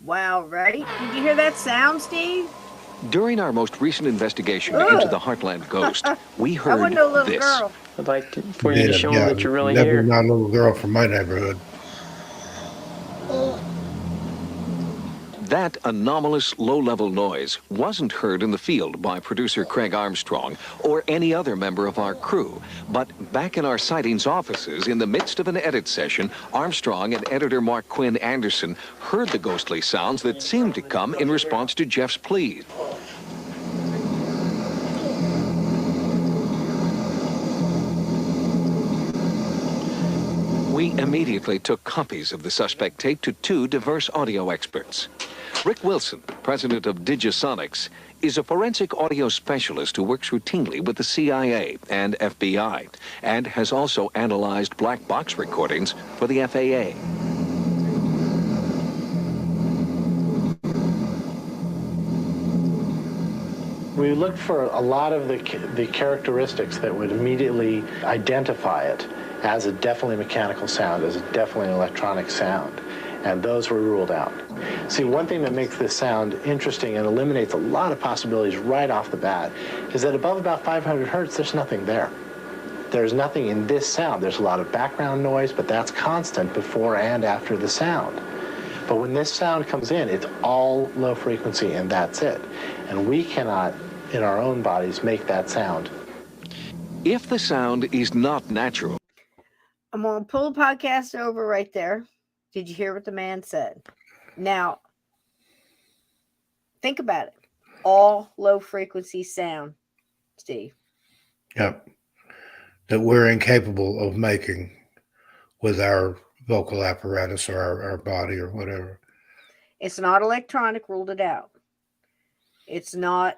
Wow, right? Did you hear that sound, Steve? During our most recent investigation into the Heartland ghost, we heard I wasn't no little this. girl. I'd like for you to show them that you're really here. Not a little girl from my neighborhood. That anomalous low-level noise wasn't heard in the field by producer Craig Armstrong or any other member of our crew. But back in our Sightings offices, in the midst of an edit session, Armstrong and editor Mark Quinn Anderson heard the ghostly sounds that seemed to come in response to Jeff's pleas. We immediately took copies of the suspect tape to 2 diverse audio experts. Rick Wilson, president of Digisonics, is a forensic audio specialist who works routinely with the CIA and FBI, and has also analyzed black box recordings for the FAA. We looked for a lot of the characteristics that would immediately identify it as a definitely mechanical sound, as a definitely an electronic sound, and those were ruled out. See, one thing that makes this sound interesting and eliminates a lot of possibilities right off the bat is that above about 500 hertz, there's nothing there. There's nothing in this sound. There's a lot of background noise, but that's constant before and after the sound. But when this sound comes in, it's all low frequency and that's it. And we cannot, in our own bodies, make that sound. If the sound is not natural. I'm going to pull the podcast over right there. Did you hear what the man said? Now, think about it. All low frequency sound, Steve. Yep. That we're incapable of making with our vocal apparatus or our body or whatever. It's not electronic, ruled it out. It's not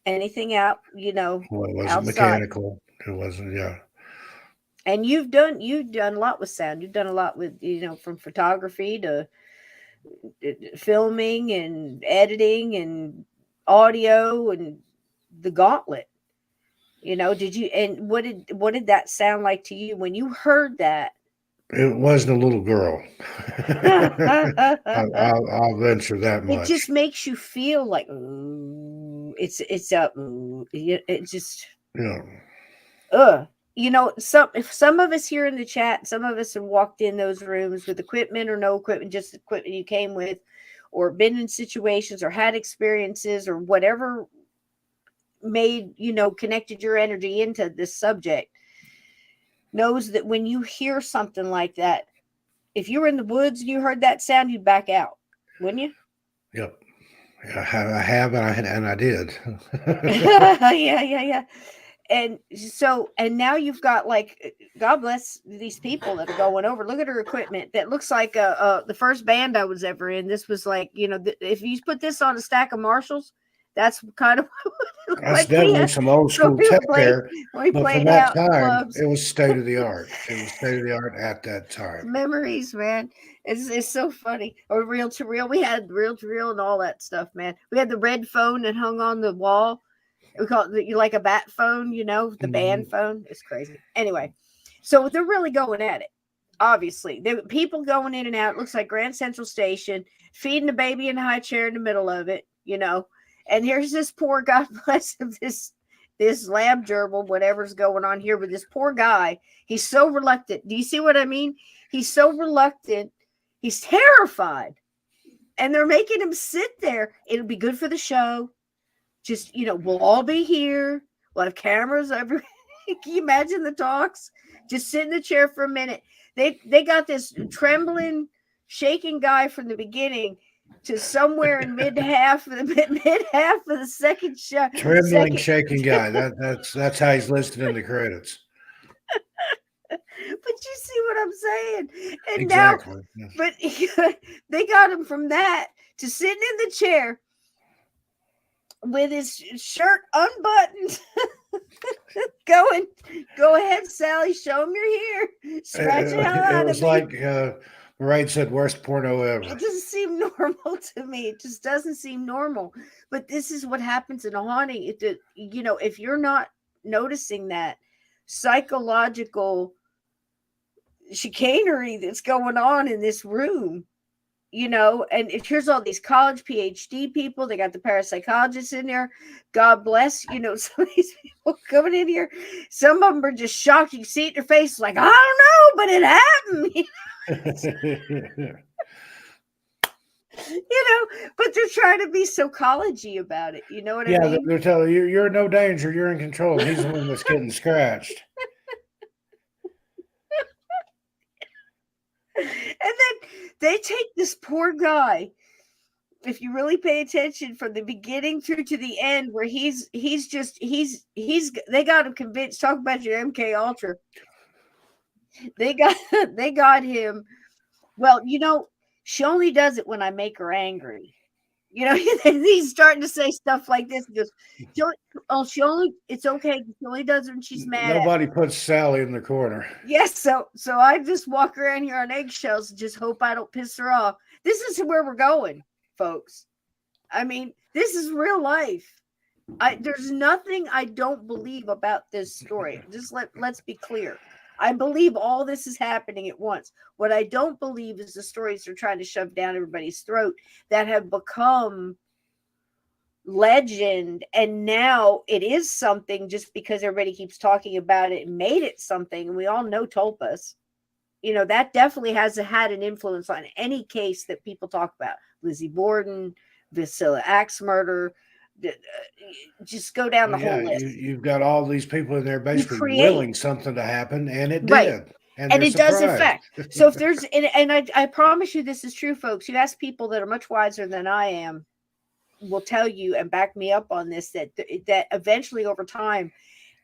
anything out, you know. Well, it wasn't outside. Mechanical. It wasn't, yeah. And you've done a lot with sound. You've done a lot with, you know, from photography to filming and editing and audio and the gauntlet. You know, what did that sound like to you when you heard that? It wasn't a little girl. I'll venture that much. It just makes you feel like it's up. It just You know, if some of us here in the chat, some of us have walked in those rooms with equipment or no equipment, just equipment you came with, or been in situations or had experiences or whatever made, you know, connected your energy into this subject, knows that when you hear something like that, if you were in the woods and you heard that sound, you'd back out, wouldn't you? Yep. I have, and I did. Yeah. And so, and now you've got, like, God bless these people that are going over. Look at her equipment. That looks like the first band I was ever in. This was like, you know, if you put this on a stack of Marshalls, that's kind of That's like definitely some old school tech there. But from that time, it was state of the art. It was state of the art at that time. Memories, man. It's so funny. Or reel to reel. We had reel to reel and all that stuff, man. We had the red phone that hung on the wall. We call it like a bat phone, you know, the band phone. It's crazy. Anyway, so they're really going at it. Obviously, there people going in and out. It looks like Grand Central Station, feeding a baby in a high chair in the middle of it, you know. And here's this poor, God bless him, this lab gerbil, whatever's going on here with this poor guy. He's so reluctant. Do you see what I mean? He's so reluctant. He's terrified. And they're making him sit there. It'll be good for the show. Just, you know, we'll all be here. We'll have cameras everywhere. Can you imagine the talks? Just sit in the chair for a minute. They got this trembling, shaking guy from the beginning to somewhere in mid half of the second show. Trembling, shaking guy. That's how he's listed in the credits. But you see what I'm saying? And exactly. Now, but they got him from that to sitting in the chair with his shirt unbuttoned. Go ahead, Sally. Show him you're here. Scratch the hell out of me. It was like Mairead said, worst porno ever. It doesn't seem normal to me. It just doesn't seem normal. But this is what happens in a haunting. You know, if you're not noticing that psychological chicanery that's going on in this room, you know, and here's all these college PhD people. They got the parapsychologists in there. God bless, you know, some of these people coming in here. Some of them are just shocked. You see it in their face, like, I don't know, but it happened. You know, but they're trying to be so collegey about it. You know what I mean? Yeah, they're telling you, you're in no danger. You're in control. He's the one that's getting scratched. And then they take this poor guy, if you really pay attention from the beginning through to the end, where he's they got him convinced. Talk about your MK Ultra. They got him. Well, you know, she only does it when I make her angry. You know, he's starting to say stuff like this. He goes, it's okay. She only does it when she's mad. Nobody puts Sally in the corner. Yes, so I just walk around here on eggshells and just hope I don't piss her off. This is where we're going, folks. I mean, this is real life. There's nothing I don't believe about this story. Just let's be clear. I believe all this is happening at once. What I don't believe is the stories they're trying to shove down everybody's throat that have become legend, and now it is something just because everybody keeps talking about it and made it something, and we all know Tulpas. That definitely has had an influence on any case that people talk about. Lizzie Borden, Vasilla axe murder, just go down the whole list. You've got all these people in there basically willing something to happen, and it right. did. And it does affect. So if there's, and I promise you this is true, folks. You ask people that are much wiser than I am, will tell you and back me up on this, that eventually over time,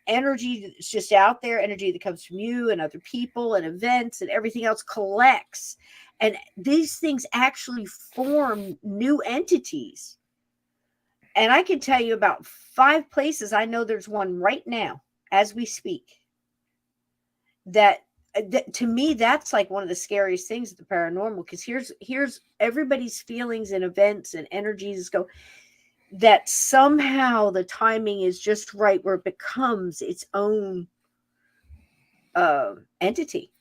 energy that's just out there, energy that comes from you and other people and events and everything else collects. And these things actually form new entities. And I can tell you about 5 places. I know there's one right now as we speak that to me, that's like one of the scariest things of the paranormal, because here's everybody's feelings and events and energies go, that somehow the timing is just right where it becomes its own entity,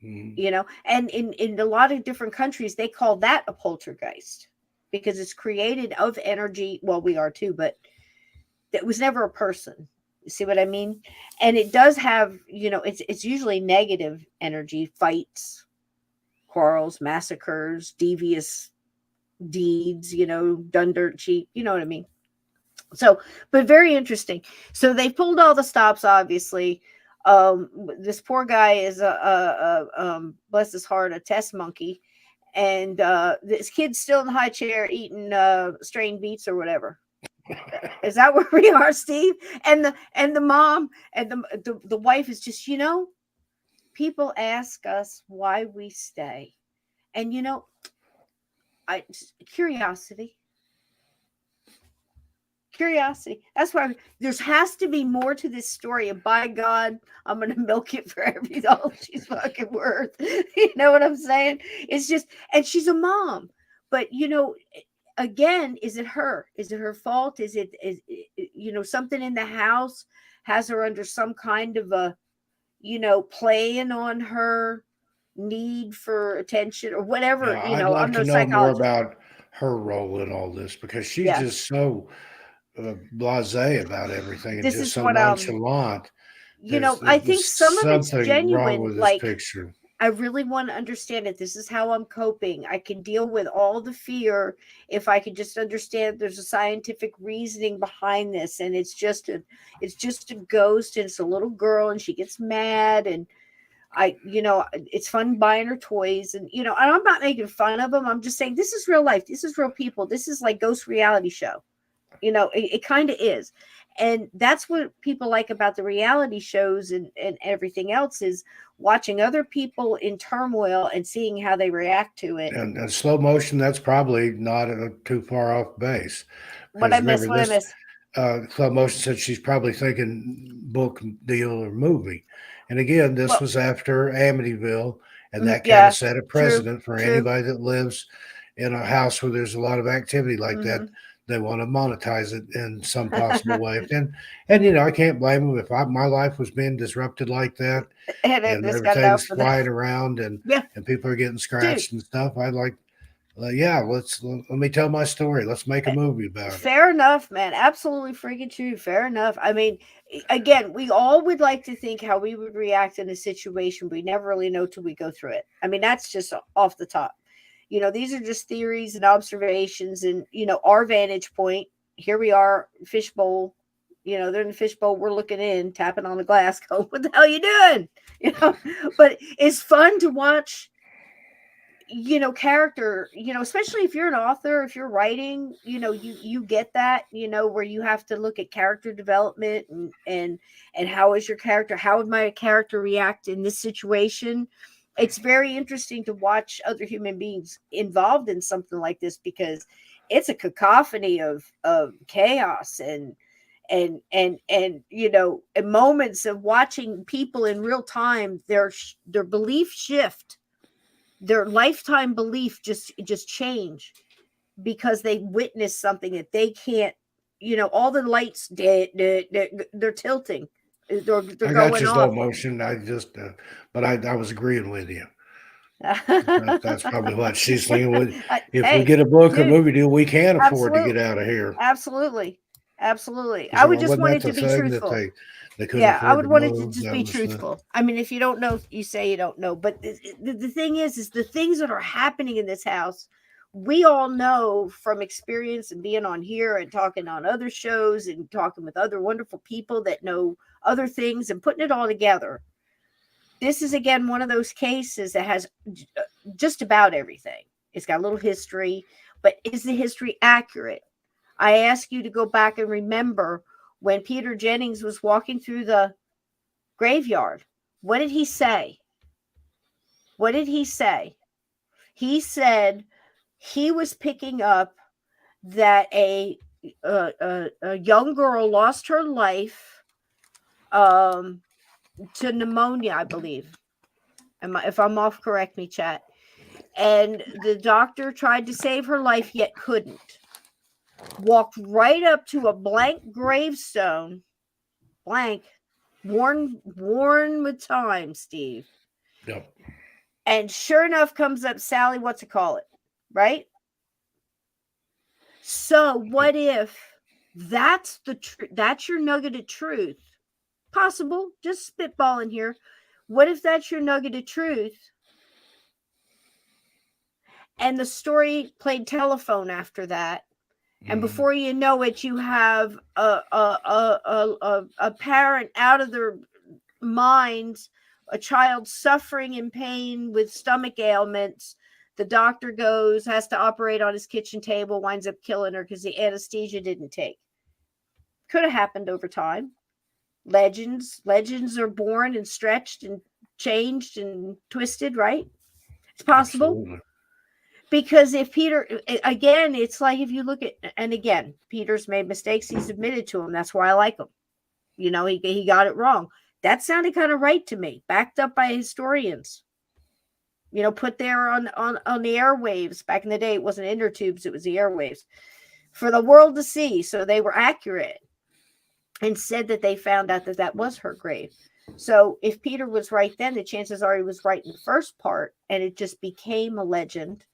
and in a lot of different countries, they call that a poltergeist because it's created of energy. Well, we are too, but it was never a person. You see what I mean? And it does have, it's usually negative energy, fights, quarrels, massacres, devious deeds, done dirt cheap. You know what I mean? So, but very interesting. So they pulled all the stops, obviously. This poor guy is bless his heart, a test monkey. And this kid's still in the high chair eating strained beets or whatever. Is that where we are, Steve? And the mom and the wife is just, people ask us why we stay. And curiosity. That's why there has to be more to this story. And by God, I'm going to milk it for every dollar she's fucking worth. You know what I'm saying? It's just, and she's a mom, but again, is it her? Is it her fault? Is something in the house has her under some kind of a, playing on her need for attention or whatever? Yeah, I'd like I'm no to know psychologist. more about her role in all this, because she's just so blasé about everything and This just is so what nonchalant. I think some of it's something genuine. wrong with this picture. I really want to understand it. This is how I'm coping. I can deal with all the fear if I can just understand there's a scientific reasoning behind this, and it's just a ghost, and it's a little girl, and she gets mad, and it's fun buying her toys, and and I'm not making fun of them. I'm just saying this is real life. This is real people. This is like ghost reality show. It kind of is. And that's what people like about the reality shows and everything else, is watching other people in turmoil and seeing how they react to it. And slow motion, that's probably not a too far off base. What I miss? Slow motion said she's probably thinking book deal or movie. And again, this was after Amityville, and that kind of set a precedent for anybody that lives in a house where there's a lot of activity like that. They want to monetize it in some possible way. And I can't blame them. If my life was being disrupted like that, and everything's flying around and people are getting scratched and stuff, I'd like, let me tell my story. Let's make a movie about it. Fair enough, man. Absolutely freaking true. Fair enough. I mean, again, we all would like to think how we would react in a situation. We never really know till we go through it. I mean, that's just off the top. These are just theories and observations and, our vantage point. Here we are, fishbowl. They're in the fishbowl. We're looking in, tapping on the glass, going, what the hell are you doing? But it's fun to watch, character, especially if you're an author, if you're writing, you get that, where you have to look at character development and how is your character, how would my character react in this situation? It's very interesting to watch other human beings involved in something like this, because it's a cacophony of chaos and moments of watching people in real time, their belief shift, their lifetime belief just change because they witnessed something that they can't, all the lights, they're tilting. They're I got going your off. slow motion. I just, but I was agreeing with you. That's probably what she's thinking. If Hey, we get a book or dude, movie deal, we can afford to get absolutely. out of here. Absolutely. Absolutely. I So would just wasn't want that it to the be thing that truthful. they couldn't Yeah, I afford would to want it to move? just That be was truthful. I mean, if you don't know, you say you don't know. But the thing is the things that are happening in this house, we all know from experience and being on here and talking on other shows and talking with other wonderful people that know other things and putting it all together. This is, again, one of those cases that has just about everything. It's got a little history, but is the history accurate? I ask you to go back and remember when Peter Jennings was walking through the graveyard. What did he say? What did he say? He said he was picking up that a young girl lost her life to pneumonia, I believe. If I'm off, correct me, chat. And the doctor tried to save her life, yet couldn't. Walked right up to a blank gravestone, blank, worn with time, Steve. Yep. And sure enough, comes up Sallie, what's it call it, right? So what if that's that's your nugget of truth? Possible, just spitballing here. What if that's your nugget of truth? And the story played telephone after that. And before you know it, you have a parent out of their minds, a child suffering in pain with stomach ailments. The doctor has to operate on his kitchen table, winds up killing her because the anesthesia didn't take. Could have happened over time. Legends are born and stretched and changed and twisted, right? It's possible. Absolutely. Because if Peter, again, it's like if you look at, and again, Peter's made mistakes. He's admitted to them. That's why I like him. You know, he got it wrong. That sounded kind of right to me, backed up by historians. You know, put there on the airwaves. Back in the day, it wasn't inner tubes, it was the airwaves. For the world to see. So they were accurate and said that they found out that was her grave. So if Peter was right then, the chances are he was right in the first part, and it just became a legend.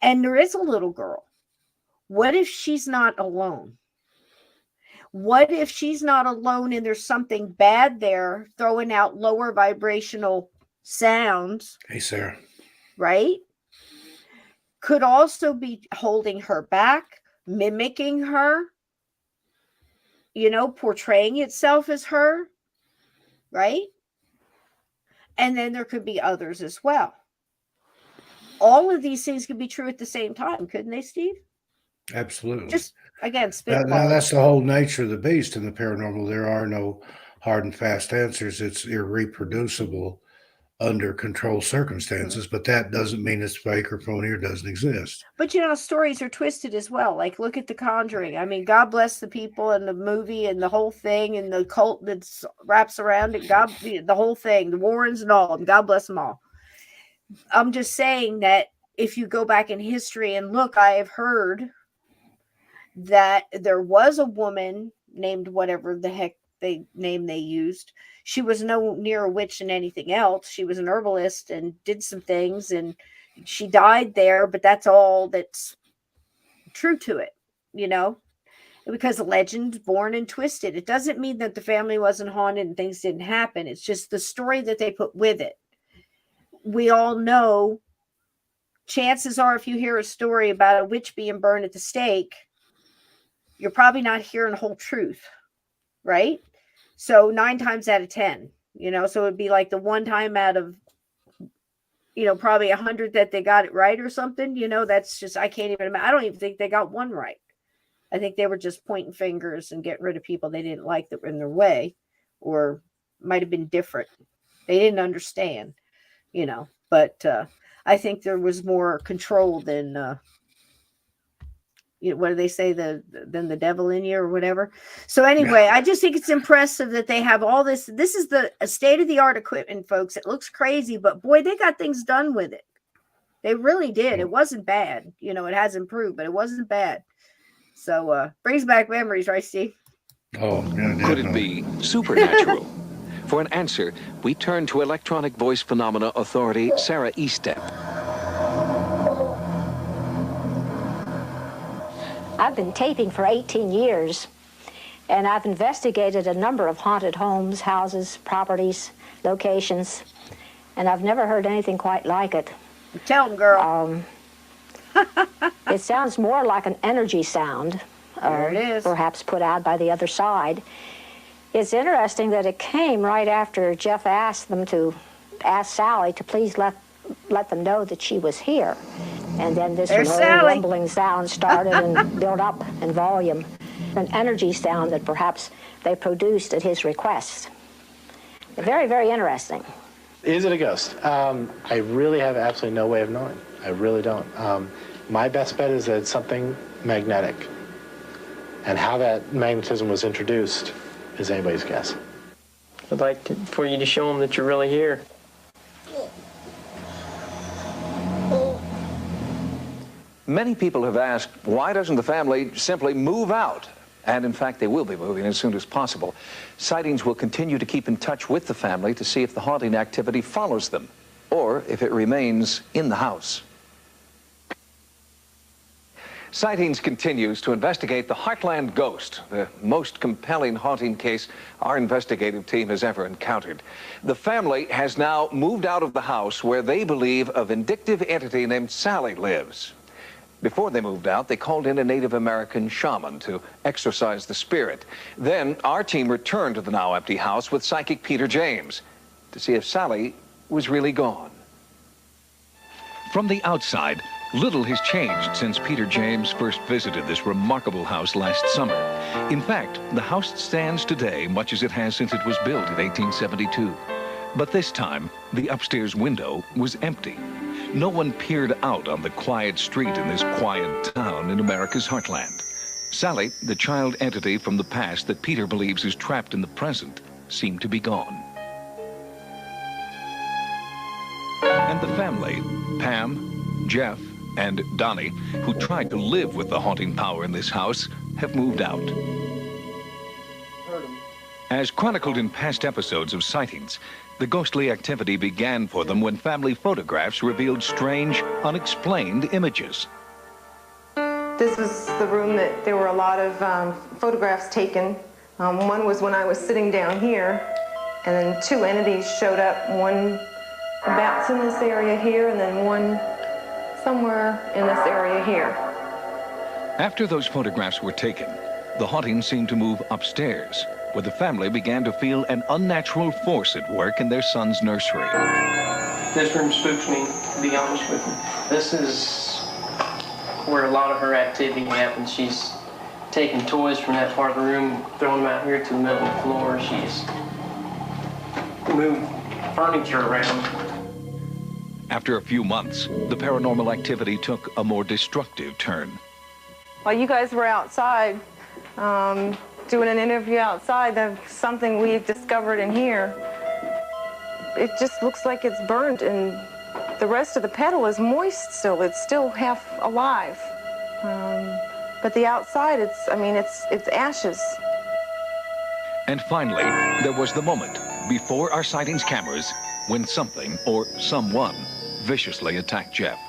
And there is a little girl. What if she's not alone? What if she's not alone and there's something bad there throwing out lower vibrational sounds? Hey, Sarah. Right? Could also be holding her back, mimicking her, you know, portraying itself as her, right? And then there could be others as well. All of these things could be true at the same time, couldn't they, Steve? Absolutely. Just, again, now that's the whole nature of the beast in the paranormal. There are no hard and fast answers. It's irreproducible under controlled circumstances, but that doesn't mean it's fake or phony or doesn't exist. But, you know, stories are twisted as well. Like, look at The Conjuring. I mean, God bless the people in the movie and the whole thing and the cult that wraps around it. God, the whole thing, the Warrens and all of them. God bless them all. I'm just saying that if you go back in history and look, I have heard that there was a woman named whatever the heck name they used. She was no near a witch than anything else. She was an herbalist and did some things, and she died there, but that's all that's true to it, you know, because legend's born and twisted. It doesn't mean that the family wasn't haunted and things didn't happen. It's just the story that they put with it. We all know, chances are, if you hear a story about a witch being burned at the stake, you're probably not hearing the whole truth, right? So 9 times out of 10, you know, so it'd be like the one time out of, you know, probably 100 that they got it right or something, you know. That's just, I can't even imagine. I don't even think they got one right. I think they were just pointing fingers and getting rid of people they didn't like that were in their way, or might have been different. They didn't understand, you know, but I think there was more control than, you know, what do they say, than the devil in you or whatever. So anyway, I just think it's impressive that they have all this. This is the state-of-the-art equipment, folks. It looks crazy, but boy, they got things done with it. They really did. It wasn't bad. You know, it has improved, but it wasn't bad. So brings back memories, right, Steve? Oh, yeah, could it be supernatural? For an answer, we turn to electronic voice phenomena authority Sarah Estep. I've been taping for 18 years, and I've investigated a number of haunted homes, houses, properties, locations, and I've never heard anything quite like it. Tell them, girl. It sounds more like an energy sound, there it is. Perhaps put out by the other side. It's interesting that it came right after Jeff asked Sallie to please let them know that she was here. And then this rumbling sound started and built up in volume. An energy sound that perhaps they produced at his request. Very, very interesting. Is it a ghost? I really have absolutely no way of knowing. I really don't. My best bet is that it's something magnetic. And how that magnetism was introduced is anybody's guess. I'd like for you to show them that you're really here. Many people have asked, why doesn't the family simply move out? And in fact, they will be moving as soon as possible. Sightings will continue to keep in touch with the family to see if the haunting activity follows them, or if it remains in the house. Sightings continues to investigate the Heartland Ghost, the most compelling haunting case our investigative team has ever encountered. The family has now moved out of the house where they believe a vindictive entity named Sallie lives. Before they moved out, they called in a Native American shaman to exorcise the spirit. Then our team returned to the now empty house with psychic Peter Jennings to see if Sallie was really gone. From the outside, little has changed since Peter Jennings first visited this remarkable house last summer. In fact, the house stands today much as it has since it was built in 1872. But this time, the upstairs window was empty. No one peered out on the quiet street in this quiet town in America's heartland. Sallie, the child entity from the past that Peter believes is trapped in the present, seemed to be gone. And the family, Pam, Jeff, and Donnie, who tried to live with the haunting power in this house, have moved out. As chronicled in past episodes of Sightings, the ghostly activity began for them when family photographs revealed strange, unexplained images. This was the room that there were a lot of photographs taken. One was when I was sitting down here, and then two entities showed up, one about in this area here, and then one somewhere in this area here. After those photographs were taken, the haunting seemed to move upstairs, where the family began to feel an unnatural force at work in their son's nursery. This room spooks me, to be honest with you. This is where a lot of her activity happens. She's taking toys from that part of the room, throwing them out here to the middle of the floor. She's moved furniture around. After a few months, the paranormal activity took a more destructive turn. While you guys were outside, doing an interview outside of something we've discovered in here. It just looks like it's burned, and the rest of the petal is moist still. It's still half alive. But the outside, it's ashes. And finally, there was the moment before our Sightings cameras when something or someone viciously attacked Jeff.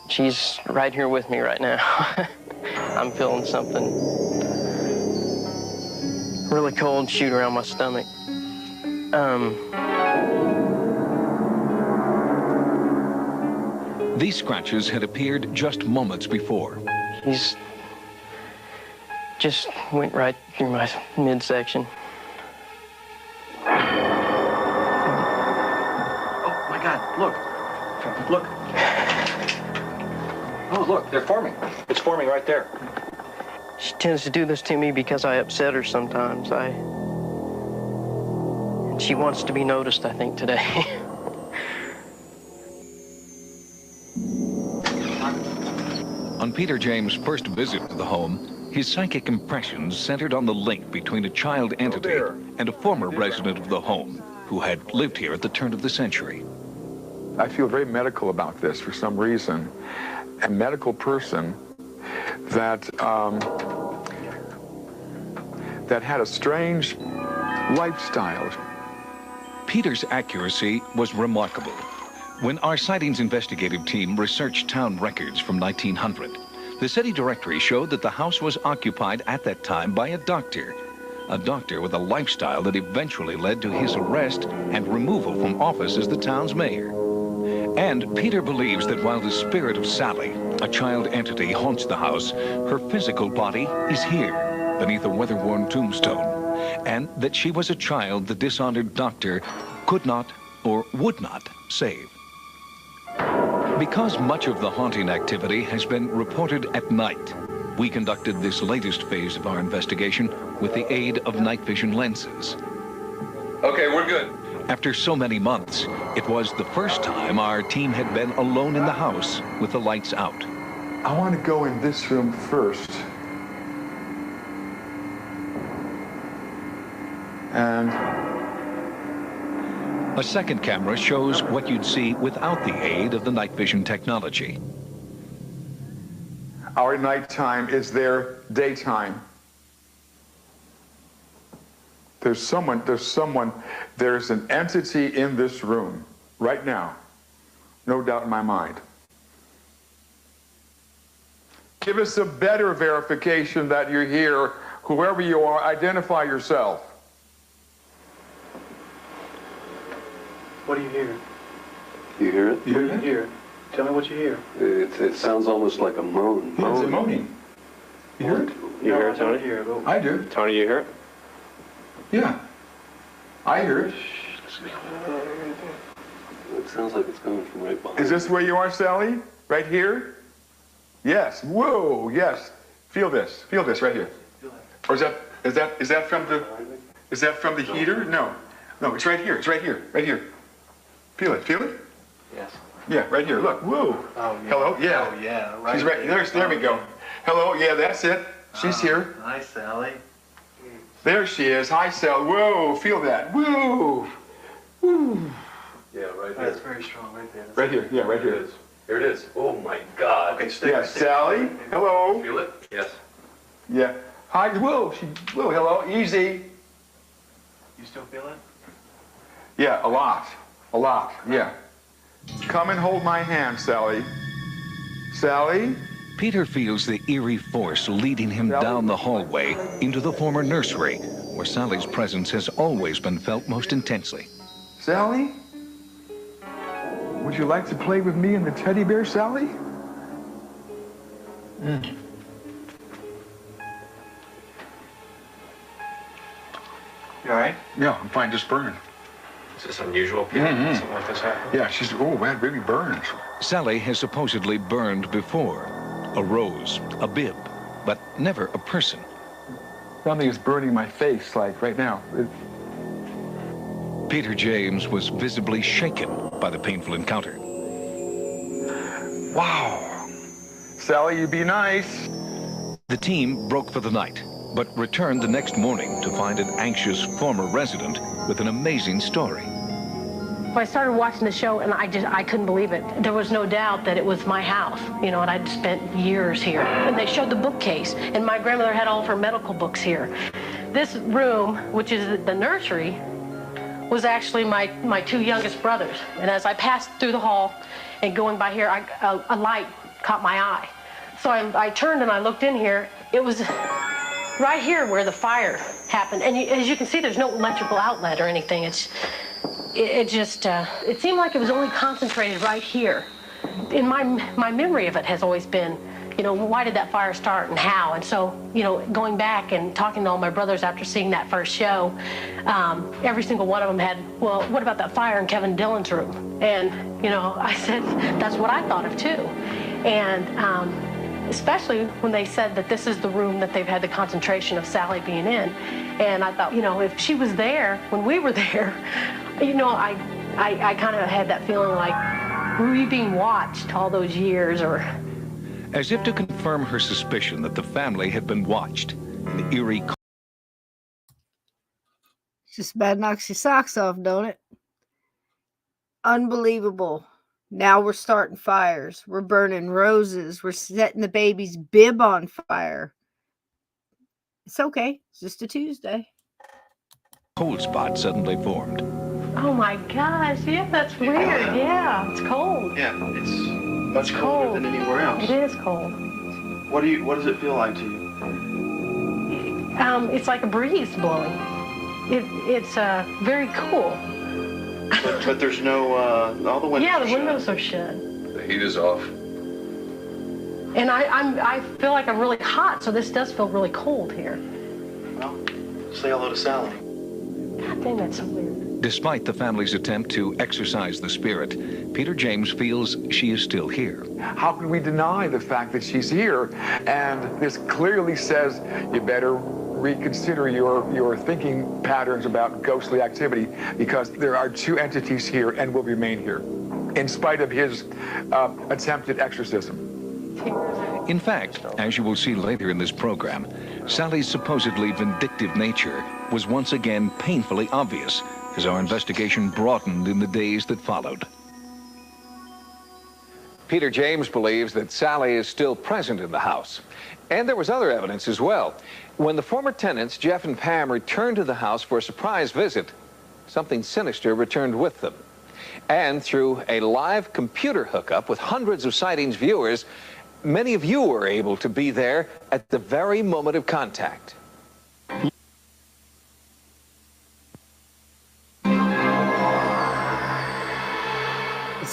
She's right here with me right now. I'm feeling something really cold shoot around my stomach. These scratches had appeared just moments before. He's just went right through my midsection. Oh my God, look. Look. Oh, look, they're forming. It's forming right there. She tends to do this to me because I upset her sometimes. She wants to be noticed, I think, today. On Peter Jennings' first visit to the home, his psychic impressions centered on the link between a child entity and a former resident of the home who had lived here at the turn of the century. I feel very medical about this for some reason. A medical person that that had a strange lifestyle. Peter's accuracy was remarkable. When our sightings investigative team researched town records from 1900, the city directory showed that the house was occupied at that time by a doctor with a lifestyle that eventually led to his arrest and removal from office as the town's mayor. And Peter believes that while the spirit of Sallie, a child entity, haunts the house, her physical body is here, beneath a weather-worn tombstone, and that she was a child the dishonored doctor could not or would not save. Because much of the haunting activity has been reported at night, we conducted this latest phase of our investigation with the aid of night vision lenses. Okay, we're good. After so many months, it was the first time our team had been alone in the house with the lights out. I want to go in this room first. And a second camera shows what you'd see without the aid of the night vision technology. our nighttime is their daytime. There's an entity in this room right now, no doubt in my mind. Give us a better verification that you're here. Whoever you are, identify yourself. What do you hear? You hear it? You hear it? Hear it. Tell me what you hear. It sounds almost like a moan. Yeah, it's a moaning. You hear it? You hear it, Tony? I do. Tony, you hear it? Yeah. I hear it. It sounds like it's coming from right behind. Is this where you are, Sallie? Right here? Yes. Whoa, yes. Feel this. Feel this right here. Or is that from the heater? No. No, it's right here. It's right here. Right here. Feel it. Feel it? Yes. Yeah, right here. Look. Whoa. Oh, yeah. Hello? Yeah. Oh, yeah. Right. She's right there we go. Hello? Yeah, that's it. She's here. Hi, Sallie. There she is. Hi, Sal. Whoa, feel that. Whoa. Woo. Yeah, right here. That's very strong right there. Right here. Yeah, right here. Here it is. Oh my God. Okay, stay. Yeah, Sallie. Hello. Feel it? Yes. Yeah. Hi. Whoa. Whoa. Hello. Easy. You still feel it? Yeah, a lot. A lot. Yeah. Come and hold my hand, Sallie. Sallie? Peter feels the eerie force leading him down the hallway into the former nursery, where Sallie's presence has always been felt most intensely. Sallie? Would you like to play with me and the teddy bear, Sallie? Mm. You all right? Yeah, I'm fine. Just burning. Is this unusual? Something like this happen? Yeah, she's, oh, man, really burns. Sallie has supposedly burned before. A rose, a bib, but never a person. Something is burning my face, like right now. Peter James was visibly shaken by the painful encounter. Wow. Sallie, you be nice. The team broke for the night, but returned the next morning to find an anxious former resident with an amazing story. I started watching the show and I couldn't believe it. There was no doubt that it was my house, you know, and I'd spent years here. And they showed the bookcase, and my grandmother had all of her medical books here. This room, which is the nursery, was actually my two youngest brothers. And as I passed through the hall and going by here, a light caught my eye. So I turned and I looked in here. It was right here where the fire happened. And as you can see, there's no electrical outlet or anything. It seemed like it was only concentrated right here. In my memory of it has always been, you know, why did that fire start and how? And so, you know, going back and talking to all my brothers after seeing that first show, every single one of them had, well, what about that fire in Kevin Dillon's room? And, you know, I said, that's what I thought of too. And especially when they said that this is the room that they've had the concentration of Sallie being in. And I thought, you know, if she was there when we were there, you know, I kind of had that feeling like, were we being watched all those years? Or as if to confirm her suspicion that the family had been watched, an eerie... Just about knocks your socks off, don't it? Unbelievable. Now we're starting fires. We're burning roses. We're setting the baby's bib on fire. It's okay. It's just a Tuesday. Cold spot suddenly formed. Oh my gosh, yeah, that's weird. Yeah, it's cold. Yeah, it's much colder than anywhere else. It is cold. What does it feel like to you? It's like a breeze blowing. It's very cool. But there's no, all the windows Yeah, the are shut. windows are shut. The heat is off. And I feel like I'm really hot, so this does feel really cold here. Well, say hello to Sallie. God dang, that's so weird. Despite the family's attempt to exorcise the spirit, Peter James feels she is still here. How can we deny the fact that she's here? And this clearly says you better reconsider your thinking patterns about ghostly activity, because there are two entities here and will remain here, in spite of his attempted exorcism. In fact, as you will see later in this program, Sallie's supposedly vindictive nature was once again painfully obvious as our investigation broadened in the days that followed. Peter James believes that Sallie is still present in the house. And there was other evidence as well. When the former tenants, Jeff and Pam, returned to the house for a surprise visit, something sinister returned with them. And through a live computer hookup with hundreds of Sightings viewers, many of you were able to be there at the very moment of contact.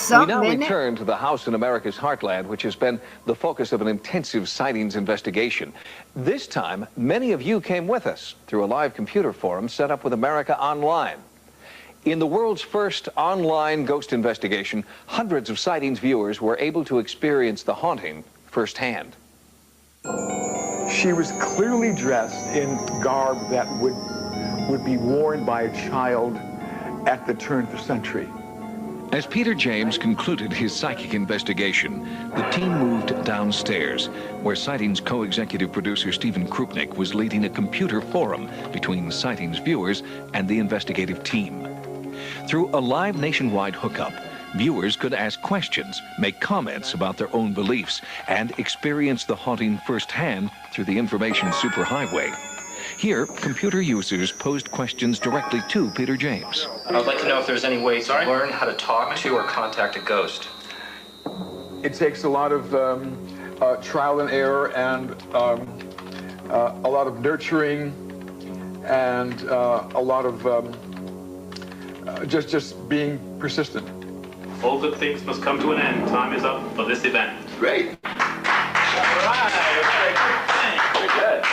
We now return to the house in America's heartland, which has been the focus of an intensive Sightings investigation. This time, many of you came with us through a live computer forum set up with America Online. In the world's first online ghost investigation, hundreds of Sightings viewers were able to experience the haunting firsthand. She was clearly dressed in garb that would be worn by a child at the turn of the century. As Peter James concluded his psychic investigation, the team moved downstairs, where Sightings co-executive producer Stephen Krupnik was leading a computer forum between Sightings viewers and the investigative team. Through a live nationwide hookup, viewers could ask questions, make comments about their own beliefs, and experience the haunting firsthand through the information superhighway. Here, computer users posed questions directly to Peter James. I would like to know if there's any way to learn how to talk to or contact a ghost. It takes a lot of trial and error and a lot of nurturing and a lot of just being persistent. All good things must come to an end. Time is up for this event. Great.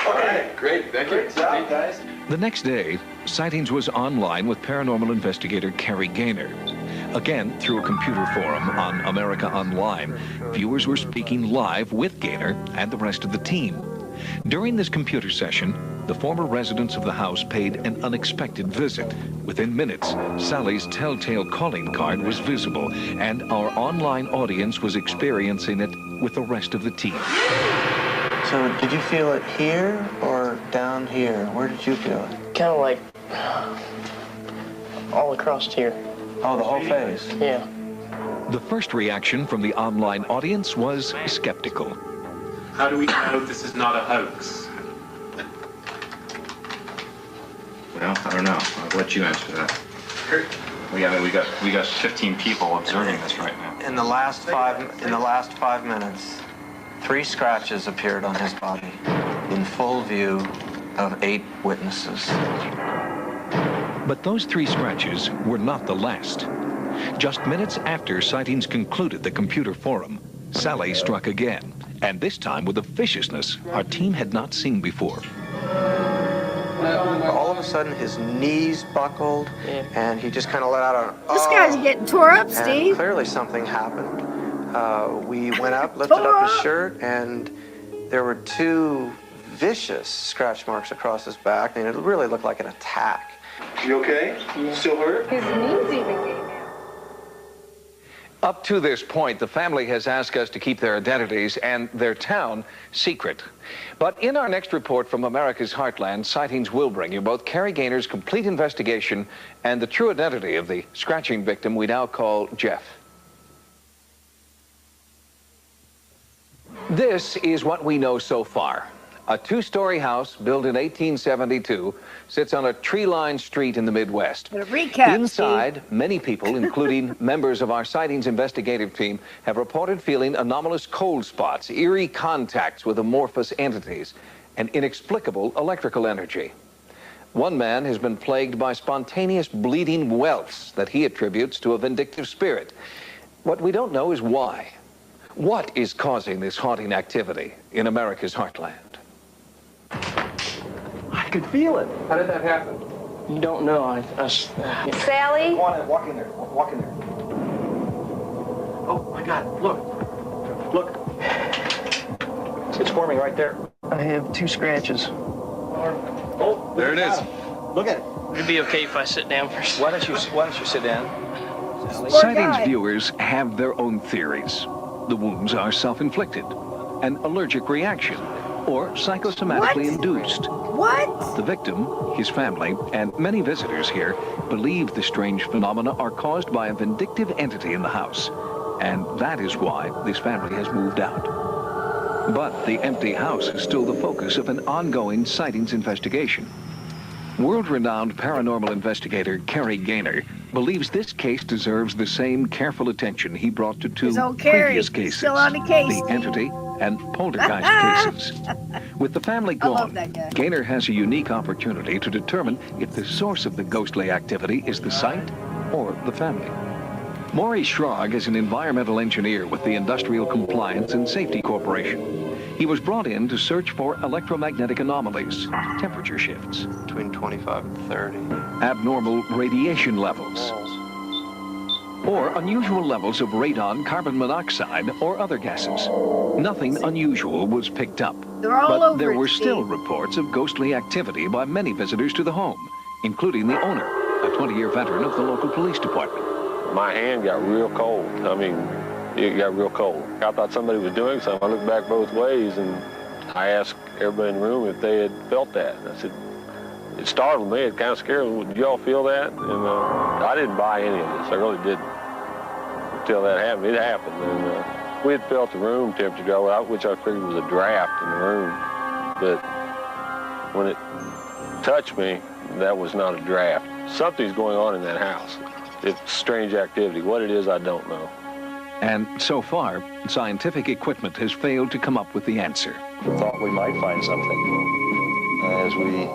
All right, great. Thank you. Great job, guys. The next day, Sightings was online with paranormal investigator Carrie Gaynor. Again, through a computer forum on America Online, viewers were speaking live with Gaynor and the rest of the team. During this computer session, the former residents of the house paid an unexpected visit. Within minutes, Sallie's telltale calling card was visible, and our online audience was experiencing it with the rest of the team. So did you feel it here or down here? Where did you feel it? Kind of like all across here. Oh, the whole face? Yeah. The first reaction from the online audience was skeptical. How do we know this is not a hoax? Well, I don't know. I'll let you answer that. We got 15 people observing this right now. In the last 5 minutes, 3 scratches appeared on his body in full view of 8 witnesses. But those 3 scratches were not the last. Just minutes after Sightings concluded the computer forum, Sallie struck again, and this time with a viciousness our team had not seen before. All of a sudden, his knees buckled, and he just kind of let out a... This guy's getting tore up, and Steve. Clearly something happened. We went up, lifted up his shirt, and there were 2 vicious scratch marks across his back. I mean, it really looked like an attack. You okay? Still hurt? His knees even gave out. Up to this point, the family has asked us to keep their identities and their town secret. But in our next report from America's Heartland, Sightings will bring you both Carrie Gaynor's complete investigation and the true identity of the scratching victim we now call Jeff. This is what we know so far. A two-story house built in 1872 sits on a tree-lined street in the Midwest. Recap, Inside, many people, including members of our Sightings investigative team, have reported feeling anomalous cold spots, eerie contacts with amorphous entities, and inexplicable electrical energy. One man has been plagued by spontaneous bleeding welts that he attributes to a vindictive spirit. What we don't know is why. What is causing this haunting activity in America's heartland? I could feel it. How did that happen? You don't know. Sallie? Go on in, walk in there. Walk in there. Oh my God, look. Look. It's forming right there. I have 2 scratches. Oh, there it is. Look at it. Would it be okay if I sit down first? Why don't you sit down? Sightings viewers have their own theories. The wounds are self-inflicted, an allergic reaction, or psychosomatically induced. What? The victim, his family, and many visitors here believe the strange phenomena are caused by a vindictive entity in the house, and that is why this family has moved out. But the empty house is still the focus of an ongoing Sightings investigation. World-renowned paranormal investigator Carrie Gaynor believes this case deserves the same careful attention he brought to 2 previous cases, still on the case, the entity and poltergeist cases. With the family gone, Gaynor has a unique opportunity to determine if the source of the ghostly activity is the site or the family. Maury Schrog is an environmental engineer with the Industrial Compliance and Safety Corporation. He was brought in to search for electromagnetic anomalies, temperature shifts, Between 25 and 30. abnormal radiation levels, or unusual levels of radon, carbon monoxide, or other gases. Nothing unusual was picked up, but there were still reports of ghostly activity by many visitors to the home, including the owner, a 20-year veteran of the local police department. My hand got real cold. I mean, it got real cold. I thought somebody was doing something. I looked back both ways, and I asked everybody in the room if they had felt that. And I said, it startled me. It kind of scared me. Did y'all feel that? And I didn't buy any of this. I really didn't. Until that happened. It happened. And we had felt the room temperature go out, which I figured was a draft in the room. But when it touched me, that was not a draft. Something's going on in that house. It's strange activity. What it is, I don't know. And so far, scientific equipment has failed to come up with the answer. Thought we might find something as we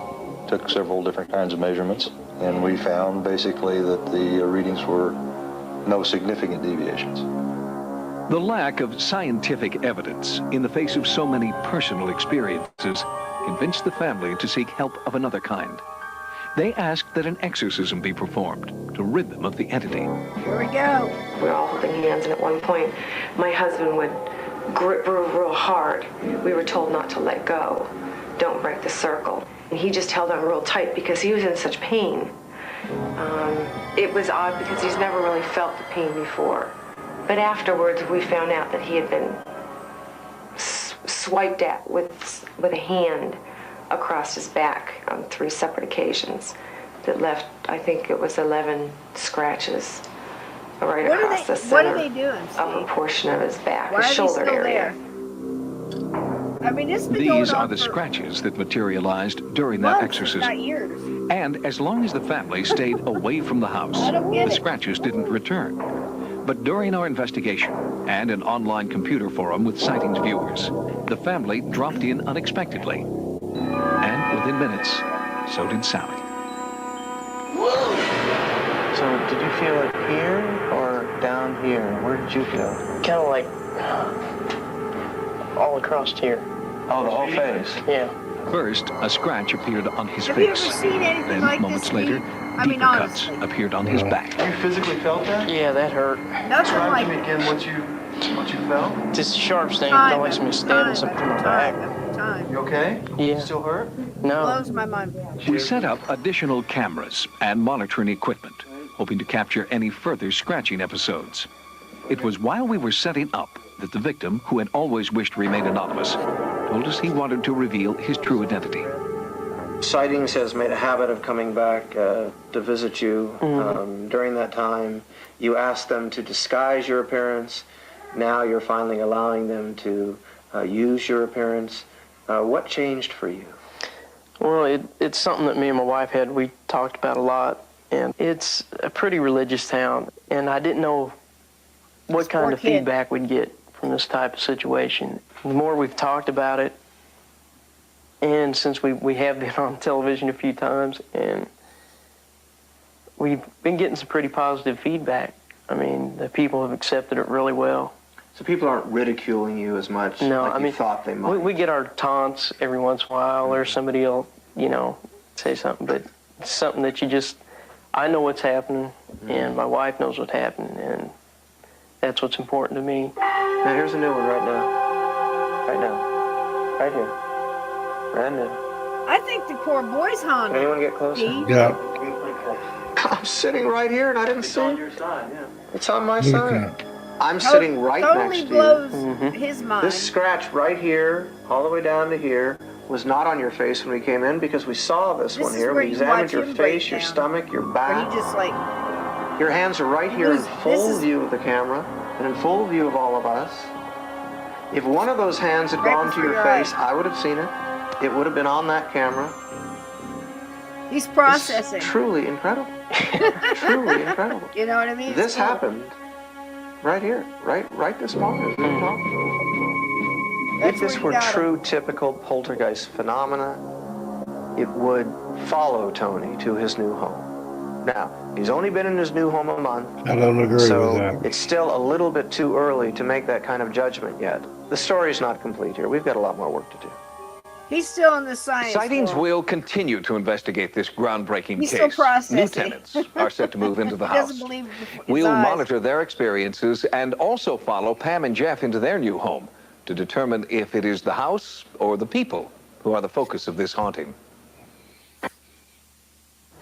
took several different kinds of measurements, and we found basically that the readings were no significant deviations. The lack of scientific evidence in the face of so many personal experiences convinced the family to seek help of another kind. They asked that an exorcism be performed to rid them of the entity. Here we go. We were all holding hands, and at one point, my husband would grip real hard. We were told not to let go. Don't break the circle. And he just held on real tight because he was in such pain. It was odd because he's never really felt the pain before. But afterwards, we found out that he had been swiped at with a hand across his back on 3 separate occasions that left, I think it was 11 scratches right across the center. What are they doing, upper portion of his back, Why his are shoulder they still area. there? I mean, it's been going These on are the for scratches that materialized during that months, exorcism. not years. And as long as the family stayed away from the house, I don't get the it. scratches didn't return. But during our investigation and an online computer forum with Sightings viewers, the family dropped in unexpectedly. And within minutes, so did Sallie. So did you feel it here or down here? Where did you feel? Kind of like all across here. Oh, the whole face? Yeah. First, a scratch appeared on his Have you ever face. seen anything Then, like moments this, later, Steve? I mean, deeper cuts honestly. appeared on his back. You physically felt that? Yeah, that hurt. Nothing Describe like to me again what you felt? This sharp sting time felt like somebody stabbing after something in my time back. after time. You okay? Yeah. Still hurt? No. Blows my mind. We set up additional cameras and monitoring equipment, hoping to capture any further scratching episodes. It was while we were setting up that the victim, who had always wished to remain anonymous, told us he wanted to reveal his true identity. Sightings has made a habit of coming back to visit you. During that time, you asked them to disguise your appearance. Now you're finally allowing them to use your appearance. What changed for you? Well, it's something that me and my wife we talked about a lot, and it's a pretty religious town, and I didn't know what kind of feedback we'd get from this type of situation. The more we've talked about it, and since we have been on television a few times, and we've been getting some pretty positive feedback. I mean, the people have accepted it really well. So people aren't ridiculing you as much like you thought they might? We get our taunts every once in a while, or somebody will, say something, but it's something that I know what's happening, and my wife knows what's happening, and that's what's important to me. Now here's a new one right now. Right now. Right here. Brand new. I think the poor boy's haunted. Can anyone get closer? Yeah. I'm sitting right here and I didn't see it. It's on your side, yeah. It's on my Look side. at I'm sitting right totally next to blows you. his mind. This scratch right here, all the way down to here, was not on your face when we came in because we saw this one here. We examined your face, your stomach, your back. He just like... Your hands are right here in full view of the camera and in full view of all of us. If one of those hands had gone to your face, I would have seen it. It would have been on that camera. He's processing. It's truly incredible. Truly incredible. You know what I mean? This happened right here, right this moment. If this were true, typical poltergeist phenomena, it would follow Tony to his new home. Now, he's only been in his new home a month. I don't agree with that. It's still a little bit too early to make that kind of judgment yet. The story's not complete here. We've got a lot more work to do. He's still in the science. Sightings world. will continue to investigate this groundbreaking He's case. still processing. New tenants are set to move into the He house. doesn't believe his We'll eyes. monitor their experiences and also follow Pam and Jeff into their new home to determine if it is the house or the people who are the focus of this haunting.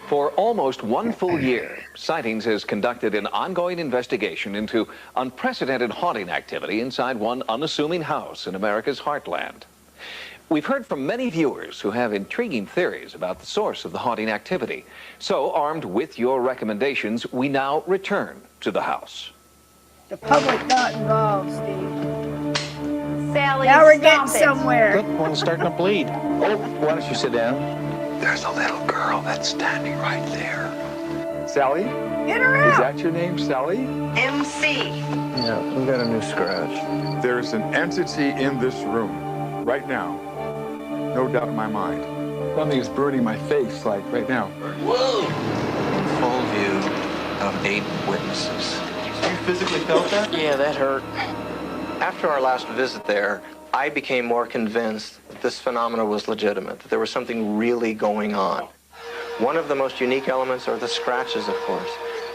For almost one full year, Sightings has conducted an ongoing investigation into unprecedented haunting activity inside one unassuming house in America's heartland. We've heard from many viewers who have intriguing theories about the source of the haunting activity. So, armed with your recommendations, we now return to the house. The public got involved, Steve. Sallie, Now we're getting stop it. somewhere. Look, one's starting to bleed. Oh, why don't you sit down? There's a little girl that's standing right there. Sally? Get her Is out. that your name, Sally? MC. Yeah, we got a new scratch. There's an entity in this room right now. No doubt in my mind. Something is burning my face, like right now. Whoa! Full view of 8 witnesses. You physically felt that? Yeah, that hurt. After our last visit there, I became more convinced that this phenomena was legitimate, that there was something really going on. One of the most unique elements are the scratches, of course.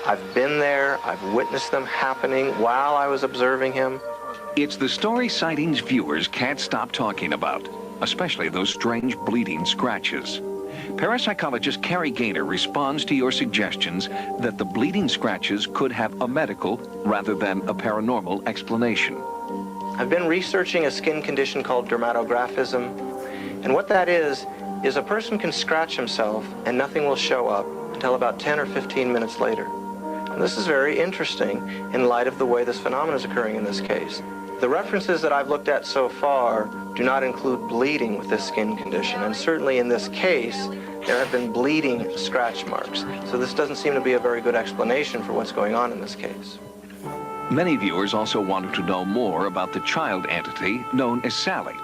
I've been there, I've witnessed them happening while I was observing him. It's the story Sightings viewers can't stop talking about, especially those strange bleeding scratches. Parapsychologist Carrie Gaynor responds to your suggestions that the bleeding scratches could have a medical rather than a paranormal explanation. I've been researching a skin condition called dermatographism, and what that is a person can scratch himself and nothing will show up until about 10 or 15 minutes later. And this is very interesting in light of the way this phenomenon is occurring in this case. The references that I've looked at so far do not include bleeding with this skin condition, and certainly in this case, there have been bleeding scratch marks. So this doesn't seem to be a very good explanation for what's going on in this case. Many viewers also wanted to know more about the child entity known as Sallie.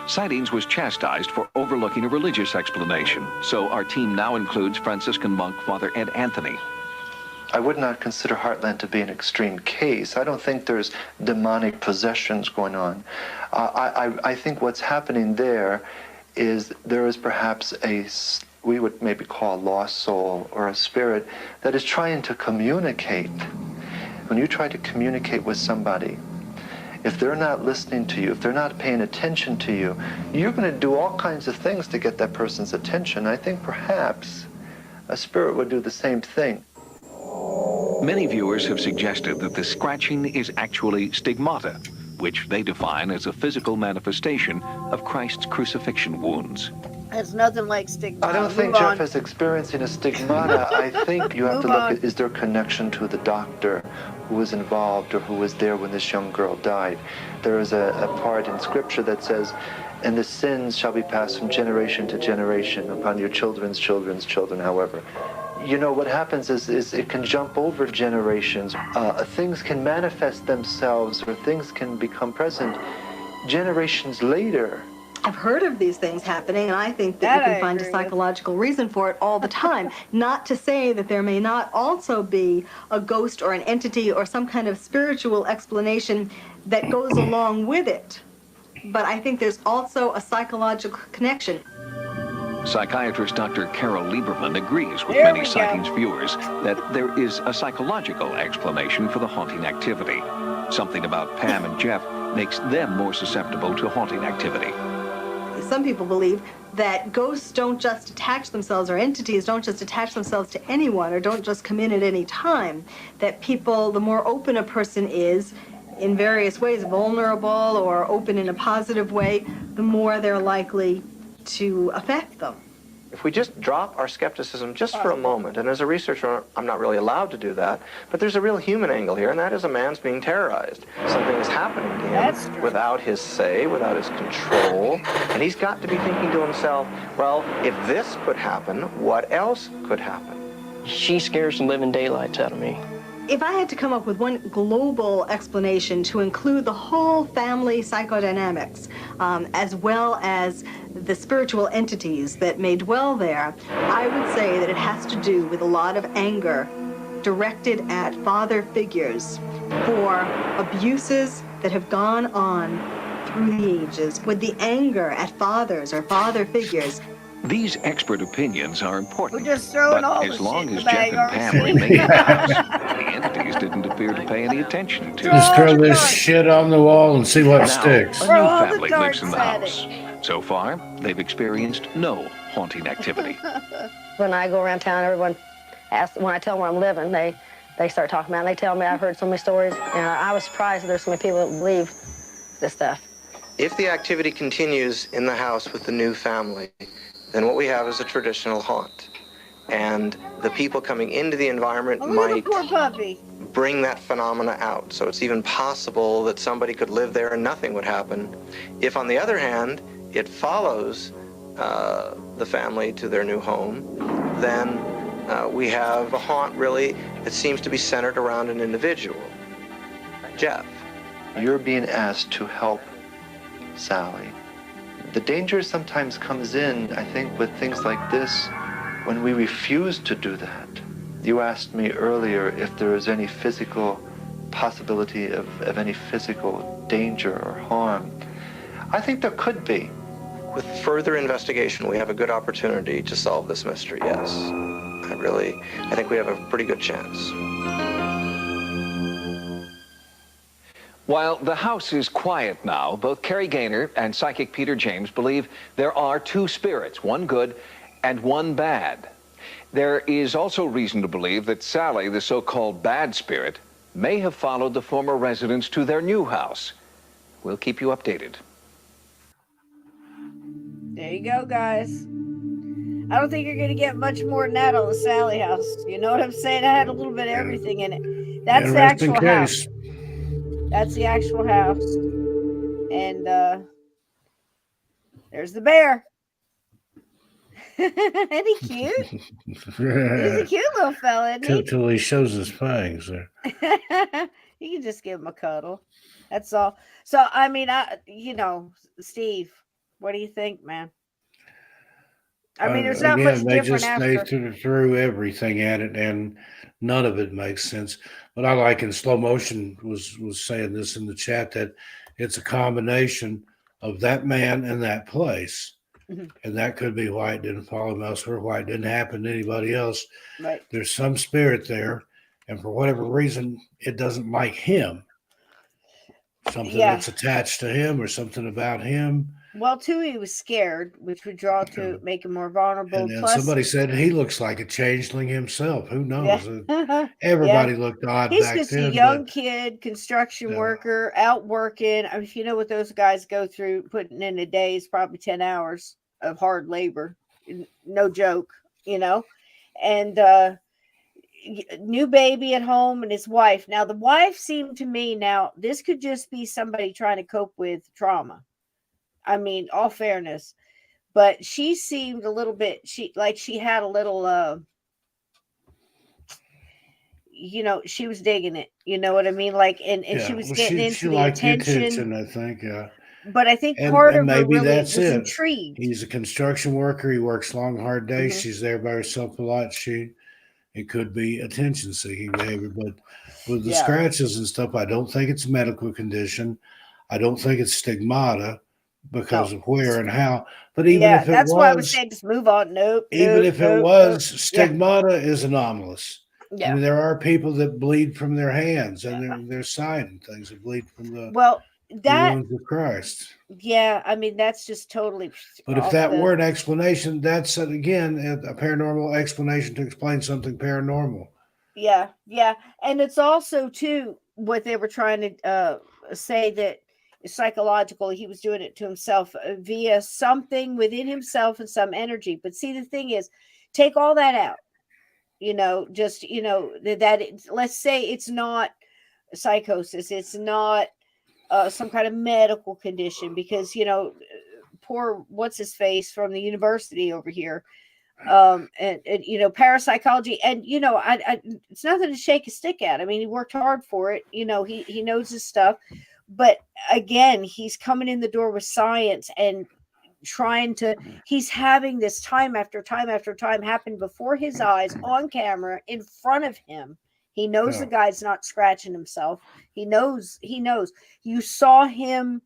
Sightings was chastised for overlooking a religious explanation, so our team now includes Franciscan monk Father Ed Anthony. I would not consider Heartland to be an extreme case. I don't think there's demonic possessions going on. I think what's happening there is perhaps we would maybe call a lost soul or a spirit that is trying to communicate. When you try to communicate with somebody, if they're not listening to you, if they're not paying attention to you, you're going to do all kinds of things to get that person's attention. I think perhaps a spirit would do the same thing. Many viewers have suggested that the scratching is actually stigmata, which they define as a physical manifestation of Christ's crucifixion wounds. It's nothing like stigmata. I don't think Jeff is experiencing a stigmata. I think you have to look at, is there a connection to the doctor who was involved or who was there when this young girl died? There is a part in Scripture that says, and the sins shall be passed from generation to generation upon your children's children's children, however. You know, what happens is it can jump over generations. Things can manifest themselves or things can become present generations later. I've heard of these things happening, and I think that you can find a psychological reason for it all the time. Not to say that there may not also be a ghost or an entity or some kind of spiritual explanation that goes along with it. But I think there's also a psychological connection. Psychiatrist Dr. Carol Lieberman agrees with many Sightings viewers that there is a psychological explanation for the haunting activity. Something about Pam and Jeff makes them more susceptible to haunting activity. Some people believe that ghosts don't just attach themselves, or entities don't just attach themselves to anyone, or don't just come in at any time. That people, the more open a person is, in various ways, vulnerable or open in a positive way, the more they're likely to affect them. If we just drop our skepticism just for a moment, and as a researcher, I'm not really allowed to do that, but there's a real human angle here, and that is a man's being terrorized. Something is happening to him without his say, without his control, and he's got to be thinking to himself, well, if this could happen, what else could happen? She scares the living daylights out of me. If I had to come up with one global explanation to include the whole family psychodynamics, as well as the spiritual entities that may dwell there, I would say that it has to do with a lot of anger directed at father figures for abuses that have gone on through the ages, with the anger at fathers or father figures. These expert opinions are important, We're just throwing but all as the long shit in as the Jeff bag, and aren't we, Pam Steve? remain in the house, the entities didn't appear to pay any attention to Just throw this shit on the wall and see what now, sticks. a new family lives in the house. So far, they've experienced no haunting activity. When I go around town, everyone asks, when I tell them where I'm living, they start talking about it, and they tell me I've heard so many stories, and I was surprised that there's so many people that believe this stuff. If the activity continues in the house with the new family, then what we have is a traditional haunt. And the people coming into the environment might Poor puppy. bring that phenomena out. So it's even possible that somebody could live there and nothing would happen. If, on the other hand, it follows the family to their new home, then we have a haunt really that seems to be centered around an individual. Jeff. You're being asked to help Sallie. The danger sometimes comes in, I think, with things like this, when we refuse to do that. You asked me earlier if there is any physical possibility of any physical danger or harm. I think there could be. With further investigation, we have a good opportunity to solve this mystery, yes. I think we have a pretty good chance. While the house is quiet now, both Carrie Gaynor and psychic Peter James believe there are two spirits, one good and one bad. There is also reason to believe that Sallie, the so-called bad spirit, may have followed the former residents to their new house. We'll keep you updated. There you go, guys. I don't think you're going to get much more than that on the Sallie House. You know what I'm saying? I had a little bit of everything in it. That's the actual house. That's the actual house. And there's the bear. Isn't he cute? He's a cute little fella, isn't he? Till he shows his fangs there. You can just give him a cuddle. That's all. So, I mean, Steve, what do you think, man? I mean, there's not much different after. They threw everything at it, and none of it makes sense. But I like in slow motion was saying this in the chat that it's a combination of that man and that place. Mm-hmm. And that could be why it didn't follow him elsewhere, why it didn't happen to anybody else. Right. There's some spirit there, and for whatever reason, it doesn't like him. Something that's attached to him or something about him. Well, too, he was scared, which would draw to make him more vulnerable. And then somebody said he looks like a changeling himself. Who knows? Yeah. Everybody looked odd He's back just then. a young kid, construction worker, out working. I mean, if you know what those guys go through, putting in a day is probably 10 hours. of hard labor. No joke, and new baby at home and his wife. Now, the wife seemed to me, now, this could just be somebody trying to cope with trauma. I mean, all fairness. But she seemed a little bit, she had a little, she was digging it. You know what I mean? Like, and she was getting into the liked attention. I think, yeah. But I think part of her maybe really that's was it. intrigued. He's a construction worker. He works long, hard days. Mhm. She's there by herself a lot. It could be attention-seeking behavior, but with the scratches and stuff, I don't think it's a medical condition. I don't think it's stigmata because of where and how. But even if it that's was, why I was saying just move on. Nope. even if it was, stigmata is anomalous. Yeah. I mean, there are people that bleed from their hands, and there's sign and things that bleed from the wounds of Christ. Yeah, I mean, that's just totally. But if that were an explanation, that's again a paranormal explanation to explain something paranormal. Yeah, and it's also too what they were trying to say, that psychological. He was doing it to himself via something within himself and some energy. But see, the thing is, take all that out. Let's say it's not psychosis. It's not some kind of medical condition, because poor what's his face from the university over here, and parapsychology, and I it's nothing to shake a stick at. I mean, he worked hard for it. He knows his stuff, but again, he's coming in the door with science and he's having this time after time after time happen before his eyes on camera in front of him. He knows the guy's not scratching himself. He knows. You saw him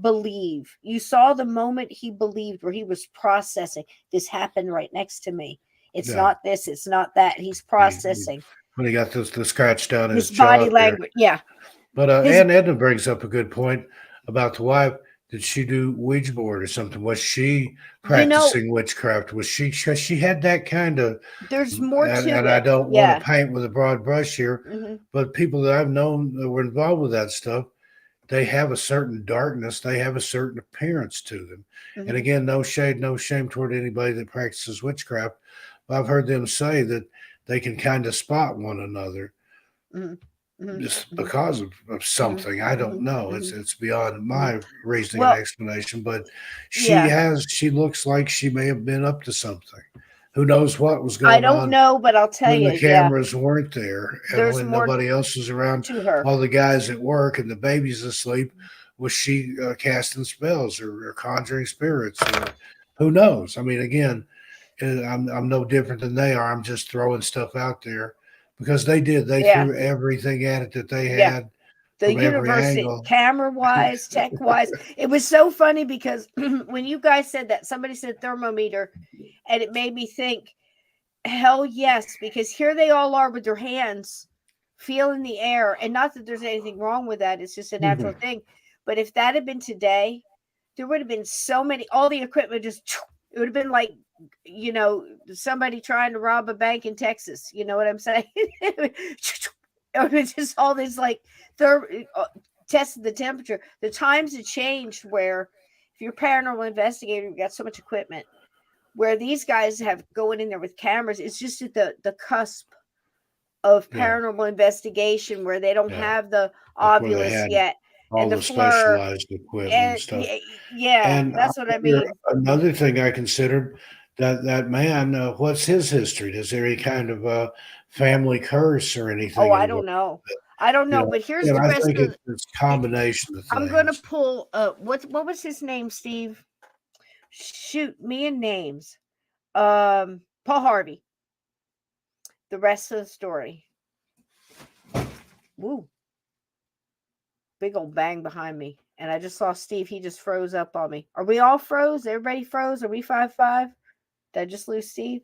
believe. You saw the moment he believed, where he was processing. This happened right next to me. It's not this. It's not that. He's processing. When he got the scratch down his his body jaw language. Yeah. But Aunt Edna brings up a good point about the wife. Did she do Ouija board or something? Was she practicing witchcraft? Was she? Because she had that kind of. There's more to it. And I don't want to paint with a broad brush here, but people that I've known that were involved with that stuff, they have a certain darkness. They have a certain appearance to them. And again, no shade, no shame toward anybody that practices witchcraft. But I've heard them say that they can kind of spot one another. Just because of something. I don't know. It's beyond my reasoning and explanation, but she looks like she may have been up to something. Who knows what was going on? I don't know, but I'll tell you. The cameras weren't there, and There's when more nobody else was around, to her. all the guys at work and the baby's asleep, was she casting spells or conjuring spirits? Or who knows? I mean, again, I'm no different than they are. I'm just throwing stuff out there. Because they did. They threw everything at it that they had. The university, camera-wise, tech-wise. It was so funny because when you guys said that, somebody said thermometer, and it made me think, hell yes, because here they all are with their hands feeling the air. And not that there's anything wrong with that. It's just a natural thing. But if that had been today, there would have been so many, all the equipment just, it would have been like, somebody trying to rob a bank in Texas. You know what I'm saying? It was just all this like testing the temperature. The times have changed where if you're a paranormal investigator, you've got so much equipment, where these guys have going in there with cameras. It's just at the cusp of paranormal investigation, where they don't have the obulus yet. All the specialized equipment and stuff. And that's what I mean. Another thing I considered, that man, what's his history? Is there any kind of a family curse or anything? I don't know. But here's the rest of it's a combination of things. I'm going to pull, what was his name, Steve? Shoot, me and names. Paul Harvey. The rest of the story. Woo. Big old bang behind me. And I just saw Steve. He just froze up on me. Are we all froze? Everybody froze? Are we 5-5? Did I just lose Steve?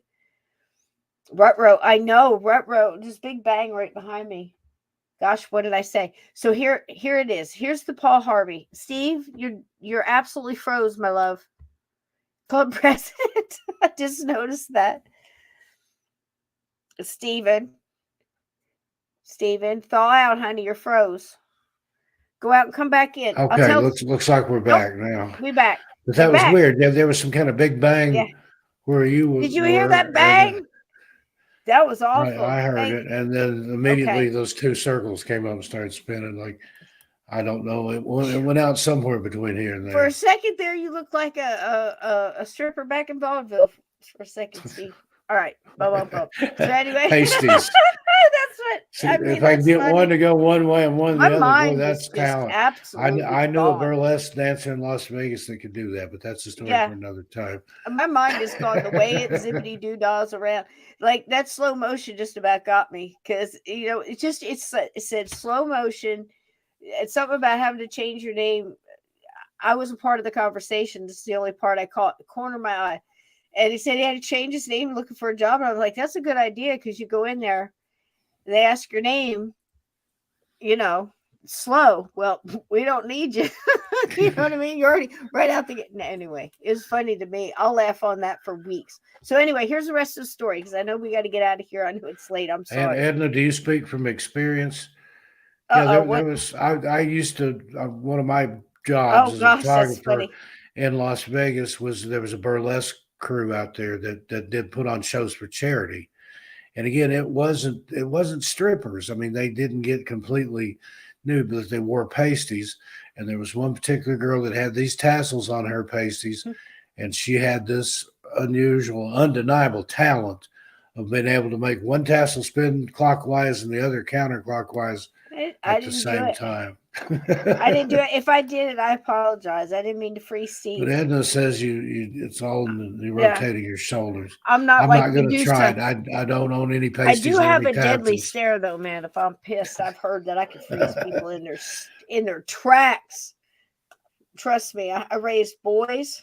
Rutro. I know. Rutro. Just big bang right behind me. Gosh, what did I say? So here it is. Here's the Paul Harvey. Steve, you're absolutely froze, my love. Club president. I just noticed that. Steven, thaw out, honey. You're froze. Go out and come back in. Okay, looks like we're back now. We back. But that You're was back. weird. There was some kind of big bang Yeah. where you were. Did you hear that bang? That was awful. I heard it, and then immediately Okay. those two circles came up and started spinning. Like, I don't know, it went out somewhere between here and For there. a second there, you looked like a stripper back in vaudeville. For a second, Steve. All right, So anyway, Pasties. that's what See, I mean. if I can That's get funny. one to go one way and one My the other, boy, mind that's is just talent. absolutely I knew a gone. burlesque dancer in Las Vegas that could do that, but that's a story Yeah. for another time. My mind is gone. The way it zippity doo dahs around, like that slow motion, just about got me because it said slow motion. It's something about having to change your name. I wasn't part of the conversation. This is the only part I caught. The corner of my eye. And he said he had to change his name looking for a job. And I was like, that's a good idea because you go in there, they ask your name, slow. Well, we don't need you. You know what I mean? You're already right out the gate. Anyway, it was funny to me. I'll laugh on that for weeks. So anyway, here's the rest of the story because I know we got to get out of here. I know it's late. I'm And sorry. Edna, do you speak from experience? Yeah, there was. I used to. One of my jobs as a photographer in Las Vegas was there was a burlesque crew out there that did put on shows for charity, and again, it wasn't strippers. I mean, they didn't get completely nude, but they wore pasties, and there was one particular girl that had these tassels on her pasties, and she had this unusual, undeniable talent of being able to make one tassel spin clockwise and the other counterclockwise at the same time. I didn't do it. If I did it, I apologize. I didn't mean to freeze Steve. But Edna says it's all in the rotating your shoulders. I'm not going to try it. I don't own any pasties. I do have a tassels. deadly stare though, man. If I'm pissed, I've heard that I can freeze people in their tracks. Trust me, I raised boys,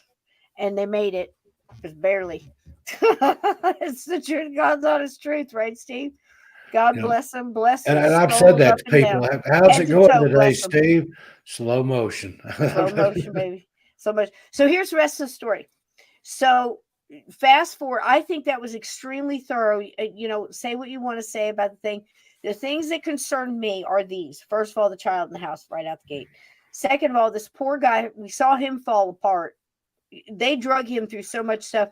and they made it, but barely. It's the truth, God's honest truth, right, Steve? God bless them, bless them. And I've said that to people. How's it going today, Steve? Slow motion. Slow motion, baby. So much. So here's the rest of the story. So fast forward. I think that was extremely thorough. Say what you want to say about the thing. The things that concern me are these. First of all, the child in the house right out the gate. Second of all, this poor guy, we saw him fall apart. They drug him through so much stuff.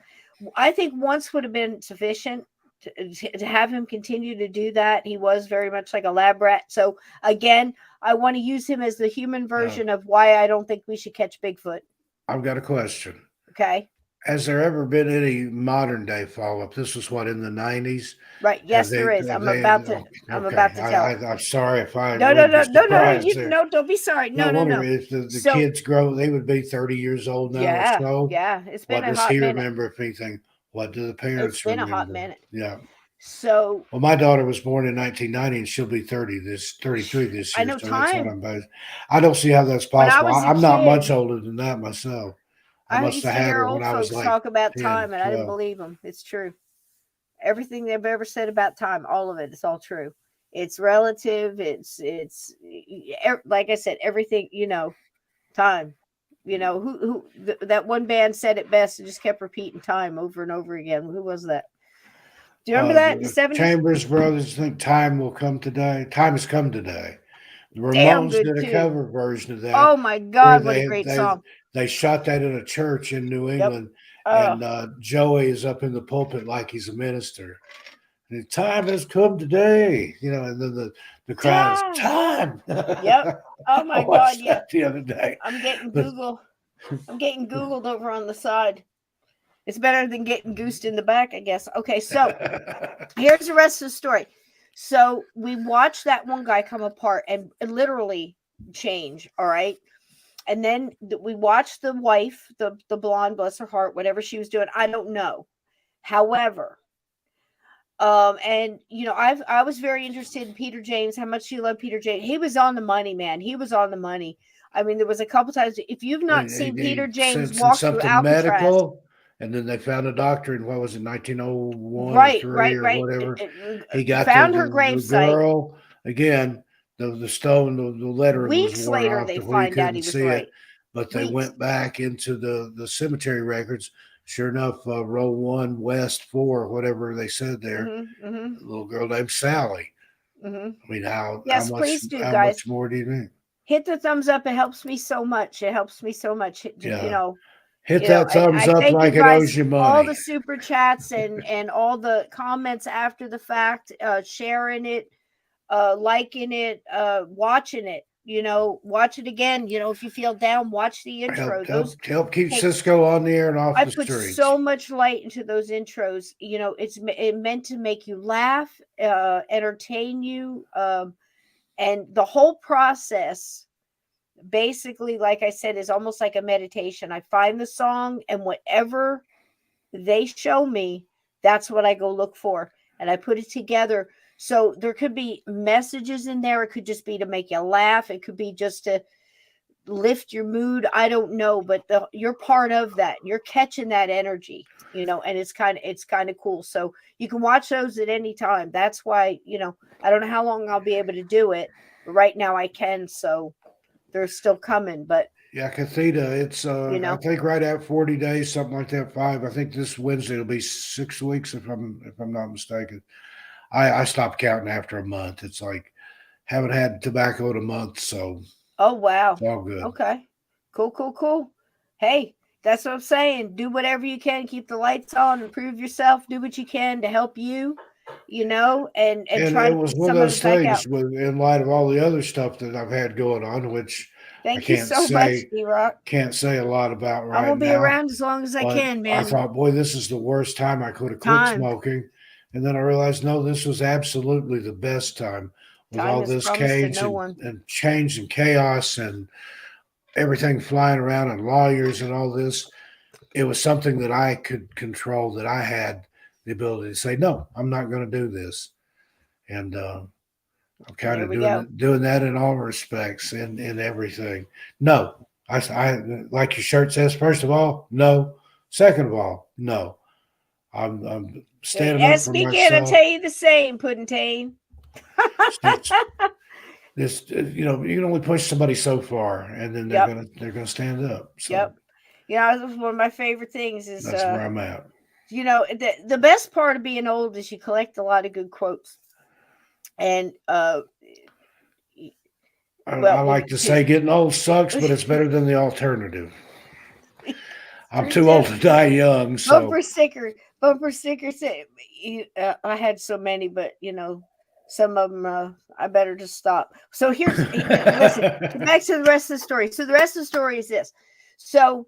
I think once would have been sufficient to have him continue to do that. He was very much like a lab rat. So again, I want to use him as the human version of why I don't think we should catch Bigfoot. I've got a question. Okay. Has there ever been any modern day follow-up? This was what, in the 90s? Right. Yes, there is. I'm about to tell. I'm sorry if I No, don't be sorry. No. If the kids grow, they would be 30 years old now. Yeah. Or so. Yeah. It's been what a does hot he minute. remember, if anything? What do the parents remember? It's been a hot minute. Yeah. So. Well, my daughter was born in 1990, and she'll be 33 this year. I know so time. I don't see how that's possible. I'm not much older than that myself. I must have had her when I was like talk about 10, time, and 12. I didn't believe them. It's true. Everything they've ever said about time, all of it, it's all true. It's relative. It's like I said, everything. Time. That one band said it best and just kept repeating time over and over again. Who was that? Do you remember that in the 70s? Chambers Brothers think time will come today. Time has come today. The Ramones did a cover version of that. Oh my God, what a great song. They shot that in a church in New England, and Joey is up in the pulpit like he's a minister. And time has come today, and then the crowd is time. Yep. Oh my God, yeah. The other day. I'm getting Googled over on the side. It's better than getting goosed in the back, I guess. Okay, so here's the rest of the story. So we watched that one guy come apart and literally change, all right? And then we watched the wife, the blonde, bless her heart, whatever she was doing. I don't know. However, I was very interested in Peter Jennings, how much you love Peter Jennings. He was on the money, man. He was on the money. I mean, there was a couple times. If you've not seen Peter Jennings walk through Alcatraz. Medical, and then they found a doctor in, what was it, 1901 right, or whatever. He found her gravesite. Girl, again, the stone, the letter weeks was worn later off they to where you find out he couldn't was see right. it. But they went back into the cemetery records. Sure enough, row 1, West 4, whatever they said there, a little girl named Sallie. I mean, how much more do you think? Hit the thumbs up. It helps me so much. Hit You know, that and thumbs I up thank you like it owes guys, you all money. the super chats and all the comments after the fact, sharing it, liking it, watching it. You know, watch it again. You know, if you feel down, watch the intro. Help keep Hey, Cisco on the air and off I the put streets. so much light into those intros. You know, it meant to make you laugh, entertain you, and the whole process, basically, like I said, is almost like a meditation. I find the song, and whatever they show me, that's what I go look for, and I put it together. So there could be messages in there. It could just be to make you laugh. It could be just to lift your mood. I don't know, but you're part of that. You're catching that energy, you know, and it's kind of cool. So you can watch those at any time. That's why, you know, I don't know how long I'll be able to do it, but right now I can. So they're still coming, but yeah, Cathedra, it's you know, I think right at 40 days, something like that, 5. I think this Wednesday will be 6 weeks if I'm not mistaken. I stopped counting after a month. It's like haven't had tobacco in a month, so oh wow. it's all good. Okay. Cool. Hey, that's what I'm saying. Do whatever you can, keep the lights on, improve yourself, do what you can to help you, you know, and try it to was get one of some of those it back out. things in light of all the other stuff that I've had going on, which Thank you so much, D-Rock. can't say a lot about I'm right gonna be now. around as long as I can, man. I thought, boy, this is the worst time I could have quit smoking. And then I realized, no, this was absolutely the best time with all this cage and change and chaos and everything flying around and lawyers and all this. It was something that I could control, that I had the ability to say, no, I'm not going to do this. And I'm kind of doing that in all respects and in everything. No, I like your shirt says, first of all, no. Second of all, no. I'm standing up for myself. I'll tell you the same, Puddingtane. This, you know, you can only push somebody so far, and then they're gonna stand up. So. Yep. You know, one of my favorite things is that's where I'm at. You know, the best part of being old is you collect a lot of good quotes, and I like to say getting old sucks, but it's better than the alternative. I'm too old to die young. So bumper stickers. I had so many, but you know, some of them I better just stop. So listen, back to the rest of the story. So the rest of the story is this. So,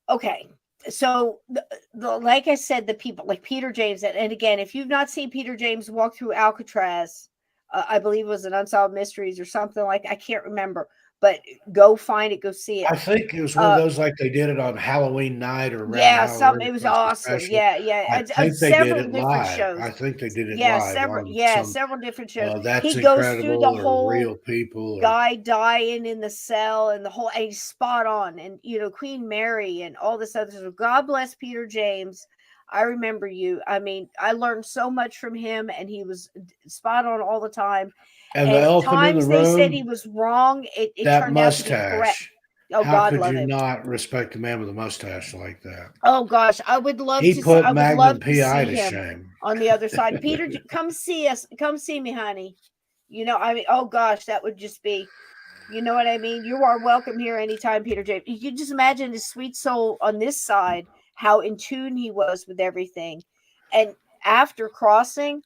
okay. So the like I said, the people like Peter James, and again, if you've not seen Peter James walk through Alcatraz, I believe it was an Unsolved Mysteries or something like that. I can't remember. But go find it, go see it. I think it was one of those like they did it on Halloween night or around Halloween. It was awesome. Special. Yeah. I think they did it live. Shows. I think they did it live. Several different shows. That's he goes through the whole real people guy dying in the cell and the whole, and he's spot on. And you know, Queen Mary and all this other stuff. God bless Peter James. I remember you. I mean, I learned so much from him, and he was spot on all the time. And the elephant in the room, they said he was wrong. It turned mustache. out to be correct. Oh, how God could love you him. not respect a man with a mustache like that? Oh gosh, I would love he to. Put I would Magnum love PI to see him shame. On the other side. Peter, come see us. Come see me, honey. You know, I mean, oh gosh, that would just be. You know what I mean? You are welcome here anytime, Peter James. You can just imagine his sweet soul on this side, how in tune he was with everything, and after crossing,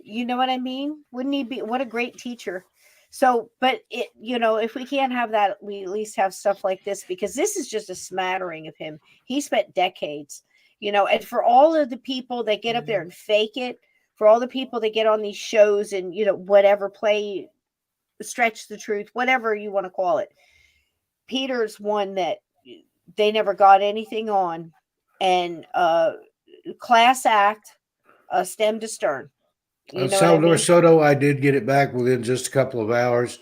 you know what I mean? Wouldn't he be? What a great teacher. So, but it, you know, if we can't have that, we at least have stuff like this, because this is just a smattering of him. He spent decades, you know, and for all of the people that get up there and fake it, for all the people that get on these shows and, you know, whatever, play, stretch the truth, whatever you want to call it. Peter's one that they never got anything on, and class act, stem to stern. You know Salvador Soto, I did get it back within just a couple of hours.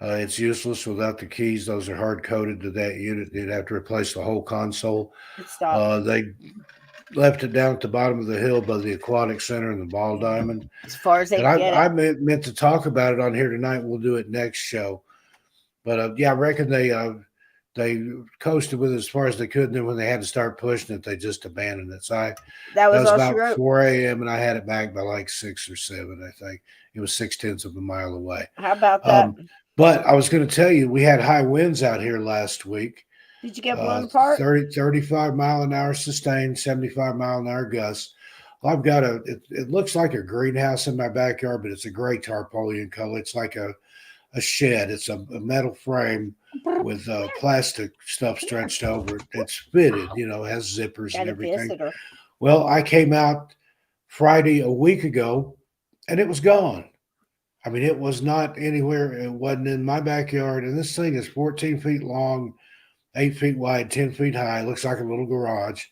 It's useless without the keys. Those are hard coded to that unit. They'd have to replace the whole console. They left it down at the bottom of the hill by the aquatic center and the ball diamond. As far as they can get it. I meant to talk about it on here tonight. We'll do it next show. But yeah, I reckon they coasted with it as far as they could, and then when they had to start pushing it, they just abandoned it. So that was about 4 a.m. and I had it back by like 6 or 7. I think it was 0.6 of a mile away. How about that? But I was going to tell you, we had high winds out here last week. Did you get blown apart? 35 mile an hour sustained, 75 mile an hour gusts. I've got it looks like a greenhouse in my backyard, but it's a gray tarpaulin color. It's like a shed. It's a metal frame with plastic stuff stretched over it. It's fitted, has zippers and everything. Well, I came out Friday a week ago and it was gone. I mean, it was not anywhere. It wasn't in my backyard. And this thing is 14 feet long, 8 feet wide, 10 feet high. It looks like a little garage.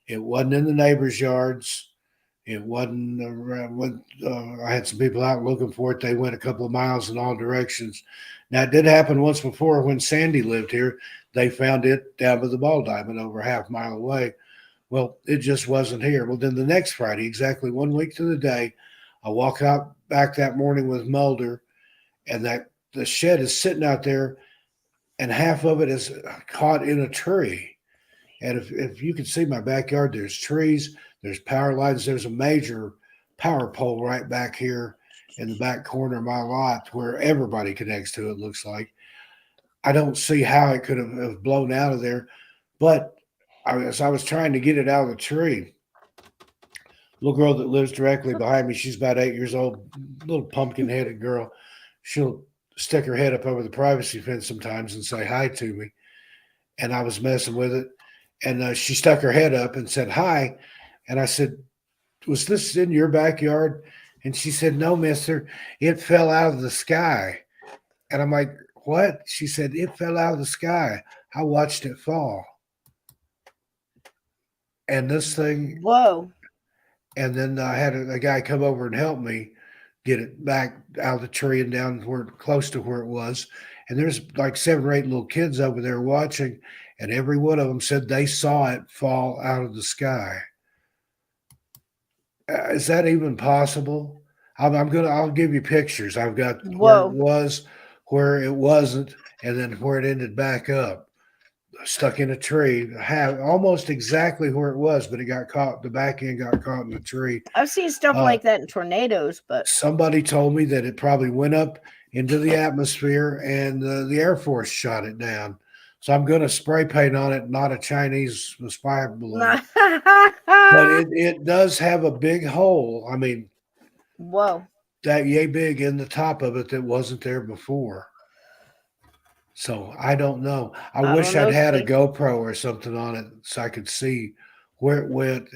It wasn't in the neighbors' yards. It wasn't around. I had some people out looking for it. They went a couple of miles in all directions. Now, it did happen once before when Sandy lived here. They found it down by the ball diamond over a half mile away. Well, it just wasn't here. Well, then the next Friday, exactly 1 week to the day, I walk out back that morning with Mulder, and the shed is sitting out there, and half of it is caught in a tree. And if you can see my backyard, there's trees, there's power lines, there's a major power pole right back here in the back corner of my lot where everybody connects to it, looks like. I don't see how it could have blown out of there, but as I was trying to get it out of the tree, little girl that lives directly behind me, she's about 8 years old, little pumpkin-headed girl. She'll stick her head up over the privacy fence sometimes and say hi to me. And I was messing with it. And she stuck her head up and said, hi. And I said, was this in your backyard? And she said, no, mister, it fell out of the sky. And I'm like, what? She said, it fell out of the sky. I watched it fall. And this thing. Whoa. And then I had a guy come over and help me get it back out of the tree and down close to where it was. And there's like 7 or 8 little kids over there watching. And every one of them said they saw it fall out of the sky. Is that even possible? I'll give you pictures. I've got where it was, where it wasn't, and then where it ended back up. Stuck in a tree, almost exactly where it was, but it got caught. The back end got caught in the tree. I've seen stuff like that in tornadoes, but somebody told me that it probably went up into the atmosphere and the Air Force shot it down. So I'm going to spray paint on it, not a Chinese spy balloon. But it does have a big hole. I mean, whoa, that yay big in the top of it that wasn't there before. So I don't know. I wish I'd had a GoPro or something on it so I could see where it went.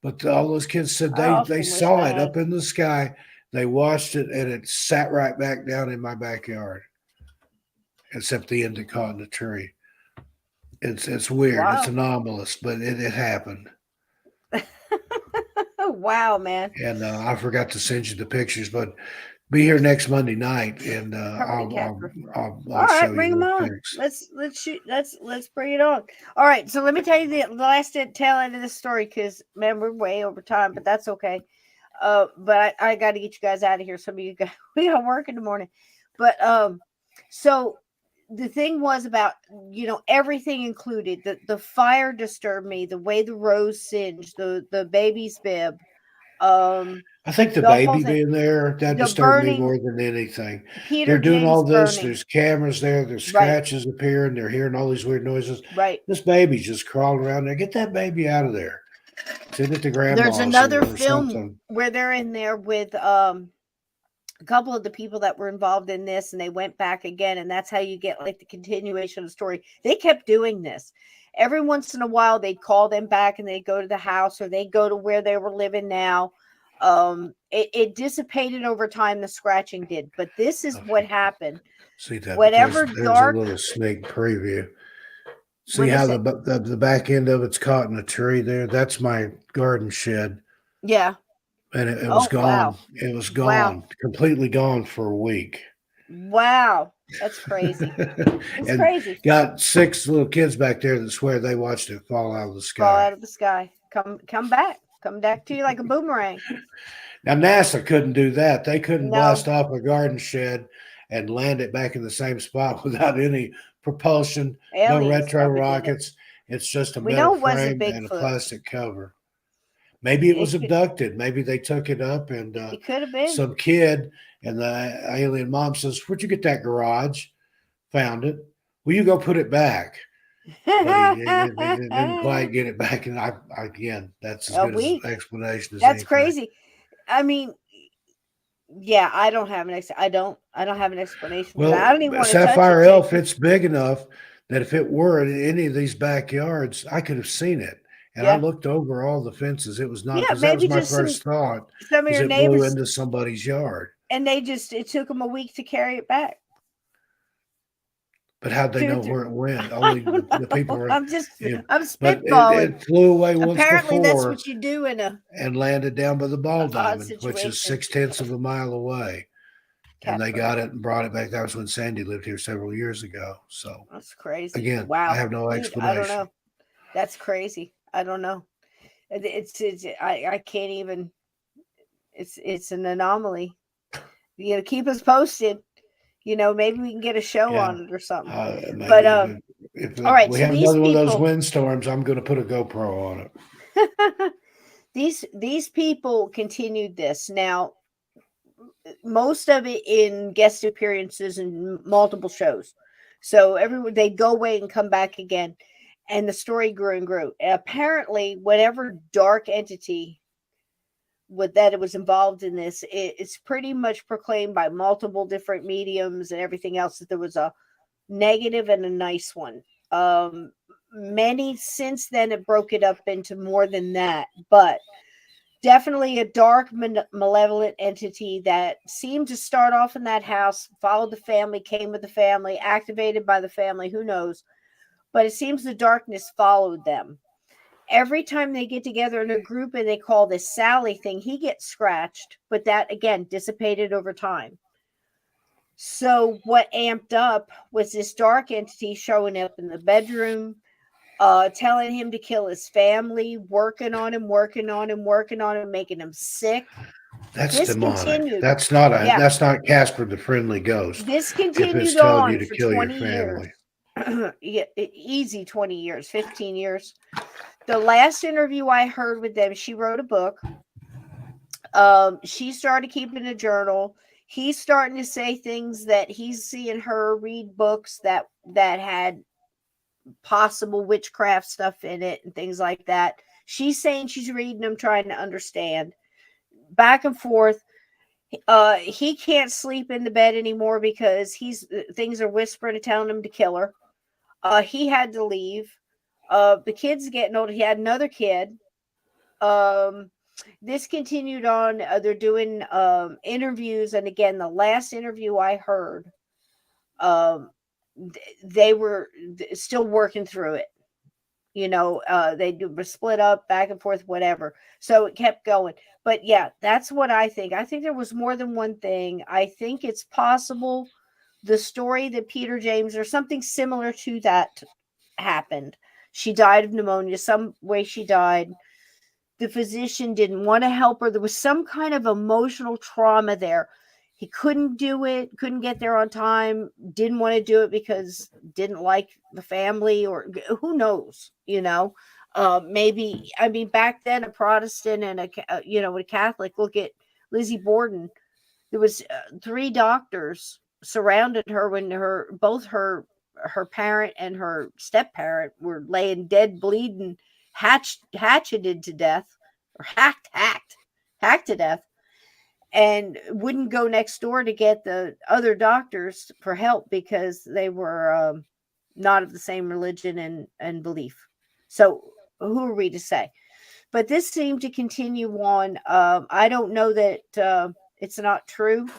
But all those kids said they saw it up in the sky. They watched it, and it sat right back down in my backyard, except the end that caught in the tree. It's weird. Wow. It's anomalous, but it happened. Wow, man. And I forgot to send you the pictures, but be here next Monday night, and I'll all right, bring them on. Let's bring it on. All right, so let me tell you the last tail end of this story, because man, we're way over time, but that's okay. But I got to get you guys out of here. Some of you guys, we got work in the morning. But so the thing was about, everything included. The fire disturbed me, the way the rose singed, the baby's bib. I think the baby being there, that disturbed me more than anything. They're doing all this. There's cameras there. There's scratches appearing. They're hearing all these weird noises. Right. This baby's just crawling around there. Get that baby out of there. Send it to grandma's. There's another film where they're in there with a couple of the people that were involved in this, and they went back again, and that's how you get like the continuation of the story. They kept doing this. Every once in a while, they'd call them back, and they'd go to the house, or they'd go to where they were living now. It dissipated over time, the scratching did, but this is what happened. See that? Whatever there's dark a little sneak preview. See how the back end of it's caught in a tree there? That's my garden shed. Yeah. And it was gone. Wow. It was gone, completely gone for a week. Wow. That's crazy. It's crazy. Got 6 little kids back there that swear they watched it fall out of the sky. Fall out of the sky. Come back. Come back to you like a boomerang. Now, NASA couldn't do that. They couldn't blast off a garden shed and land it back in the same spot without any propulsion, no retro rockets. It's just a metal frame and a plastic cover. Maybe it was abducted. Maybe they took it up, and it could have been some kid, and the alien mom says, where'd you get that garage? Found it. Well, you go put it back. but he didn't quite get it back. And I again, that's as A good as an week. explanation as That's anything. crazy. I mean, yeah, I don't have an I don't have an explanation for that. I Well, don't even want to touch Sapphire it, Elf, Jason. it's big enough that if it were in any of these backyards, I could have seen it. And I Yeah. looked over all the fences. It was not, Yeah, because that was maybe my just first thought, some of is your it blew neighbors, into somebody's yard. and it took them a week to carry it back. But how'd they know where it went? Only the people were. I'm But spitballing. it flew away once Apparently, that's before what you do in a and landed down by the ball odd diamond, which is situation. 0.6 of a mile away. And they got it and brought it back. That was when Sandy lived here several years ago. So That's crazy. again, Wow. I have no Dude, explanation. I don't know. That's crazy. I don't know. I can't even. It's an anomaly. You know, keep us posted. You know, maybe we can get a show on it or something. But if all right. we So have these another one of those people, windstorms, I'm going to put a GoPro on it. these people continued this. Now, most of it in guest appearances and multiple shows. So everyone, they go away and come back again. And the story grew and grew. And apparently, whatever dark entity that it was involved in this, it's pretty much proclaimed by multiple different mediums and everything else that there was a negative and a nice one. Many since then have broke it up into more than that, but definitely a dark, malevolent entity that seemed to start off in that house, followed the family, came with the family, activated by the family, who knows. But it seems the darkness followed them. Every time they get together in a group and they call this Sallie thing, he gets scratched, but that again dissipated over time. So what amped up was this dark entity showing up in the bedroom, telling him to kill his family, working on him, making him sick. That's this demonic. Continued. That's not Casper the Friendly Ghost. This if it's continued telling you on to for kill 20 your family. years. Yeah, easy 20 years, 15 years. The last interview I heard with them, she wrote a book. She started keeping a journal. He's starting to say things that he's seeing her read books that had possible witchcraft stuff in it and things like that. She's saying she's reading them, trying to understand. Back and forth. He can't sleep in the bed anymore because things are whispering and telling him to kill her. He had to leave. The kid's getting older. He had another kid. This continued on. They're doing interviews, and again, the last interview I heard, they were still working through it. You know, they were split up, back and forth, whatever. So it kept going. But yeah, that's what I think. I think there was more than one thing. I think it's possible the story that Peter James or something similar to that happened. She died of pneumonia, some way she died. The physician didn't want to help her. There was some kind of emotional trauma there. He couldn't do it, couldn't get there on time, didn't want to do it because didn't like the family, or who knows, you know. Maybe, I mean, back then a Protestant and a Catholic, look at Lizzie Borden. There was 3 doctors surrounded her when both her parent and her step parent were laying dead, bleeding, hatcheted to death, or hacked to death, and wouldn't go next door to get the other doctors for help because they were not of the same religion and belief. So who are we to say? But this seemed to continue on. I don't know that it's not true.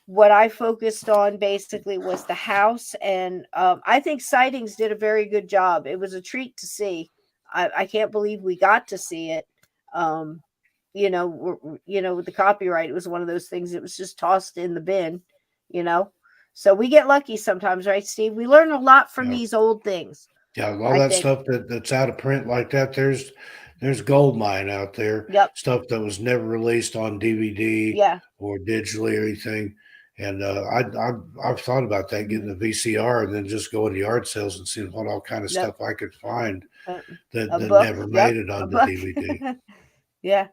What I focused on basically was the house, and I think Sightings did a very good job. It was a treat to see. I can't believe we got to see it. With the copyright, it was one of those things. It was just tossed in the bin, So we get lucky sometimes, right, Steve? We learn a lot from these old things. Yeah, all that stuff that's out of print like that. There's gold mine out there. Yep. Stuff that was never released on DVD or digitally or anything. And I've thought about that, getting a VCR and then just going to yard sales and seeing what all kind of stuff I could find that never made it onto DVD. Yeah.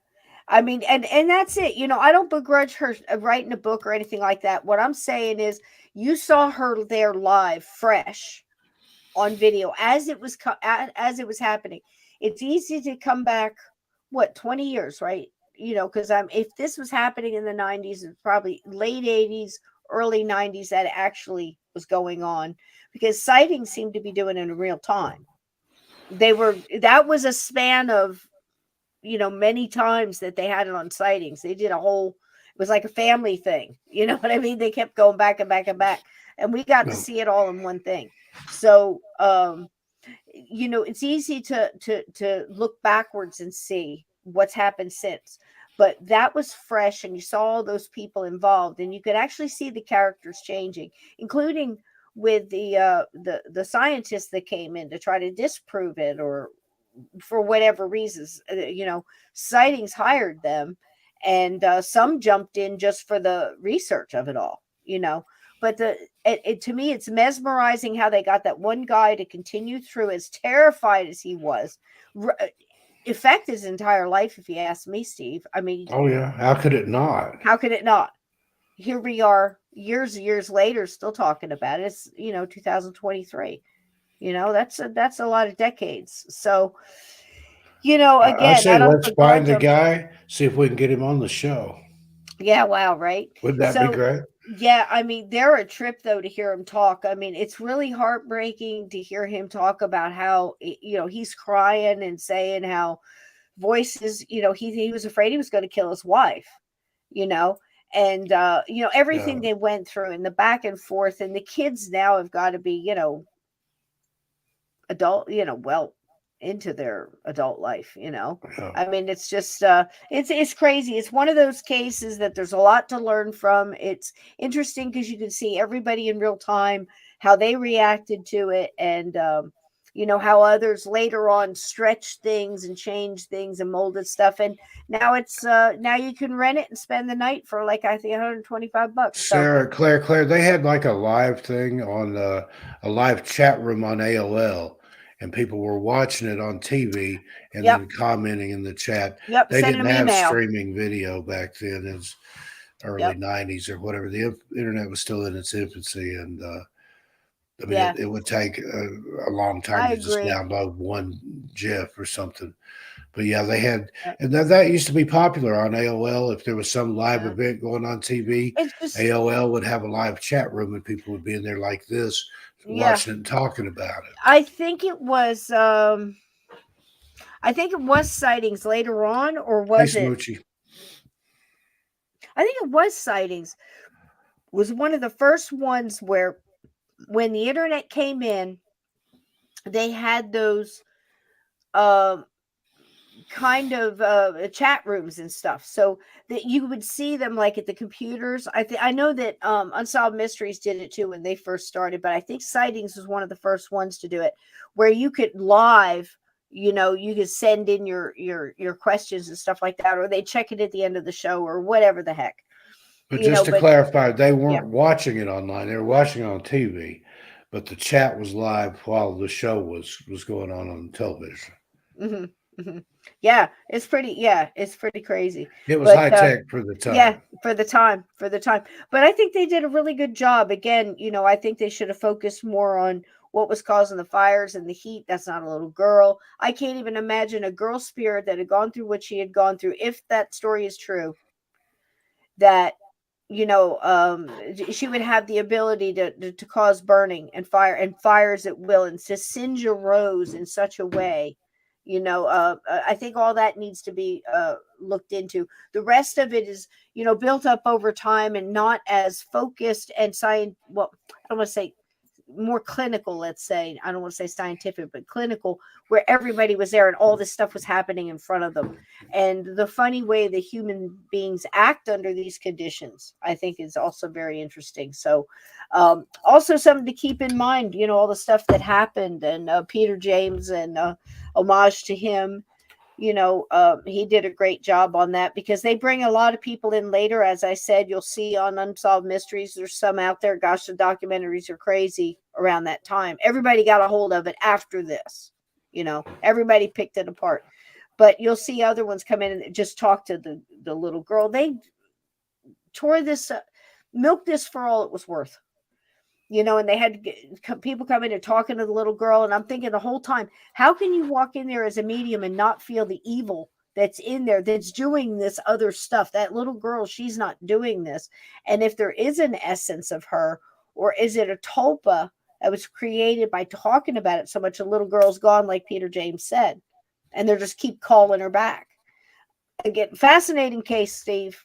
I mean, and that's it. I don't begrudge her writing a book or anything like that. What I'm saying is you saw her there live, fresh, on video as it was happening. It's easy to come back, 20 years, right? Because if this was happening in the 90s, it's probably late 80s, early 90s that actually was going on, because sightings seemed to be doing it in real time. That was a span of, many times that they had it on sightings. They did it was like a family thing. You know what I mean? They kept going back and back and back, and we got to see it all in one thing. So, it's easy to look backwards and see what's happened since, but that was fresh, and you saw all those people involved, and you could actually see the characters changing, including with the scientists that came in to try to disprove it, or for whatever reasons. Sightings hired them, and some jumped in just for the research of it all. But to me, it's mesmerizing how they got that one guy to continue through, as terrified as he was, affect his entire life, if you ask me, Steve. I mean, oh yeah, how could it not? How could it not? Here we are, years and years later, still talking about it. It's 2023. That's a lot of decades. So, again, I say let's find the guy, see if we can get him on the show. Yeah, wow, right? Would that be great? Yeah, I mean, they're a trip, though, to hear him talk. I mean, it's really heartbreaking to hear him talk about how, he's crying and saying how voices, he was afraid he was going to kill his wife, and, everything they went through, and the back and forth, and the kids now have got to be, adult, well into their adult life. I mean, it's just it's crazy. It's one of those cases that there's a lot to learn from. It's interesting because you can see everybody in real time, how they reacted to it, and how others later on stretched things and changed things and molded stuff, and now it's now you can rent it and spend the night for, like, I think $125. Sarah, Claire, they had like a live thing on a live chat room on AOL, and people were watching it on TV and then commenting in the chat. Yep, they didn't have streaming video back then. It was early 90s or whatever. The internet was still in its infancy, and I mean, it would take a long time to just download one GIF or something. But yeah, they had, and that used to be popular on AOL. If there was some live event going on TV, AOL would have a live chat room, and people would be in there like this, watching it and talking about it. I think it was Sightings later on, or was it? Smoochie. I think it was Sightings. Was one of the first ones where, when the internet came in, they had those kind of chat rooms and stuff, so that you would see them like at the computers. I know that Unsolved Mysteries did it too when they first started, but I think Sightings was one of the first ones to do it, where you could live, you could send in your questions and stuff like that, or they check it at the end of the show, or whatever the heck. But just to clarify, they weren't watching it online. They were watching it on TV, but the chat was live while the show was going on television. Mm-hmm, mm-hmm. Yeah, it's pretty crazy. It was high tech for the time. Yeah, for the time. But I think they did a really good job. Again, I think they should have focused more on what was causing the fires and the heat. That's not a little girl. I can't even imagine a girl spirit that had gone through what she had gone through, if that story is true, that she would have the ability to cause burning and fires at will, and to singe a rose in such a way. I think all that needs to be looked into. The rest of it is, built up over time, and not as focused and I don't want to say more clinical, let's say. I don't want to say scientific, but clinical, where everybody was there and all this stuff was happening in front of them. And the funny way the human beings act under these conditions, I think, is also very interesting. So also something to keep in mind, all the stuff that happened, and Peter James, and homage to him. He did a great job on that, because they bring a lot of people in later. As I said, you'll see on Unsolved Mysteries, there's some out there. Gosh, the documentaries are crazy around that time. Everybody got a hold of it after this. Everybody picked it apart. But you'll see other ones come in and just talk to the little girl. They tore this, milked this for all it was worth. and they had people come in and talking to the little girl. And I'm thinking the whole time, how can you walk in there as a medium and not feel the evil that's in there, that's doing this other stuff? That little girl, she's not doing this. And if there is an essence of her, or is it a tulpa that was created by talking about it so much, the little girl's gone, like Peter James said, and they're just keep calling her back. Again, fascinating case, Steve.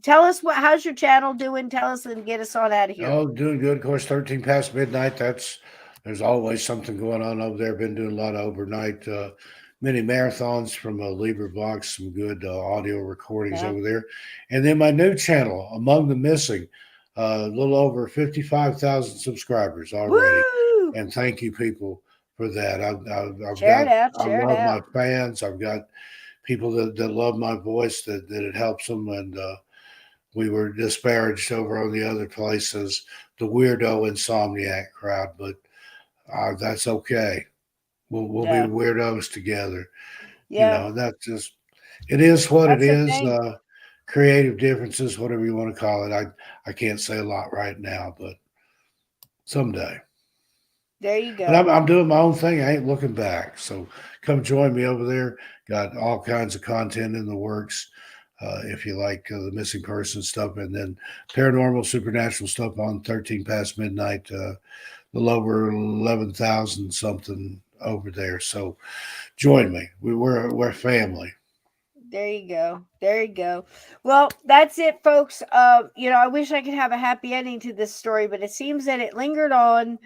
Tell us how's your channel doing? Tell us and get us on out of here. Oh, doing good. Of course, 13 past midnight. There's always something going on over there. Been doing a lot of overnight mini marathons from Libra Box, some good audio recordings over there. And then my new channel, Among the Missing, a little over 55,000 subscribers already. Woo! And thank you, people, for that. I love my fans. I've got people that love my voice, that it helps them. And we were disparaged over on the other places, the weirdo insomniac crowd, but that's okay. We'll be weirdos together. Yeah. That's just, it is what it is. Creative differences, whatever you want to call it. I can't say a lot right now, but someday. There you go. But I'm doing my own thing. I ain't looking back. So come join me over there. Got all kinds of content in the works. If you like the missing person stuff, and then paranormal, supernatural stuff on 13 past midnight, a little over 11,000 something over there. So join me. We're family. There you go. There you go. Well, that's it, folks. I wish I could have a happy ending to this story, but it seems that it lingered on.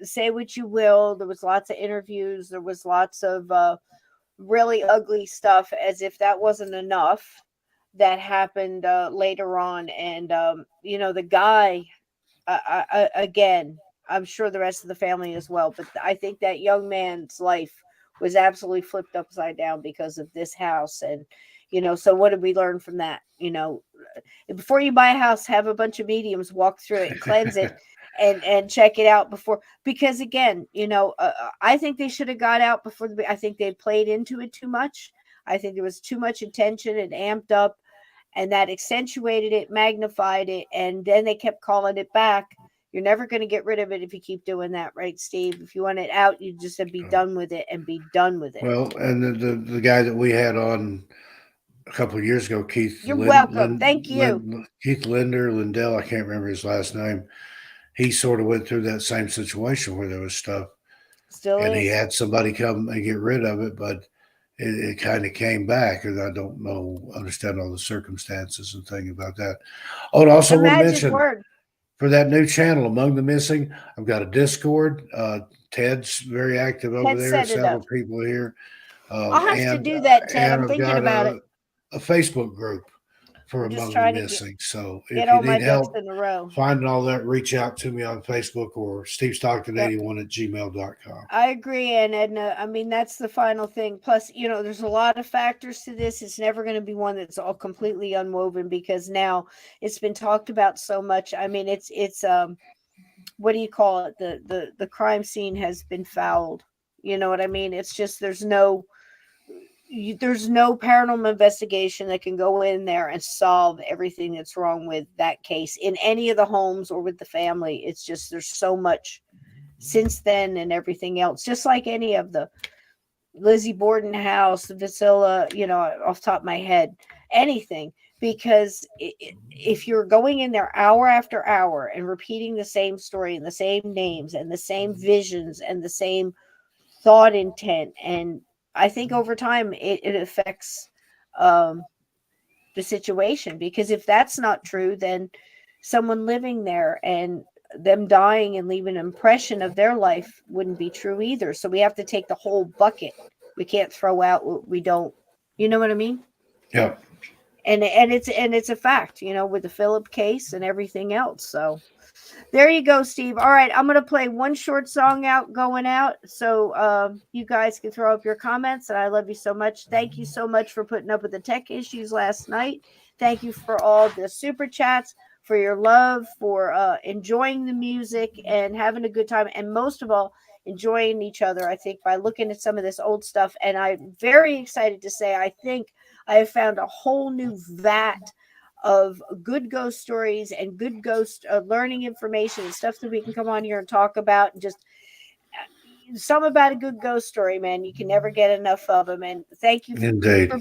Say what you will. There was lots of interviews. There was lots of really ugly stuff, as if that wasn't enough, that happened later on. And the guy, again, I'm sure the rest of the family as well, but I think that young man's life was absolutely flipped upside down because of this house. And so what did we learn from that? Before you buy a house, have a bunch of mediums walk through it and cleanse it and check it out before, because again, I think they should have got out before. I think they played into it too much. I think there was too much attention and amped up, and that accentuated it, magnified it, and then they kept calling it back. You're never going to get rid of it if you keep doing that, right, Steve? If you want it out, you just have to be done with it and be done with it. Well, and the guy that we had on a couple of years ago, Keith. You're welcome. Thank you. Keith Lindell. I can't remember his last name. He sort of went through that same situation where there was stuff. He had somebody come and get rid of it, but it kind of came back, and I don't understand all the circumstances and things about that. Oh, and I also want to mention for that new channel, Among the Missing, I've got a Discord. Ted's very active over there. Several people here. I'll have to do that, Ted. I'm thinking about it. A Facebook group for Among the Missing. So if you need help finding all that, reach out to me on Facebook or stevestockton81@gmail.com. I agree. And I mean, that's the final thing. Plus, there's a lot of factors to this. It's never going to be one that's all completely unwoven, because now it's been talked about so much. I mean, it's what do you call it? The crime scene has been fouled. You know what I mean? It's just, there's no paranormal investigation that can go in there and solve everything that's wrong with that case in any of the homes or with the family. It's just, there's so much since then and everything else, just like any of the Lizzie Borden house, the Vasilla, off the top of my head, anything, because if you're going in there hour after hour and repeating the same story and the same names and the same visions and the same thought intent, and I think over time it affects the situation, because if that's not true, then someone living there and them dying and leaving an impression of their life wouldn't be true either. So we have to take the whole bucket. We can't throw out what we don't, you know what I mean? Yeah. And it's a fact, with the Phillip case and everything else. So there you go, Steve. All right, I'm going to play one short song going out, so you guys can throw up your comments, and I love you so much. Thank you so much for putting up with the tech issues last night. Thank you for all the super chats, for your love, for enjoying the music and having a good time, and most of all, enjoying each other, I think, by looking at some of this old stuff. And I'm very excited to say I think I have found a whole new vat of good ghost stories and good ghost learning information and stuff that we can come on here and talk about, and just some about a good ghost story, man. You can never get enough of them. And thank you Indeed.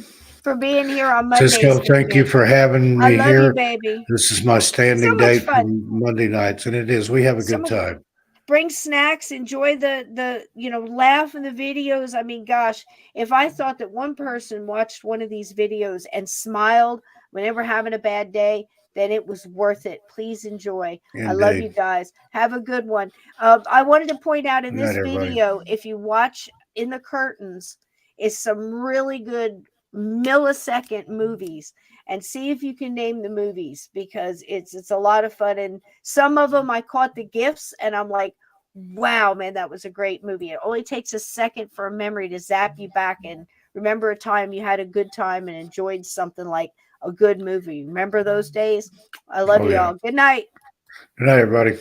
for being here on Mondays. Cisco, thank you for having I me love here. you, baby. This is my standing date for Monday nights, and it is. We have a good time. Bring snacks, enjoy the laugh in the videos. I mean, gosh, if I thought that one person watched one of these videos and smiled when they were having a bad day, then it was worth it. Please enjoy. I love you guys. Have a good one. I wanted to point out in this video, if you watch in the curtains, is some really good millisecond movies, and see if you can name the movies, because it's a lot of fun. And some of them I caught the gifts and I'm like, wow, man, that was a great movie. It only takes a second for a memory to zap you back and remember a time you had a good time and enjoyed something like a good movie. Remember those days? I love you all. Good night. Good night, everybody.